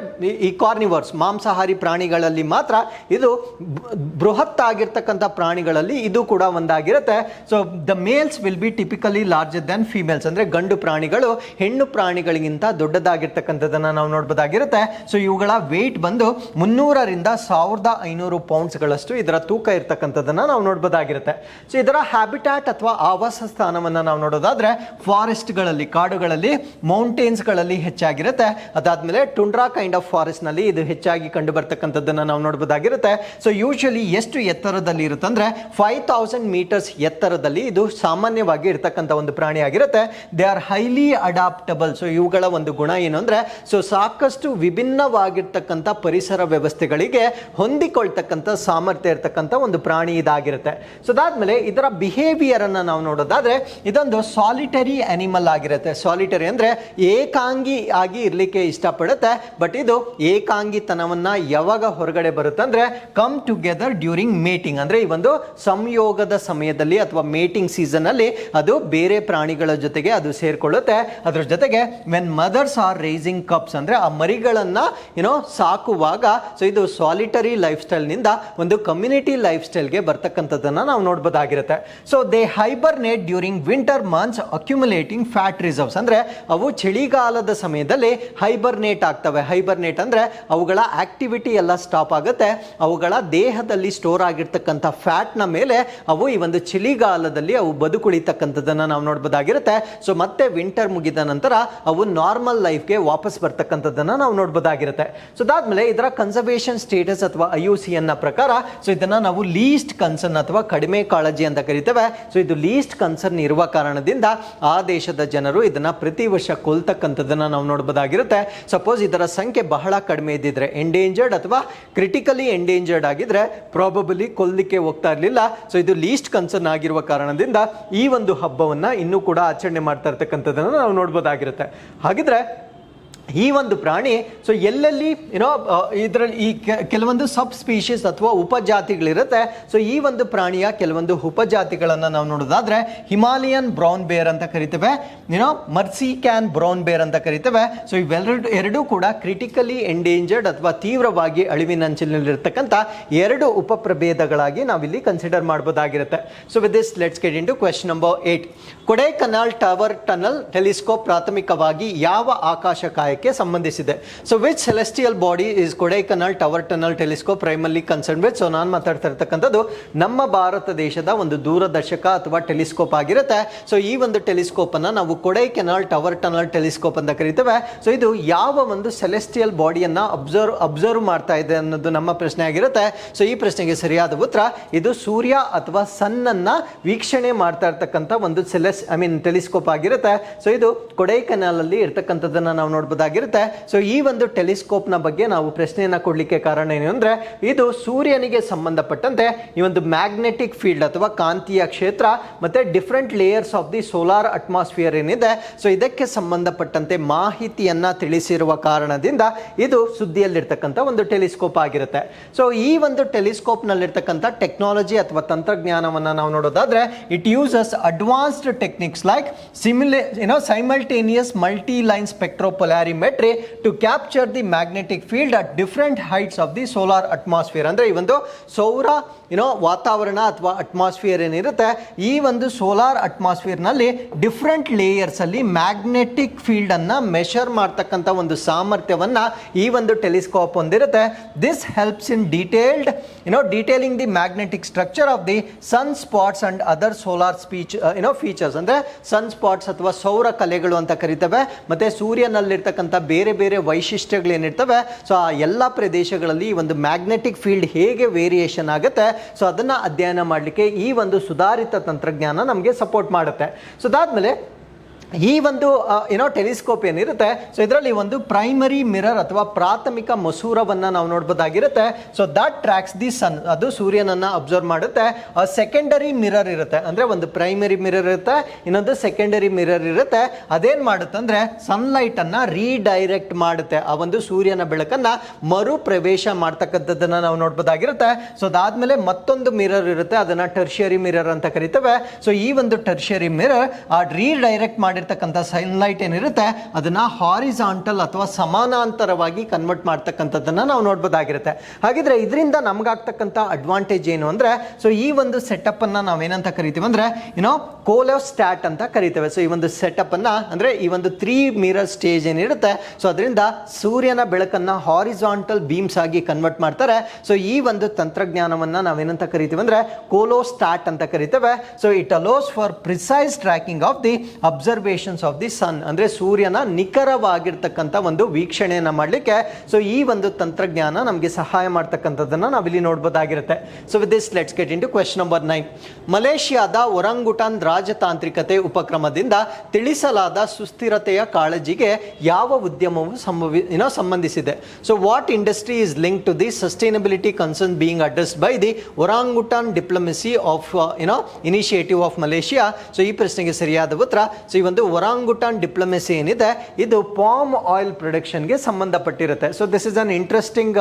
ಈ ಕಾರ್ನಿವೋರ್ಸ್ ಮಾಂಸಾಹಾರಿ ಪ್ರಾಣಿಗಳಲ್ಲಿ ಮಾತ್ರ ಇದು ಬೃಹತ್ ಆಗಿರ್ತಕ್ಕಂಥ ಪ್ರಾಣಿಗಳಲ್ಲಿ ಇದು ಕೂಡ ಒಂದಾಗಿರುತ್ತೆ. So the males will be typically larger than females. ಅಂದ್ರೆ ಗಂಡು ಪ್ರಾಣಿಗಳು ಹೆಣ್ಣು ಪ್ರಾಣಿಗಳಿಗಿಂತ ದೊಡ್ಡದಾಗಿರ್ತಕ್ಕಂಥದ್ದನ್ನ ನಾವು ನೋಡಬಹುದಾಗಿರುತ್ತೆ. ಸೊ ಇವುಗಳ ವೇಟ್ ಬಂದು 300ರಿಂದ 1500 ಪೌಂಡ್ಸ್ಗಳಷ್ಟು ಇದರ ತೂಕ ಇರ್ತಕ್ಕಂಥದ್ದನ್ನ ನಾವು ನೋಡಬಹುದಾಗಿರುತ್ತೆ. ಸೊ ಇದರ ಹ್ಯಾಬಿಟ್ಯಾಟ್ ಅಥವಾ ಆವಾಸ ಸ್ಥಾನವನ್ನ ನಾವು ನೋಡೋದಾದ್ರೆ ಫಾರೆಸ್ಟ್ಗಳಲ್ಲಿ ಕಾಡುಗಳಲ್ಲಿ ಮೌಂಟೇನ್ಸ್ಗಳಲ್ಲಿ ಹೆಚ್ಚಾಗಿರುತ್ತೆ. ಅದಾದ್ಮೇಲೆ ಟುಂಡ್ರಾ ಕೈಂಡ್ ಆಫ್ ಫಾರೆಸ್ಟ್ ನಲ್ಲಿ ಇದು ಹೆಚ್ಚಾಗಿ ಕಂಡು ಬರ್ತಕ್ಕಂಥದ್ದನ್ನ ನಾವು ನೋಡಬಹುದಾಗಿರುತ್ತೆ. ಸೊ ಯೂಶಲಿ ಎಷ್ಟು ಎತ್ತರದಲ್ಲಿ ಇರುತ್ತೆ ಅಂದ್ರೆ 5000 ಮೀಟರ್ಸ್ ಎತ್ತರದಲ್ಲಿ ಇದು ಸಾಮಾನ್ಯವಾಗಿ ಇರ್ತಕ್ಕಂಥ ಒಂದು ಪ್ರಾಣಿ ಆಗಿರುತ್ತೆ. They are highly adaptable. So ಇವುಗಳ ಒಂದು ಗುಣ ಏನು ಅಂದ್ರೆ ಸೊ ಸಾಕಷ್ಟು ವಿಭಿನ್ನವಾಗಿರ್ತಕ್ಕಂಥ ಪರಿಸರ ವ್ಯವಸ್ಥೆಗಳಿಗೆ ಹೊಂದಿಕೊಳ್ತಕ್ಕಂಥ ಸಾಮರ್ಥ್ಯ ಇರ್ತಕ್ಕಂಥ ಒಂದು ಪ್ರಾಣಿ ಇದಾಗಿರುತ್ತೆ. ಸೊ ಅದಾದ್ಮೇಲೆ ಇದರ ಬಿಹೇವಿಯರ್ ಅನ್ನ ನಾವು ನೋಡೋದಾದ್ರೆ ಇದೊಂದು ಸಾಲಿಟರಿ ಅನಿಮಲ್ ಆಗಿರುತ್ತೆ. ಸಾಲಿಟರಿ ಅಂದ್ರೆ ಏಕಾಂಗಿ ಆಗಿ ಇರ್ಲಿಕ್ಕೆ ಇಷ್ಟಪಡುತ್ತೆ. ಬಟ್ ಇದು ಏಕಾಂಗಿತನವನ್ನ ಯಾವಾಗ ಹೊರಗಡೆ ಬರುತ್ತೆ ಅಂದ್ರೆ ಕಮ್ ಟುಗೆದರ್ ಡ್ಯೂರಿಂಗ್ ಮೇಟಿಂಗ್. ಅಂದ್ರೆ ಈ ಒಂದು ಸಂಯೋಗದ ಸಮಯದಲ್ಲಿ ಅಥವಾ ಮೇಟಿಂಗ್ ಸೀಸನ್ ಅಲ್ಲಿ ಅದು ಬೇರೆ ಪ್ರಾಣಿಗಳ ಜೊತೆಗೆ ಅದು ಸೇರ್ಕೊಳ್ಳುತ್ತೆ. ಅದ್ರ ಜೊತೆಗೆ when mothers are raising cubs ಅಂದ್ರೆ ಆ ಮರಿಗಳನ್ನ ಸಾಕುವಾಗ ಸೊ ಇದು ಸಾಲಿಟರಿ ಲೈಫ್ ಸ್ಟೈಲ್ ನಿಂದ ಒಂದು ಕಮ್ಯುನಿಟಿ ಲೈಫ್ ಸ್ಟೈಲ್ಗೆ ಬರ್ತಕ್ಕಂಥದ್ದನ್ನ ನಾವು ನೋಡಬಹುದಾಗಿರುತ್ತೆ. So they hibernate during winter months accumulating fat reserves. ಅಂದ್ರೆ ಅವು ಚಳಿಗಾಲದ ಸಮಯದಲ್ಲಿ ಹೈಬರ್ನೇಟ್ ಆಗ್ತವೆ. ಹೈಬರ್ನೇಟ್ ಅಂದ್ರೆ ಅವುಗಳ ಆಕ್ಟಿವಿಟಿ ಎಲ್ಲ ಸ್ಟಾಪ್ ಆಗುತ್ತೆ. ಅವುಗಳ ದೇಹದಲ್ಲಿ ಸ್ಟೋರ್ ಆಗಿರ್ತಕ್ಕಂಥ ಫ್ಯಾಟ್ ನ ಮೇಲೆ ಅವು ಈ ಒಂದು ಚಳಿಗಾಲದಲ್ಲಿ ಅವು ಬದುಕುಳಿತಕ್ಕಂಥದ್ದನ್ನ ನಾವು ನೋಡಬಹುದಾಗಿರುತ್ತೆ. ಸೊ ಮತ್ತೆ ವಿಂಟರ್ ಮುಗಿದ ನಂತರ ಅವು ನಾರ್ಮಲ್ ಲೈಫ್ಗೆ ವಾಪಸ್ ಬರ್ತಕ್ಕಂಥದ್ದನ್ನ ನಾವು ನೋಡಬಹುದಾಗಿರುತ್ತೆ. ಸೊ ಅದಾದ್ಮೇಲೆ ಇದರ ಕನ್ಸರ್ವೇಷನ್ ಸ್ಟೇಟಸ್ ಅಥವಾ IUCN ನ ಪ್ರಕಾರ ಸೊ ಇದನ್ನ ನಾವು ಲೀಸ್ಟ್ ಕನ್ಸರ್ನ್ ಅಥವಾ ಕಡಿಮೆ ಕಾಳಜಿ ಅಂತ ಕರಿತೇವೆ. ಸೊ ಇದು ಲೀಸ್ಟ್ ಕನ್ಸರ್ನ್ ಇರುವ ಕಾರಣದಿಂದ ಆ ದೇಶದ ಜನರು ಇದನ್ನ ಪ್ರತಿ ವರ್ಷ ಕೊಲ್ತಕ್ಕಂಥದ್ದನ್ನ ನಾವು ನೋಡಬಹುದಾಗಿರುತ್ತೆ. ಸಪೋಸ್ ಇದರ ಸಂಖ್ಯೆ ಬಹಳ ಕಡಿಮೆ ಇದ್ದಿದ್ರೆ ಎಂಡೇಂಜರ್ಡ್ ಅಥವಾ ಕ್ರಿಟಿಕಲಿ ಎಂಡೇಂಜರ್ಡ್ ಆಗಿದ್ರೆ ಪ್ರಾಬಬಲಿ ಕೊಲ್ಲಿಕ್ಕೆ ಹೋಗ್ತಾ ಇರಲಿಲ್ಲ. ಸೊ ಇದು ಲೀಸ್ಟ್ ಕನ್ಸರ್ನ್ ಆಗಿರುವ ಕಾರಣದಿಂದ ಈ ಒಂದು ಹಬ್ಬವನ್ನ ಇನ್ನೂ ಕೂಡ ಆಚರಣೆ ಮಾಡ್ತಾ ಇರ್ತಕ್ಕಂಥದ್ದನ್ನು ನಾವು ನೋಡಬಹುದಾಗಿರುತ್ತೆ. ಹಾಗಿದ್ರೆ ಈ ಒಂದು ಪ್ರಾಣಿ ಸೊ ಎಲ್ಲೆಲ್ಲಿ ಇದರಲ್ಲಿ ಈ ಕೆಲವೊಂದು ಸಬ್ ಸ್ಪೀಶೀಸ್ ಅಥವಾ ಉಪಜಾತಿಗಳಿರುತ್ತೆ. ಸೊ ಈ ಒಂದು ಪ್ರಾಣಿಯ ಕೆಲವೊಂದು ಉಪಜಾತಿಗಳನ್ನು ನಾವು ನೋಡೋದಾದ್ರೆ ಹಿಮಾಲಯನ್ ಬ್ರೌನ್ ಬೇರ್ ಅಂತ ಕರಿತೇವೆ, ಮರ್ಸಿಕ್ಯಾನ್ ಬ್ರೌನ್ ಬೇರ್ ಅಂತ ಕರಿತೇವೆ. ಸೊ ಇವೆರಡೂ ಕೂಡ ಕ್ರಿಟಿಕಲಿ ಎಂಡೇಂಜರ್ಡ್ ಅಥವಾ ತೀವ್ರವಾಗಿ ಅಳಿವಿನಂಚಿನಲ್ಲಿರ್ತಕ್ಕಂಥ ಎರಡು ಉಪಪ್ರಭೇದಗಳಾಗಿ ನಾವಿಲ್ಲಿ ಕನ್ಸಿಡರ್ ಮಾಡಬಹುದಾಗಿರುತ್ತೆ. So with this let's get into question number 8. Kodaikanal tower tunnel telescope ಪ್ರಾಥಮಿಕವಾಗಿ ಯಾವ ಆಕಾಶಕಾಯಕ್ಕೆ ಸಂಬಂಧಿಸಿದೆ? So which celestial body is Kodaikanal tower tunnel telescope primarily concern with? So ನಾನು ಮಾತಾಡ್ತಾ ಇರ್ತಕ್ಕಂಥದ್ದು ನಮ್ಮ ಭಾರತ ದೇಶದ ಒಂದು ದೂರದರ್ಶಕ ಅಥವಾ ಟೆಲಿಸ್ಕೋಪ್ ಆಗಿರುತ್ತೆ. ಸೊ ಈ ಒಂದು ಟೆಲಿಸ್ಕೋಪ್ ಅನ್ನ ನಾವು ಕೊಡೈಕನಾಲ್ ಟವರ್ ಟನಲ್ ಟೆಲಿಸ್ಕೋಪ್ ಅಂತ ಕರಿತೇವೆ. ಸೊ ಇದು ಯಾವ ಒಂದು ಸೆಲೆಸ್ಟಿಯಲ್ ಬಾಡಿಯನ್ನ ಅಬ್ಸರ್ವ್ ಮಾಡ್ತಾ ಇದೆ ಅನ್ನೋದು ನಮ್ಮ ಪ್ರಶ್ನೆ ಆಗಿರುತ್ತೆ. ಸೊ ಈ ಪ್ರಶ್ನೆಗೆ ಸರಿಯಾದ ಉತ್ತರ ಇದು ಸೂರ್ಯ ಅಥವಾ ಸನ್ ಅನ್ನ ವೀಕ್ಷಣೆ ಮಾಡ್ತಾ ಇರ್ತಕ್ಕಂಥ ಒಂದು ಟೆಲಿಸ್ಕೋಪ್ ಆಗಿರುತ್ತೆ. ಸೊ ಇದು ಕೊಡೈಕನಾಲ್ ಅಲ್ಲಿ ಇರ್ತಕ್ಕಂಥದ್ದನ್ನ ನಾವು ನೋಡಬಹುದಾಗಿರುತ್ತೆ. ಸೊ ಈ ಒಂದು ಟೆಲಿಸ್ಕೋಪ್ ನ ಬಗ್ಗೆ ನಾವು ಪ್ರಶ್ನೆಯನ್ನ ಕೊಡ್ಲಿಕ್ಕೆ ಕಾರಣ ಏನು ಅಂದ್ರೆ ಇದು ಸೂರ್ಯನಿಗೆ ಸಂಬಂಧಪಟ್ಟಂತೆ ಈ ಒಂದು ಮ್ಯಾಗ್ನೆಟಿಕ್ ಫೀಲ್ಡ್ ಅಥವಾ ಕಾಂತೀಯ ಕ್ಷೇತ್ರ ಮತ್ತೆ different layers of the solar atmosphere ಏನಿದೆ ಸೊ ಇದಕ್ಕೆ ಸಂಬಂಧಪಟ್ಟಂತೆ ಮಾಹಿತಿಯನ್ನ ತಿಳಿಸಿರುವ ಕಾರಣದಿಂದ ಇದು ಸುದ್ದಿಯಲ್ಲಿರ್ತಕ್ಕಂಥ ಒಂದು ಟೆಲಿಸ್ಕೋಪ್ ಆಗಿರುತ್ತೆ. ಸೊ ಈ ಒಂದು ಟೆಲಿಸ್ಕೋಪ್ ನಲ್ಲಿರ್ತಕ್ಕಂಥ ಟೆಕ್ನಾಲಜಿ ಅಥವಾ ತಂತ್ರಜ್ಞಾನವನ್ನ ನಾವು ನೋಡೋದಾದ್ರೆ it uses advanced techniques like simultaneous multi-line spectropolarimetry to capture the magnetic field at different heights of the solar atmosphere. ಅಂದ್ರೆ ಈ ಒಂದು ಸೌರ ವಾತಾವರಣ ಅಥವಾ ಅಟ್ಮಾಸ್ಫಿಯರ್ ಏನಿರುತ್ತೆ ಈ ಒಂದು ಸೋಲಾರ್ ಅಟ್ಮಾಸ್ಫಿಯರ್ ನಲ್ಲಿ ಡಿಫರೆಂಟ್ ಲೇಯರ್ಸ್ ಅಲ್ಲಿ ಮ್ಯಾಗ್ನೆಟಿಕ್ ಫೀಲ್ಡ್ ಅನ್ನ ಮೆಷರ್ ಮಾಡ್ತಕ್ಕಂಥ ಒಂದು ಸಾಮರ್ಥ್ಯವನ್ನ ಈ ಒಂದು ಟೆಲಿಸ್ಕೋಪ್ ಹೊಂದಿರುತ್ತೆ. This helps in detailing the magnetic structure of the sunspots and other solar features. ಅಂದ್ರೆ ಸನ್ ಸ್ಪಾಟ್ಸ್ ಅಥವಾ ಸೌರ ಕಲೆಗಳು ಅಂತ ಕರಿತೇವೆ. ಮತ್ತೆ ಸೂರ್ಯನಲ್ಲಿರ್ತಕ್ಕಂಥ ಬೇರೆ ಬೇರೆ ವೈಶಿಷ್ಟ್ಯಗಳು ಏನಿರ್ತವೆ ಸೊ ಆ ಎಲ್ಲ ಪ್ರದೇಶಗಳಲ್ಲಿ ಈ ಒಂದು ಮ್ಯಾಗ್ನೆಟಿಕ್ ಫೀಲ್ಡ್ ಹೇಗೆ ವೇರಿಯೇಷನ್ ಆಗುತ್ತೆ ಸೊ ಅದನ್ನ ಅಧ್ಯಯನ ಮಾಡಲಿಕ್ಕೆ ಈ ಒಂದು ಸುಧಾರಿತ ತಂತ್ರಜ್ಞಾನ ನಮಗೆ ಸಪೋರ್ಟ್ ಮಾಡುತ್ತೆ. ಸೊ ಅದಾದ್ಮೇಲೆ ಈ ಒಂದು ಟೆಲಿಸ್ಕೋಪ್ ಏನಿರುತ್ತೆ ಸೊ ಇದರಲ್ಲಿ ಒಂದು ಪ್ರೈಮರಿ ಮಿರರ್ ಅಥವಾ ಪ್ರಾಥಮಿಕ ಮಸೂರವನ್ನ ನಾವು ನೋಡಬಹುದಾಗಿರುತ್ತೆ. ಸೊ ದಟ್ ಟ್ರ್ಯಾಕ್ಸ್ ದಿ ಸನ್, ಅದು ಸೂರ್ಯನನ್ನ ಅಬ್ಸರ್ವ್ ಮಾಡುತ್ತೆ. ಸೆಕೆಂಡರಿ ಮಿರರ್ ಇರುತ್ತೆ, ಅಂದ್ರೆ ಒಂದು ಪ್ರೈಮರಿ ಮಿರರ್ ಇರುತ್ತೆ, ಇನ್ನೊಂದು ಸೆಕೆಂಡರಿ ಮಿರರ್ ಇರುತ್ತೆ. ಅದೇನ್ ಮಾಡುತ್ತೆ ಅಂದ್ರೆ ಸನ್ಲೈಟ್ ಅನ್ನ ರೀಡೈರೆಕ್ಟ್ ಮಾಡುತ್ತೆ, ಆ ಒಂದು ಸೂರ್ಯನ ಬೆಳಕನ್ನ ಮರು ಪ್ರವೇಶ ಮಾಡ್ತಕ್ಕಂಥದ್ದನ್ನ ನಾವು ನೋಡಬಹುದಾಗಿರುತ್ತೆ. ಸೊ ಅದಾದ್ಮೇಲೆ ಮತ್ತೊಂದು ಮಿರರ್ ಇರುತ್ತೆ, ಅದನ್ನ ಟರ್ಷಿಯರಿ ಮಿರರ್ ಅಂತ ಕರಿತೇವೆ. ಸೊ ಈ ಒಂದು ಟರ್ಷಿಯರಿ ಮಿರರ್ ಆ ರೀಡೈರೆಕ್ಟ್ ಮಾಡಿ ಸನ್ಲೈಟ್ ಏನಿರುತ್ತೆ ಅದನ್ನ ಹಾರಿಜಾಂಟಲ್ ಅಥವಾ ಸಮಾನಾಂತರವಾಗಿ ಕನ್ವರ್ಟ್ ಮಾಡ್ತಕ್ಕಂಥದ್ದನ್ನ ನಾವು ನೋಡಬಹುದಾಗಿರುತ್ತೆ. ಹಾಗಿದ್ರೆ ಇದರಿಂದ ನಮಗಾಗ್ತಕ್ಕಂಥ ಅಡ್ವಾಂಟೇಜ್ ಏನು ಅಂದ್ರೆ ಸೊ ಈ ಒಂದು ಸೆಟಪ್ ಅನ್ನ ನಾವೇನಂತ ಕರಿತೀವಿ ಅಂದ್ರೆ ಕೋಲೋಸ್ಟ್ಯಾಟ್ ಅಂತ ಕರಿತೇವೆ. ಸೊ ಈ ಒಂದು ಸೆಟಪ್ ಅನ್ನ ಅಂದ್ರೆ ಈ ಒಂದು 3 ಮಿರರ್ ಸ್ಟೇಜ್ ಏನಿರುತ್ತೆ ಸೊ ಅದರಿಂದ ಸೂರ್ಯನ ಬೆಳಕನ್ನ ಹಾರಿಜಾಂಟಲ್ ಬೀಮ್ಸ್ ಆಗಿ ಕನ್ವರ್ಟ್ ಮಾಡ್ತಾರೆ. ಸೊ ಈ ಒಂದು ತಂತ್ರಜ್ಞಾನವನ್ನ ನಾವೇನಂತ ಕರಿತೀವಿ ಅಂದ್ರೆ ಕೋಲೋಸ್ಟ್ಯಾಟ್ ಅಂತ ಕರಿತೇವೆ. So it allows for precise tracking of the observations of the sun, ಅಂದ್ರೆ ಸೂರ್ಯನ ನಿಖರವಾಗಿರ್ತಕ್ಕಂಥ ಒಂದು ವೀಕ್ಷಣೆಯನ್ನ ಮಾಡಲಿಕ್ಕೆ ಸೊ ಈ ಒಂದು ತಂತ್ರಜ್ಞಾನ ನಮಗೆ ಸಹಾಯ ಮಾಡ್ತಕ್ಕಂಥದ್ದನ್ನ ನಾವಿಲ್ಲಿ ನೋಡಬಹುದಾಗಿರುತ್ತೆ. So with this let's get into question number 9. ಮಲೇಷಿಯಾದ ಒರಂಗುಟಾನ್ ರಾಜತಾಂತ್ರಿಕತೆ ಉಪಕ್ರಮದಿಂದ ತಿಳಿಸಲಾದ ಸುಸ್ಥಿರತೆಯ ಕಾಳಜಿಗೆ ಯಾವ ಉದ್ಯಮವು ಸಂಬಂಧಿಸಿದೆ? So what industry is link to the sustainability concern being addressed by the orangutan diplomacy of initiative of Malaysia? So ಈ ಪ್ರಶ್ನೆಗೆ ಸರಿಯಾದ ಉತ್ತರ ಸೊ ಈ ಒಂದು ಒರಾಂಗುಟಾನ್ ಡಿಪ್ಲೊಮೆಸಿ ಏನಿದೆ ಇದು ಪಾಮ್ ಆಯಿಲ್ ಪ್ರೊಡಕ್ಷನ್ಗೆ ಸಂಬಂಧಪಟ್ಟಿರುತ್ತೆ. So this is an interesting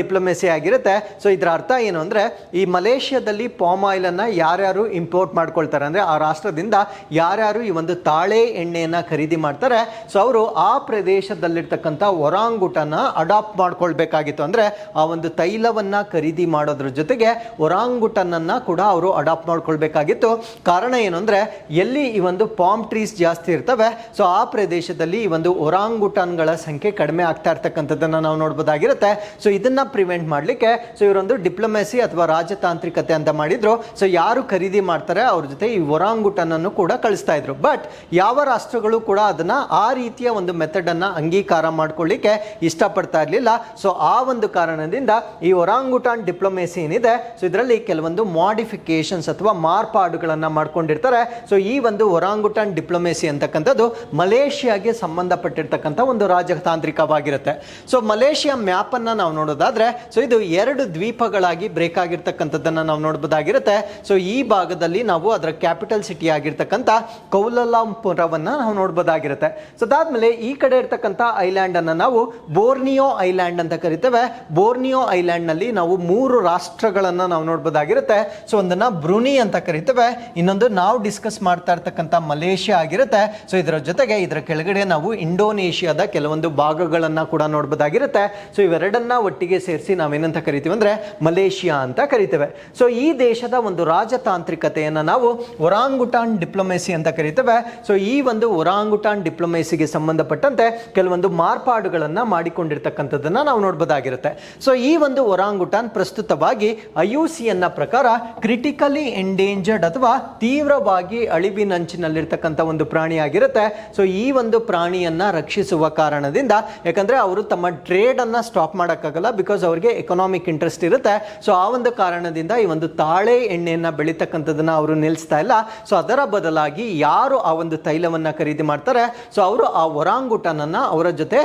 diplomacy ಆಗಿರುತ್ತೆ. ಸೊ ಇದರ ಅರ್ಥ ಏನು ಅಂದ್ರೆ ಈ ಮಲೇಷಿಯಾದಲ್ಲಿ ಪಾಮ್ ಆಯಿಲ್ ಅನ್ನ ಯಾರ್ಯಾರು ಇಂಪೋರ್ಟ್ ಮಾಡ್ಕೊಳ್ತಾರೆ ಅಂದ್ರೆ ಆ ರಾಷ್ಟ್ರದಿಂದ ಯಾರ್ಯಾರು ಈ ಒಂದು ತಾಳೆ ಎಣ್ಣೆಯನ್ನ ಖರೀದಿ ಮಾಡ್ತಾರೆ ಸೊ ಅವರು ಆ ಪ್ರದೇಶದಲ್ಲಿರ್ತಕ್ಕಂಥ ಒರಾಂಗುಟಾನ್ ಅಡಾಪ್ಟ್ ಮಾಡ್ಕೊಳ್ಬೇಕಾಗಿತ್ತು. ಅಂದ್ರೆ ಆ ಒಂದು ತೈಲವನ್ನ ಖರೀದಿ ಮಾಡೋದ್ರ ಜೊತೆಗೆ ಒರಾಂಗುಟಾನ್ ಅನ್ನ ಕೂಡ ಅವರು ಅಡಾಪ್ಟ್ ಮಾಡ್ಕೊಳ್ಬೇಕಾಗಿತ್ತು. ಕಾರಣ ಏನು ಅಂದ್ರೆ ಎಲ್ಲಿ ಈ ಒಂದು ಪಾಮ್ ಟ್ರೀಸ್ ಜಾಸ್ತಿ ಇರ್ತವೆ ಸೊ ಆ ಪ್ರದೇಶದಲ್ಲಿ ಈ ಒಂದು ಒರಾಂಗುಟಾನ್ಗಳ ಸಂಖ್ಯೆ ಕಡಿಮೆ ಆಗ್ತಾ ಇರ್ತಕ್ಕಂಥದ್ದನ್ನ ನಾವು ನೋಡಬಹುದಾಗಿರುತ್ತೆ. ಸೊ ಇದನ್ನ ಪ್ರಿವೆಂಟ್ ಮಾಡಲಿಕ್ಕೆ ಸೊ ಇವರೊಂದು ಡಿಪ್ಲೊಮೆಸಿ ಅಥವಾ ರಾಜತಾಂತ್ರಿಕತೆ ಅಂತ ಮಾಡಿದ್ರು. ಸೊ ಯಾರು ಖರೀದಿ ಮಾಡ್ತಾರೆ ಅವ್ರ ಜೊತೆ ಈ ಒರಾಂಗುಟಾನ್ ಅನ್ನು ಕೂಡ ಕಳಿಸ್ತಾ ಇದ್ರು. ಬಟ್ ಯಾವ ರಾಷ್ಟ್ರಗಳು ಕೂಡ ಅದನ್ನ ಆ ರೀತಿಯ ಒಂದು ಮೆಥಡ್ ಅನ್ನ ಅಂಗೀಕಾರ ಮಾಡ್ಕೊಳ್ಳಿಕ್ಕೆ ಇಷ್ಟಪಡ್ತಾ ಇರಲಿಲ್ಲ. ಸೊ ಆ ಒಂದು ಕಾರಣದಿಂದ ಈ ಒರಾಂಗುಟಾನ್ ಡಿಪ್ಲೊಮೆಸಿ ಏನಿದೆ ಸೊ ಇದರಲ್ಲಿ ಕೆಲವೊಂದು ಮಾಡಿಫಿಕೇಶನ್ಸ್ ಅಥವಾ ಮಾರ್ಪಾಡುಗಳನ್ನ ಮಾಡ್ಕೊಂಡಿರ್ತಾರೆ. ಸೊ ಈ ಒಂದು ಒರಾಂಗುಟಾನ್ ಡಿಪ್ಲೊಮೆಸಿ ಡಿಪ್ಲೊಮೆಸಿ ಅಂತಕ್ಕಂಥದ್ದು ಮಲೇಷಿಯಾಗೆ ಸಂಬಂಧಪಟ್ಟಿರ್ತಕ್ಕಂಥ ಒಂದು ರಾಜತಾಂತ್ರಿಕವಾಗಿರುತ್ತೆ. ಸೊ ಮಲೇಷಿಯಾ ಮ್ಯಾಪ್ ಅನ್ನ ನಾವು ನೋಡೋದಾದ್ರೆ ಸೊ ಇದು 2 ದ್ವೀಪಗಳಾಗಿ ಬ್ರೇಕ್ ಆಗಿರ್ತಕ್ಕಂಥದ್ದನ್ನ ನಾವು ನೋಡಬಹುದಾಗಿರುತ್ತೆ. ಸೊ ಈ ಭಾಗದಲ್ಲಿ ನಾವು ಅದರ ಕ್ಯಾಪಿಟಲ್ ಸಿಟಿ ಆಗಿರ್ತಕ್ಕಂಥ ಕೌಲಾಲಂಪುರವನ್ನ ನಾವು ನೋಡಬಹುದಾಗಿರುತ್ತೆ. ಸೊ ಅದಾದ್ಮೇಲೆ ಈ ಕಡೆ ಇರ್ತಕ್ಕಂಥ ಐಲ್ಯಾಂಡ್ ಅನ್ನ ನಾವು ಬೋರ್ನಿಯೋ ಐಲ್ಯಾಂಡ್ ಅಂತ ಕರಿತೇವೆ. ಬೋರ್ನಿಯೋ ಐಲ್ಯಾಂಡ್ ನಲ್ಲಿ ನಾವು 3 ರಾಷ್ಟ್ರಗಳನ್ನ ನಾವು ನೋಡಬಹುದಾಗಿರುತ್ತೆ. ಸೊ ಒಂದನ್ನ ಬ್ರುನಿ ಅಂತ ಕರಿತೇವೆ, ಇನ್ನೊಂದು ನಾವು ಡಿಸ್ಕಸ್ ಮಾಡ್ತಾ ಇರ್ತಕ್ಕಂಥ ಮಲೇಷಿಯಾ ಆಗಿರುತ್ತೆ. ಸೊ ಇದರ ಜೊತೆಗೆ ಇದರ ಕೆಳಗಡೆ ನಾವು ಇಂಡೋನೇಷಿಯಾದ ಕೆಲವೊಂದು ಭಾಗಗಳನ್ನ ಕೂಡ ನೋಡಬಹುದಾಗಿರುತ್ತೆ. ಸೊ ಇವೆರಡನ್ನ ಒಟ್ಟಿಗೆ ಸೇರಿಸಿ ನಾವೇನಂತ ಕರಿತೀವಿ ಅಂದ್ರೆ ಮಲೇಷಿಯಾ ಅಂತ ಕರಿತೇವೆ. ಸೊ ಈ ದೇಶದ ಒಂದು ರಾಜತಾಂತ್ರಿಕತೆಯನ್ನ ನಾವು ಒರಾಂಗುಟಾನ್ ಡಿಪ್ಲೊಮೆಸಿ ಅಂತ ಕರಿತೇವೆ. ಸೊ ಈ ಒಂದು ಒರಾಂಗುಟಾನ್ ಡಿಪ್ಲೊಮೆಸಿಗೆ ಸಂಬಂಧಪಟ್ಟಂತೆ ಕೆಲವೊಂದು ಮಾರ್ಪಾಡುಗಳನ್ನ ಮಾಡಿಕೊಂಡಿರ್ತಕ್ಕಂಥದ್ದನ್ನ ನಾವು ನೋಡಬಹುದಾಗಿರುತ್ತೆ. ಸೊ ಈ ಒಂದು ಒರಾಂಗುಟಾನ್ ಪ್ರಸ್ತುತವಾಗಿ IUCN ಪ್ರಕಾರ ಕ್ರಿಟಿಕಲಿ ಎಂಡೇಂಜರ್ಡ್ ಅಥವಾ ತೀವ್ರವಾಗಿ ಅಳಿವಿನಂಚಿನಲ್ಲಿರ್ತಕ್ಕಂಥ ಒಂದು ಪ್ರಾಣಿಯಾಗಿರುತ್ತೆ. ಸೊ ಈ ಒಂದು ಪ್ರಾಣಿಯನ್ನ ರಕ್ಷಿಸುವ ಕಾರಣದಿಂದ, ಯಾಕಂದ್ರೆ ಅವರು ತಮ್ಮ ಟ್ರೇಡ್ ಅನ್ನ ಸ್ಟಾಪ್ ಮಾಡೋಕ್ಕಾಗಲ್ಲ, ಬಿಕಾಸ್ ಅವರಿಗೆ ಎಕನಾಮಿಕ್ ಇಂಟ್ರೆಸ್ಟ್ ಇರುತ್ತೆ. ಸೊ ಆ ಒಂದು ಕಾರಣದಿಂದ ಈ ಒಂದು ತಾಳೆ ಎಣ್ಣೆಯನ್ನ ಬೆಳೀತಕ್ಕಂಥದ್ದನ್ನ ಅವರು ನಿಲ್ಲಿಸ್ತಾ ಇಲ್ಲ. ಸೊ ಅದರ ಬದಲಾಗಿ ಯಾರು ಆ ಒಂದು ತೈಲವನ್ನ ಖರೀದಿ ಮಾಡ್ತಾರೆ, ಸೊ ಅವರು ಆ ಒರಾಂಗುಟಾನ್ ಅನ್ನ ಅವರ ಜೊತೆ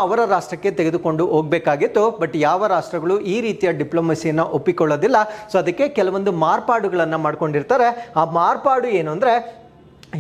ಅವರ ರಾಷ್ಟ್ರಕ್ಕೆ ತೆಗೆದುಕೊಂಡು ಹೋಗ್ಬೇಕಾಗಿತ್ತು. ಬಟ್ ಯಾವ ರಾಷ್ಟ್ರಗಳು ಈ ರೀತಿಯ ಡಿಪ್ಲೊಮಸಿಯನ್ನ ಒಪ್ಪಿಕೊಳ್ಳೋದಿಲ್ಲ. ಸೊ ಅದಕ್ಕೆ ಕೆಲವೊಂದು ಮಾರ್ಪಾಡುಗಳನ್ನ ಮಾಡ್ಕೊಂಡಿರ್ತಾರೆ. ಆ ಮಾರ್ಪಾಡು ಏನು ಅಂದ್ರೆ,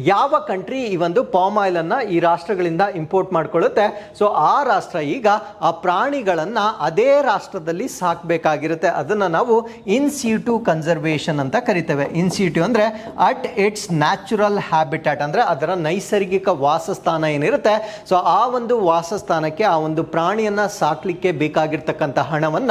ಯಾವ ಕಂಟ್ರಿ ಈ ಒಂದು ಪಾಮ್ ಆಯಿಲ್ ಅನ್ನ ಈ ರಾಷ್ಟ್ರಗಳಿಂದ ಇಂಪೋರ್ಟ್ ಮಾಡ್ಕೊಳ್ಳುತ್ತೆ, ಸೊ ಆ ರಾಷ್ಟ್ರ ಈಗ ಆ ಪ್ರಾಣಿಗಳನ್ನ ಅದೇ ರಾಷ್ಟ್ರದಲ್ಲಿ ಸಾಕಬೇಕಾಗಿರುತ್ತೆ. ಅದನ್ನ ನಾವು ಇನ್ ಸಿಟು ಕನ್ಸರ್ವೇಷನ್ ಅಂತ ಕರಿತೇವೆ. ಇನ್ ಸಿಟು ಅಂದ್ರೆ ಅಟ್ ಇಟ್ಸ್ ನ್ಯಾಚುರಲ್ ಹ್ಯಾಬಿಟ್ಯಾಟ್, ಅಂದ್ರೆ ಅದರ ನೈಸರ್ಗಿಕ ವಾಸಸ್ಥಾನ ಏನಿರುತ್ತೆ, ಸೊ ಆ ಒಂದು ವಾಸಸ್ಥಾನಕ್ಕೆ ಆ ಒಂದು ಪ್ರಾಣಿಯನ್ನ ಸಾಕ್ಲಿಕ್ಕೆ ಬೇಕಾಗಿರ್ತಕ್ಕಂಥ ಹಣವನ್ನ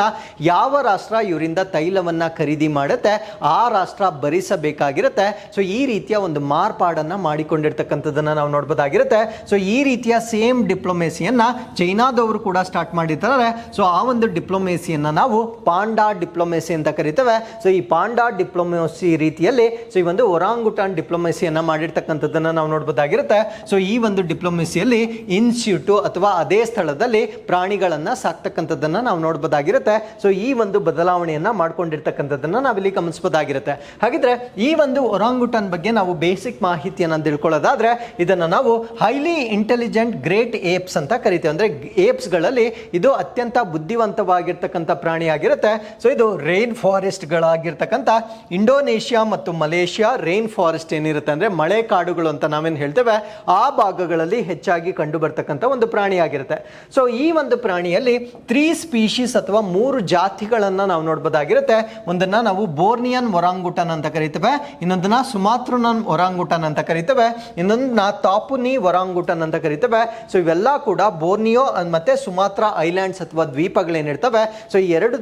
ಯಾವ ರಾಷ್ಟ್ರ ಇವರಿಂದ ತೈಲವನ್ನ ಖರೀದಿ ಮಾಡುತ್ತೆ ಆ ರಾಷ್ಟ್ರ ಭರಿಸಬೇಕಾಗಿರುತ್ತೆ. ಸೊ ಈ ರೀತಿಯ ಒಂದು ಮಾರ್ಪಾಡನ್ನ ಮಾಡಿಕೊಂಡಿರ್ತಕ್ಕಂಥದ್ದನ್ನ ನಾವು ನೋಡಬಹುದಾಗಿರುತ್ತೆ. ಸೊ ಈ ರೀತಿಯ ಸೇಮ್ ಡಿಪ್ಲೊಮೆಸಿಯನ್ನ ಚೈನಾದವರು ಕೂಡ ಸ್ಟಾರ್ಟ್ ಮಾಡಿರ್ತಾರೆ. ಸೊ ಆ ಒಂದು ಡಿಪ್ಲೊಮೆಸಿಯನ್ನ ನಾವು ಪಾಂಡಾ ಡಿಪ್ಲೊಮೆಸಿ ಅಂತ ಕರಿತೇವೆ. ಸೊ ಈ ಪಾಂಡಾ ಡಿಪ್ಲೊಮೆಸಿ ರೀತಿಯಲ್ಲಿ ಸೊ ಈ ಒಂದು ಒರಾಂಗುಟಾನ್ ಡಿಪ್ಲೊಮೆಸಿಯನ್ನ ಮಾಡಿರ್ತಕ್ಕಂಥದ್ದನ್ನ ನಾವು ನೋಡಬಹುದಾಗಿರುತ್ತೆ. ಸೊ ಈ ಒಂದು ಡಿಪ್ಲೊಮೆಸಿಯಲ್ಲಿ ಇನ್ಸ್ಟಿಟ್ಯೂಟ್ ಅಥವಾ ಅದೇ ಸ್ಥಳದಲ್ಲಿ ಪ್ರಾಣಿಗಳನ್ನ ಸಾಕ್ತಕ್ಕಂಥದ್ದನ್ನ ನಾವು ನೋಡಬಹುದಾಗಿರುತ್ತೆ. ಸೊ ಈ ಒಂದು ಬದಲಾವಣೆಯನ್ನ ಮಾಡ್ಕೊಂಡಿರ್ತಕ್ಕಂಥದ್ದನ್ನ ನಾವಿಲ್ಲಿ ಗಮನಿಸಬಹುದಾಗಿರುತ್ತೆ. ಹಾಗಿದ್ರೆ ಈ ಒಂದು ಒರಾಂಗುಟಾನ್ ಬಗ್ಗೆ ನಾವು ಬೇಸಿಕ್ ಮಾಹಿತಿ ತಿಳ್ಕೊಳ್ಳೋದಾದ್ರೆ ಇದನ್ನ ನಾವು ಹೈಲಿ ಇಂಟೆಲಿಜೆಂಟ್ ಗ್ರೇಟ್ ಏಪ್ಸ್ ಅಂತ ಕರಿತೇವೆ. ಅಂದ್ರೆ ಏಪ್ಸ್ ಗಳಲ್ಲಿ ಇದು ಅತ್ಯಂತ ಬುದ್ಧಿವಂತವಾಗಿರ್ತಕ್ಕಂಥ ಪ್ರಾಣಿಯಾಗಿರುತ್ತೆ. ಸೊ ಇದು ರೈನ್ ಫಾರೆಸ್ಟ್ ಗಳಾಗಿರ್ತಕ್ಕಂಥ ಇಂಡೋನೇಷಿಯಾ ಮತ್ತು ಮಲೇಷಿಯಾ ರೈನ್ ಫಾರೆಸ್ಟ್ ಏನಿರುತ್ತೆ ಅಂದ್ರೆ ಮಳೆ ಕಾಡುಗಳು ಅಂತ ನಾವೇನು ಹೇಳ್ತೇವೆ, ಆ ಭಾಗಗಳಲ್ಲಿ ಹೆಚ್ಚಾಗಿ ಕಂಡು ಬರ್ತಕ್ಕಂಥ ಒಂದು ಪ್ರಾಣಿಯಾಗಿರುತ್ತೆ. ಸೊ ಈ ಒಂದು ಪ್ರಾಣಿಯಲ್ಲಿ 3 ಸ್ಪೀಶೀಸ್ ಅಥವಾ 3 ಜಾತಿಗಳನ್ನ ನಾವು ನೋಡಬಹುದಾಗಿರುತ್ತೆ. ಒಂದನ್ನ ನಾವು ಬೋರ್ನಿಯನ್ ಒರಾಂಗುಟಾನ್ ಅಂತ ಕರಿತೇವೆ, ಇನ್ನೊಂದನ್ನ ಸುಮಾತ್ರನ್ ಒರಾಂಗುಟಾನ್ ಅಂತ ಕರಿತೇವೆ, ಇನ್ನೊಂದನ್ನ ತಾಪುನಿ ಒರಾಂಗುಟಾನ್ ಅಂತ ಕರಿತೇವೆ. ಸೊ ಇವೆಲ್ಲ ಕೂಡ ಬೋರ್ನಿಯೋ ಮತ್ತೆ ಸುಮಾತ್ರ ಐಲ್ಯಾಂಡ್ಸ್ ಅಥವಾ ದ್ವೀಪಗಳೇನಿರ್ತವೆ, ಸೊ ಈ 2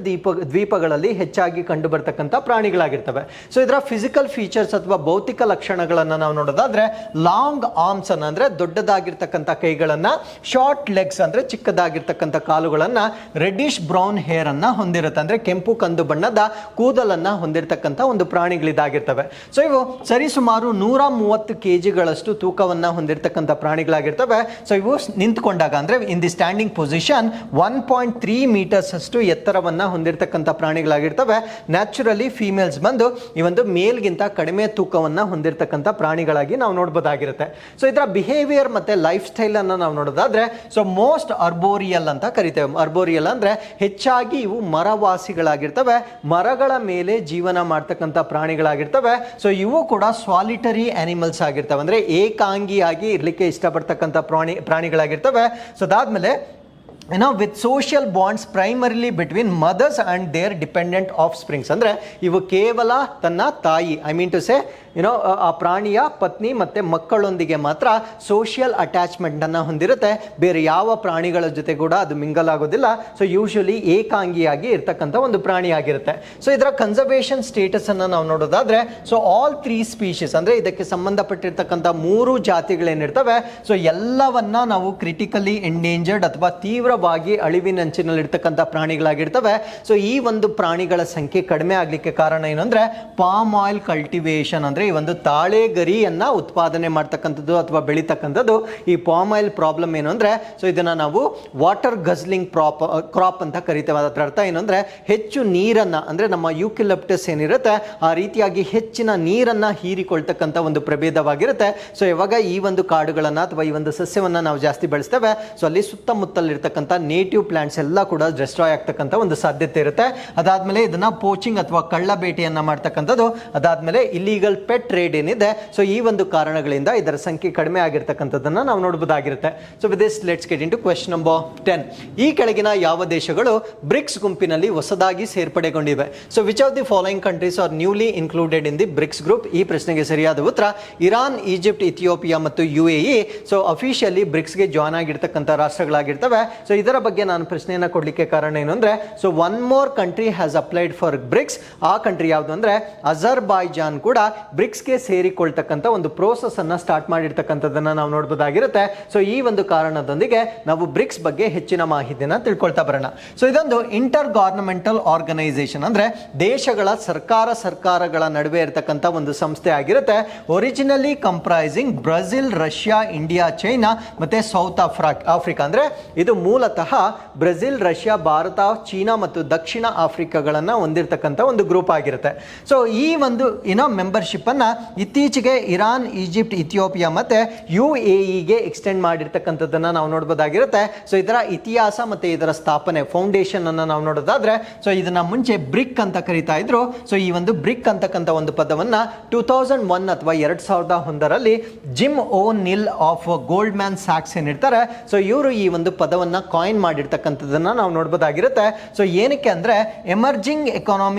ದ್ವೀಪಗಳಲ್ಲಿ ಹೆಚ್ಚಾಗಿ ಕಂಡು ಬರ್ತಕ್ಕಂಥ ಪ್ರಾಣಿಗಳಾಗಿರ್ತವೆ. ಸೊ ಇದರ ಫಿಸಿಕಲ್ ಫೀಚರ್ಸ್ ಅಥವಾ ಭೌತಿಕ ಲಕ್ಷಣಗಳನ್ನ ನಾವು ನೋಡೋದಾದ್ರೆ ಲಾಂಗ್ ಆರ್ಮ್ಸ್ ಅಂದ್ರೆ ದೊಡ್ಡದಾಗಿರ್ತಕ್ಕಂಥ ಕೈಗಳನ್ನ, ಶಾರ್ಟ್ ಲೆಗ್ಸ್ ಅಂದ್ರೆ ಚಿಕ್ಕದಾಗಿರ್ತಕ್ಕಂಥ ಕಾಲುಗಳನ್ನ, ರೆಡ್ಡಿಶ್ ಬ್ರೌನ್ ಹೇರ್ ಅನ್ನ ಹೊಂದಿರುತ್ತೆ, ಅಂದ್ರೆ ಕೆಂಪು ಕಂದು ಬಣ್ಣದ ಕೂದಲನ್ನ ಹೊಂದಿರತಕ್ಕಂಥ ಒಂದು ಪ್ರಾಣಿಗಳಿದಾಗಿರ್ತವೆ. ಸೊ ಇವು ಸರಿಸುಮಾರು 130 kg ತೂಕವನ್ನ ಹೊಂದಿರತಕ್ಕಂಥ ಪ್ರಾಣಿಗಳಾಗಿರ್ತವೆ. ಸೊ ಇವು ನಿಂತ್ಕೊಂಡಾಗ ಅಂದ್ರೆ in the standing position 1.3 metres ಅಷ್ಟು ಎತ್ತರವನ್ನ ಹೊಂದಿರತಕ್ಕಂಥ ಪ್ರಾಣಿಗಳಾಗಿರ್ತವೆ. ನ್ಯಾಚುರಲಿ ಫೀಮೇಲ್ಸ್ ಬಂದು ಈ ಒಂದು ಮೇಲ್ಗಿಂತ ಕಡಿಮೆ ತೂಕವನ್ನ ಹೊಂದಿರತಕ್ಕಂಥ ಪ್ರಾಣಿಗಳಾಗಿ ನಾವು ನೋಡಬಹುದಾಗಿರುತ್ತೆ. ಸೊ ಇದರ ಬಿಹೇವಿಯರ್ ಮತ್ತೆ ಲೈಫ್ ಸ್ಟೈಲ್ ಅನ್ನ ನಾವು ನೋಡೋದಾದ್ರೆ ಸೊ ಮೋಸ್ಟ್ ಅರ್ಬೋರಿಯಲ್ ಅಂತ ಕರಿತೇವೆ. ಅರ್ಬೋರಿಯಲ್ ಅಂದ್ರೆ ಹೆಚ್ಚಾಗಿ ಇವು ಮರವಾಸಿಗಳಾಗಿರ್ತವೆ, ಮರಗಳ ಮೇಲೆ ಜೀವನ ಮಾಡ್ತಕ್ಕಂಥ ಪ್ರಾಣಿಗಳಾಗಿರ್ತವೆ. ಸೊ ಇವು ಕೂಡ ಸಾಲಿಟರಿ ಆನಿಮಲ್ಸ್ ಆಗಿರ್ತವೆ, ಅಂದ್ರೆ ಏಕಾಂಗಿಯಾಗಿ ಇರ್ಲಿಕ್ಕೆ ಇಷ್ಟಪಡ್ತಕ್ಕಂಥ ಪ್ರಾಣಿಗಳಾಗಿರ್ತವೆ. ಸೊ ಅದಾದ್ಮೇಲೆ with social bonds primarily between mothers and their dependent offsprings, ಅಂದ್ರೆ ಇವು ಕೇವಲ ತನ್ನ ತಾಯಿ, ಐ ಮೀನ್ ಟು ಸೇ ಆ ಪ್ರಾಣಿಯ ಪತ್ನಿ ಮತ್ತೆ ಮಕ್ಕಳೊಂದಿಗೆ ಮಾತ್ರ ಸೋಷಿಯಲ್ ಅಟ್ಯಾಚ್ಮೆಂಟ್ ಅನ್ನ ಹೊಂದಿರುತ್ತೆ. ಬೇರೆ ಯಾವ ಪ್ರಾಣಿಗಳ ಜೊತೆ ಕೂಡ ಅದು ಮಿಂಗಲ್ ಆಗೋದಿಲ್ಲ. ಸೊ ಯೂಶಲಿ ಏಕಾಂಗಿಯಾಗಿ ಇರ್ತಕ್ಕಂಥ ಒಂದು ಪ್ರಾಣಿಯಾಗಿರುತ್ತೆ. ಸೊ ಇದರ ಕನ್ಸರ್ವೇಷನ್ ಸ್ಟೇಟಸ್ ಅನ್ನ ನಾವು ನೋಡೋದಾದ್ರೆ ಸೊ ಆಲ್ 3 ಸ್ಪೀಶೀಸ್ ಅಂದ್ರೆ ಇದಕ್ಕೆ ಸಂಬಂಧಪಟ್ಟಿರ್ತಕ್ಕಂಥ 3 ಜಾತಿಗಳೇನಿರ್ತವೆ, ಸೊ ಎಲ್ಲವನ್ನ ನಾವು ಕ್ರಿಟಿಕಲಿ ಎಂಡೇಂಜರ್ಡ್ ಅಥವಾ ತೀವ್ರ ತೀವ್ರವಾಗಿ ಅಳಿವಿನಂಚಿನಲ್ಲಿರ್ತಕ್ಕಂಥ ಪ್ರಾಣಿಗಳಾಗಿರ್ತವೆ. ಸೊ ಈ ಒಂದು ಪ್ರಾಣಿಗಳ ಸಂಖ್ಯೆ ಕಡಿಮೆ ಆಗಲಿಕ್ಕೆ ಕಾರಣ ಏನು ಅಂದರೆ ಪಾಮ್ ಆಯಿಲ್ ಕಲ್ಟಿವೇಶನ್, ಅಂದರೆ ಈ ಒಂದು ತಾಳೆಗರಿಯನ್ನು ಉತ್ಪಾದನೆ ಮಾಡ್ತಕ್ಕಂಥದ್ದು ಅಥವಾ ಬೆಳೀತಕ್ಕಂಥದ್ದು. ಈ ಪಾಮ್ ಆಯಿಲ್ ಪ್ರಾಬ್ಲಮ್ ಏನು ಅಂದರೆ, ಸೊ ಇದನ್ನು ನಾವು ವಾಟರ್ ಗಜ್ಲಿಂಗ್ ಕ್ರಾಪ್ ಅಂತ ಕರಿತೇವೆ. ಅದರ ಅರ್ಥ ಏನು ಅಂದರೆ ಹೆಚ್ಚು ನೀರನ್ನು, ಅಂದರೆ ನಮ್ಮ ಯೂಕಿಲಿಪ್ಟಸ್ ಏನಿರುತ್ತೆ ಆ ರೀತಿಯಾಗಿ ಹೆಚ್ಚಿನ ನೀರನ್ನು ಹೀರಿಕೊಳ್ತಕ್ಕಂಥ ಒಂದು ಪ್ರಭೇದವಾಗಿರುತ್ತೆ. ಸೊ ಯಾವಾಗ ಈ ಒಂದು ಕಾಡುಗಳನ್ನು ಅಥವಾ ಈ ಒಂದು ಸಸ್ಯವನ್ನು ನಾವು ಜಾಸ್ತಿ ಬೆಳೆಸ್ತೇವೆ, ಸೊ ಅಲ್ಲಿ ಸುತ್ತಮುತ್ತಲಿರ್ತಕ್ಕಂಥ ನೇಟಿವ್ ಪ್ಲಾಂಟ್ಸ್ ಎಲ್ಲ ಕೂಡ ಡಿಸ್ಟ್ರಾಯ್ ಆಗ್ತಕ್ಕಂಥ ಒಂದು ಸಾಧ್ಯತೆ ಇರುತ್ತೆ. ಅದಾದಮೇಲೆ ಇದನ್ನು ಪೋಚಿಂಗ್ ಅಥವಾ ಕಳ್ಳ ಬೇಟೆಯನ್ನು ಮಾಡ್ತಕ್ಕಂಥದ್ದು, ಅದಾದಮೇಲೆ ಇಲೀಗಲ್ ಪೆಟ್ ಟ್ರೇಡ್ ಏನಿದೆ, ಸೊ ಈ ಒಂದು ಕಾರಣಗಳಿಂದ ಇದರ ಸಂಖ್ಯೆ ಕಡಿಮೆ ಆಗಿರ್ತಕ್ಕಂಥದ್ದನ್ನು ನಾವು ನೋಡಬಹುದಾಗಿರುತ್ತೆ. So with this let's get into question number 10. ಈ ಕೆಳಗಿನ ಯಾವ ದೇಶಗಳು ಬ್ರಿಕ್ಸ್ ಗುಂಪಿನಲ್ಲಿ ಹೊಸದಾಗಿ ಸೇರ್ಪಡೆಗೊಂಡಿವೆ? So which of the following countries are newly included in the BRICS group? ಈ ಪ್ರಶ್ನೆಗೆ ಸರಿಯಾದ ಉತ್ತರ ಇರಾನ್, ಈಜಿಪ್ಟ್, ಇಥಿಯೋಪಿಯಾ ಮತ್ತು UAE. ಸೊ ಅಫಿಷಿಯಲಿ ಬ್ರಿಕ್ಸ್ಗೆ ಜಾಯ್ನ್ ಆಗಿರ್ತಕ್ಕಂಥ ರಾಷ್ಟ್ರಗಳಾಗಿರ್ತವೆ. ಸೊ ಇದರ ಬಗ್ಗೆ ನಾನು ಪ್ರಶ್ನೆಯನ್ನು ಕೊಡಲಿಕ್ಕೆ ಕಾರಣ ಏನು ಅಂದರೆ, so one more country has applied for BRICS. ಆ ಕಂಟ್ರಿ ಯಾವುದು ಅಂದರೆ ಅಜರ್ಬೈಜಾನ್ ಕೂಡ ಬ್ರಿಕ್ಸ್ಗೆ ಸೇರಿಕೊಳ್ತಕ್ಕಂಥ ಒಂದು ಪ್ರೋಸೆಸ್ ಅನ್ನು ಸ್ಟಾರ್ಟ್ ಮಾಡಿರ್ತಕ್ಕಂಥದ್ದನ್ನು ನಾವು ನೋಡಬಹುದಾಗಿರುತ್ತೆ. ಸೊ ಈ ಒಂದು ಕಾರಣದೊಂದಿಗೆ ನಾವು ಬ್ರಿಕ್ಸ್ ಬಗ್ಗೆ ಹೆಚ್ಚಿನ ಮಾಹಿತಿಯನ್ನು ತಿಳ್ಕೊಳ್ತಾ ಬರೋಣ. ಸೊ ಇದೊಂದು ಇಂಟರ್ ಗವರ್ನಮೆಂಟಲ್ ಆರ್ಗನೈಸೇಷನ್, ಅಂದರೆ ದೇಶಗಳ ಸರ್ಕಾರಗಳ ನಡುವೆ ಇರತಕ್ಕಂಥ ಒಂದು ಸಂಸ್ಥೆ ಆಗಿರುತ್ತೆ. Originally comprising Brazil, Russia, India, China ಮತ್ತು ಸೌತ್ ಆಫ್ರಿಕಾ. ಅಂದರೆ ಇದು ಮೂಲತಃ ಬ್ರೆಜಿಲ್, ರಷ್ಯಾ, ಭಾರತ, ಚೀನಾ ಮತ್ತು ದಕ್ಷಿಣ ಆಫ್ರಿಕಾಗಳನ್ನು ಹೊಂದಿರತಕ್ಕಂಥ ಒಂದು ಗ್ರೂಪ್ ಆಗಿರುತ್ತೆ. ಸೊ ಈ ಒಂದು ಮೆಂಬರ್ಶಿಪ್ ಅನ್ನು ಇತ್ತೀಚೆಗೆ ಇರಾನ್, ಈಜಿಪ್ಟ್, ಇಥಿಯೋಪಿಯಾ ಮತ್ತು UAEಗೆ ಎಕ್ಸ್ಟೆಂಡ್ ಮಾಡಿರ್ತಕ್ಕಂಥದ್ದನ್ನು ನಾವು ನೋಡಬಹುದಾಗಿರುತ್ತೆ. ಸೊ ಇದರ ಇತಿಹಾಸ ಮತ್ತು ಇದರ ಸ್ಥಾಪನೆ ಫೌಂಡೇಶನ್ ಅನ್ನು ನಾವು ನೋಡೋದಾದ್ರೆ, ಸೊ ಇದನ್ನ ಮುಂಚೆ ಬ್ರಿಕ್ ಅಂತ ಕರೀತಾ ಇದ್ರು. ಸೊ ಈ ಒಂದು ಬ್ರಿಕ್ ಅಂತಕ್ಕಂಥ ಒಂದು ಪದವನ್ನು 2001 ಅಥವಾ 2001ರಲ್ಲಿ Jim O'Neill of Goldman ಸ್ಯಾಕ್ಸ್ ಏನಿರ್ತಾರೆ, ಸೊ ಇವರು ಈ ಒಂದು ಪದವನ್ನು ಕಾಯಿನ್ ಮಾಡಿರ್ತಕ್ಕಂಥದ್ದನ್ನು ನಾವು ನೋಡಬಹುದಾಗಿರುತ್ತೆ. ಸೊ ಏನಕ್ಕೆ ಅಂದರೆ emerging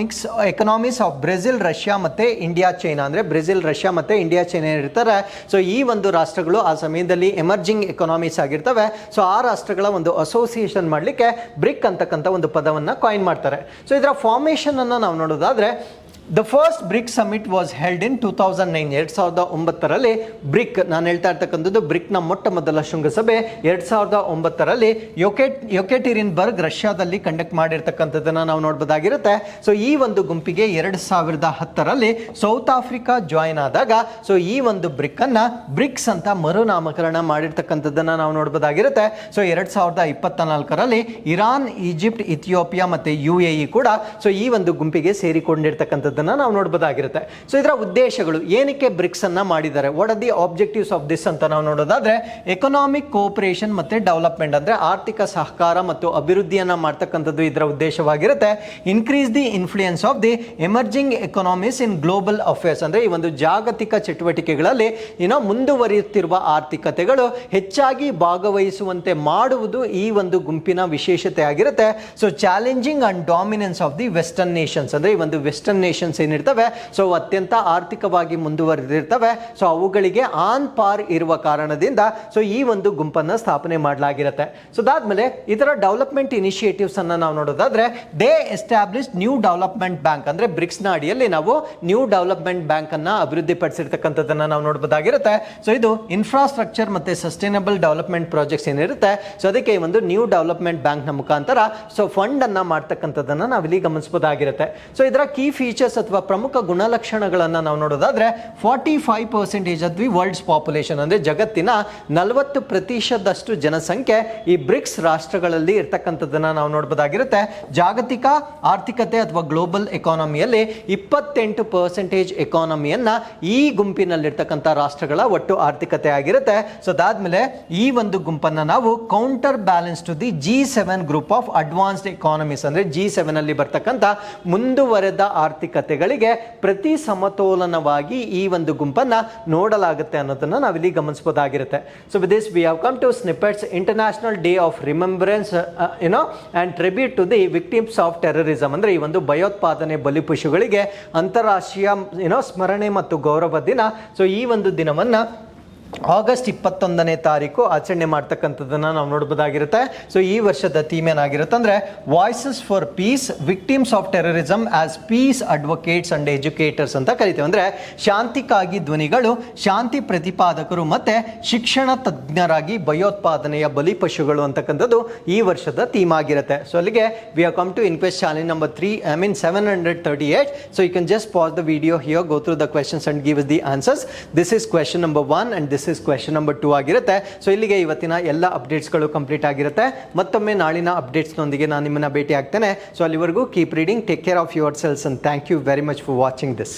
economies of Brazil, Russia ಮತ್ತು ಇಂಡಿಯಾ, ಚೈನಾ, ಅಂದರೆ ಬ್ರೆಜಿಲ್, ರಷ್ಯಾ ಮತ್ತು ಇಂಡಿಯಾ, ಚೈನಾ ಇರ್ತಾರೆ. ಸೊ ಈ ಒಂದು ರಾಷ್ಟ್ರಗಳು ಆ ಸಮಯದಲ್ಲಿ ಎಮರ್ಜಿಂಗ್ ಎಕನಾಮೀಸ್ ಆಗಿರ್ತವೆ. ಸೊ ಆ ರಾಷ್ಟ್ರಗಳ ಒಂದು ಅಸೋಸಿಯೇಷನ್ ಮಾಡಲಿಕ್ಕೆ ಬ್ರಿಕ್ ಅಂತಕ್ಕಂಥ ಒಂದು ಪದವನ್ನು ಕಾಯಿನ್ ಮಾಡ್ತಾರೆ. ಸೊ ಇದರ ಫಾರ್ಮೇಷನ್ ಅನ್ನು ನಾವು ನೋಡೋದಾದ್ರೆ, the first BRIC summit was held in 2009. 2009ರಲ್ಲಿ ಬ್ರಿಕ್, ನಾನು ಹೇಳ್ತಾ ಇರ್ತಕ್ಕಂಥದ್ದು ಬ್ರಿಕ್ನ ಮೊಟ್ಟ ಮೊದಲ ಶೃಂಗಸಭೆ 2009ರಲ್ಲಿ ಯೊಕೆಟೆರಿನ್ಬರ್ಗ್, ರಷ್ಯಾದಲ್ಲಿ ಕಂಡಕ್ಟ್ ಮಾಡಿರ್ತಕ್ಕಂಥದ್ದನ್ನು ನಾವು ನೋಡಬಹುದಾಗಿರುತ್ತೆ. ಸೊ ಈ ಒಂದು ಗುಂಪಿಗೆ 2010ರಲ್ಲಿ ಸೌತ್ ಆಫ್ರಿಕಾ ಜಾಯಿನ್ ಆದಾಗ, ಸೊ ಈ ಒಂದು ಬ್ರಿಕ್ ಅನ್ನ ಬ್ರಿಕ್ಸ್ ಅಂತ ಮರುನಾಮಕರಣ ಮಾಡಿರ್ತಕ್ಕಂಥದ್ದನ್ನು ನಾವು ನೋಡಬಹುದಾಗಿರುತ್ತೆ. ಸೊ 2024ರಲ್ಲಿ ಇರಾನ್, ಈಜಿಪ್ಟ್, ಇಥಿಯೋಪಿಯಾ ಮತ್ತು UAE ಕೂಡ ಸೊ ಈ ಒಂದು ಗುಂಪಿಗೆ ಸೇರಿಕೊಂಡಿರ್ತಕ್ಕಂಥದ್ದು ನಾವು ನೋಡಬಹುದಾಗಿರುತ್ತೆ. ಸೊ ಇದರ ಉದ್ದೇಶಗಳು ಏನಕ್ಕೆ ಬ್ರಿಕ್ಸ್ ಅನ್ನ ಮಾಡಿದ್ದಾರೆ, what are the objectives of this ಅಂತ ನಾವು ನೋಡೋದಾದ್ರೆ, ಎಕನಾಮಿಕ್ ಕೋಆಪರೇಷನ್ ಮತ್ತೆ ಡೆವಲಪ್ಮೆಂಟ್, ಅಂದ್ರೆ ಆರ್ಥಿಕ ಸಹಕಾರ ಮತ್ತು ಅಭಿವೃದ್ಧಿಯನ್ನ ಮಾಡ್ತಕ್ಕಂಥದ್ದು ಇದರ ಉದ್ದೇಶವಾಗಿರುತ್ತೆ. Increase the influence of the emerging economies in global affairs, ಅಂದ್ರೆ ಈ ಒಂದು ಜಾಗತಿಕ ಚಟುವಟಿಕೆಗಳಲ್ಲಿ ಮುಂದುವರಿಯುತ್ತಿರುವ ಆರ್ಥಿಕತೆಗಳು ಹೆಚ್ಚಾಗಿ ಭಾಗವಹಿಸುವಂತೆ ಮಾಡುವುದು ಈ ಒಂದು ಗುಂಪಿನ ವಿಶೇಷತೆ ಆಗಿರುತ್ತೆ. So challenging and dominance of the western Nations, ಅಂದ್ರೆ ಈ ಒಂದು ವೆಸ್ಟರ್ನ್ ನೇಷನ್ಸ್ ಏನಿರ್ತವೆ, ಸೊ ಅತ್ಯಂತ ಆರ್ಥಿಕವಾಗಿ ಮುಂದುವರೆದಿರ್ತವೆ. ಸೊ ಅವುಗಳಿಗೆ ಆನ್ ಪಾರ್ ಇರುವ ಕಾರಣದಿಂದ ಸೊ ಈ ಒಂದು ಗುಂಪನ್ನು ಸ್ಥಾಪನೆ ಮಾಡಲಾಗಿರುತ್ತೆ. ಸೊ ಅದಾದ್ಮೇಲೆ ಇದರ ಡೆವಲಪ್ಮೆಂಟ್ ಇನಿಷಿಯೇಟಿವ್ಸ್ ಅನ್ನ ನಾವು ನೋಡೋದಾದ್ರೆ, they establish new development bank, ಅಂದ್ರೆ ಬ್ರಿಕ್ಸ್ ನ ಅಡಿಯಲ್ಲಿ ನಾವು ನ್ಯೂ ಡೆವಲಪ್ಮೆಂಟ್ ಬ್ಯಾಂಕ್ ಅನ್ನ ಅಭಿವೃದ್ಧಿ ಪಡಿಸಿರ್ತಕ್ಕಂಥದ್ದನ್ನ ನಾವು ನೋಡಬಹುದಾಗಿರುತ್ತೆ. ಸೊ ಇದು ಇನ್ಫ್ರಾಸ್ಟ್ರಕ್ಚರ್ ಮತ್ತೆ ಸಸ್ಟೈನಬಲ್ ಡೆವಲಪ್ಮೆಂಟ್ ಪ್ರಾಜೆಕ್ಟ್ಸ್ ಏನಿರುತ್ತೆ, ಸೊ ಅದಕ್ಕೆ ಈ ಒಂದು ನ್ಯೂ ಡೆವಲಪ್ಮೆಂಟ್ ಬ್ಯಾಂಕ್ ನ ಮುಖಾಂತರ ಸೊ ಫಂಡ್ ಅನ್ನ ಮಾಡ್ತಕ್ಕಂಥದ್ದನ್ನ ನಾವಿಲ್ಲಿ ಗಮನಿಸಬಹುದಾಗಿರುತ್ತೆ. ಸೊ ಇದರ ಕೀ ಫೀಚರ್ಸ್ ಅಥವಾ ಪ್ರಮುಖ ಗುಣಲಕ್ಷಣಗಳನ್ನು ನಾವು ನೋಡೋದಾದ್ರೆ, 45% ಆಫ್ ದಿ ವರ್ಲ್ಡ್ಸ್ ಪಾಪ್ಯುಲೇಷನ್, ಅಂದ್ರೆ ಜಗತ್ತಿನ 40% ಜನಸಂಖ್ಯೆ ಈ ಬ್ರಿಕ್ಸ್ ರಾಷ್ಟ್ರಗಳಲ್ಲಿ ಇರ್ತಕ್ಕಂಥದ್ದನ್ನ ನಾವು ನೋಡಬಹುದಾಗಿರುತ್ತೆ. ಜಾಗತಿಕ ಆರ್ಥಿಕತೆ ಅಥವಾ ಗ್ಲೋಬಲ್ ಎಕಾನಮಿಯಲ್ಲಿ 28% ಎಕಾನಮಿಯನ್ನ ಈ ಗುಂಪಿನಲ್ಲಿರ್ತಕ್ಕಂಥ ರಾಷ್ಟ್ರಗಳ ಒಟ್ಟು ಆರ್ಥಿಕತೆ ಆಗಿರುತ್ತೆ. ಸೊ ಅದಾದ್ಮೇಲೆ ಈ ಒಂದು ಗುಂಪನ್ನ ನಾವು counter balance to the G7 group of advanced economies, ಅಂದ್ರೆ G7 ಅಲ್ಲಿ ಬರ್ತಕ್ಕಂಥ ಮುಂದುವರೆದ ಆರ್ಥಿಕತೆಗಳಿಗೆ ಪ್ರತಿ ಸಮತೋಲನವಾಗಿ ಈ ಒಂದು ಗುಂಪನ್ನ ನೋಡಲಾಗುತ್ತೆ ಅನ್ನೋದನ್ನ ನಾವಿಲ್ಲಿ ಗಮನಿಸಬಹುದಾಗಿರುತ್ತೆ. So with this we have come to snippets international day of remembrance and tribute to the victims of terrorism, ಅಂದ್ರೆ ಈ ಒಂದು ಭಯೋತ್ಪಾದನೆ ಬಲಿಪಶುಗಳಿಗೆ ಅಂತಾರಾಷ್ಟ್ರೀಯ ಸ್ಮರಣೆ ಮತ್ತು ಗೌರವ ದಿನ. ಸೊ ಈ ಒಂದು ದಿನವನ್ನ ಆಗಸ್ಟ್ 21ನೇ ತಾರೀಕು ಆಚರಣೆ ಮಾಡ್ತಕ್ಕಂಥದ್ದನ್ನು ನಾವು ನೋಡ್ಬೋದಾಗಿರುತ್ತೆ. ಸೊ ಈ ವರ್ಷದ ಥೀಮ್ ಏನಾಗಿರುತ್ತೆ ಅಂದರೆ voices for peace, victims of terrorism as peace advocates and educators ಅಂತ ಕರಿತೇವೆ. ಅಂದರೆ ಶಾಂತಿಗಾಗಿ ಧ್ವನಿಗಳು, ಶಾಂತಿ ಪ್ರತಿಪಾದಕರು ಮತ್ತು ಶಿಕ್ಷಣ ತಜ್ಞರಾಗಿ ಭಯೋತ್ಪಾದನೆಯ ಬಲಿಪಶುಗಳು ಅಂತಕ್ಕಂಥದ್ದು ಈ ವರ್ಷದ ಥೀಮ್ ಆಗಿರುತ್ತೆ. ಸೊ ಅಲ್ಲಿಗೆ we have come to inquest challenge number 738. So you can just pause the video here, go through the questions and give the answers. This is question number 1 and this is question number 2 ಆಗಿರುತ್ತೆ. So ಇಲ್ಲಿಗೆ ಇವತ್ತಿನ ಎಲ್ಲ ಅಪ್ಡೇಟ್ಸ್ಗಳು complete ಆಗಿರುತ್ತೆ. ಮತ್ತೊಮ್ಮೆ ನಾಳಿನ ಅಪ್ಡೇಟ್ಸ್ನೊಂದಿಗೆ ನಾನು ನಿಮ್ಮನ್ನ ಭೇಟಿ ಆಗ್ತೇನೆ. ಸೊ ಅಲ್ಲಿವರೆಗೂ keep reading, take care of yourselves and thank you very much for watching this.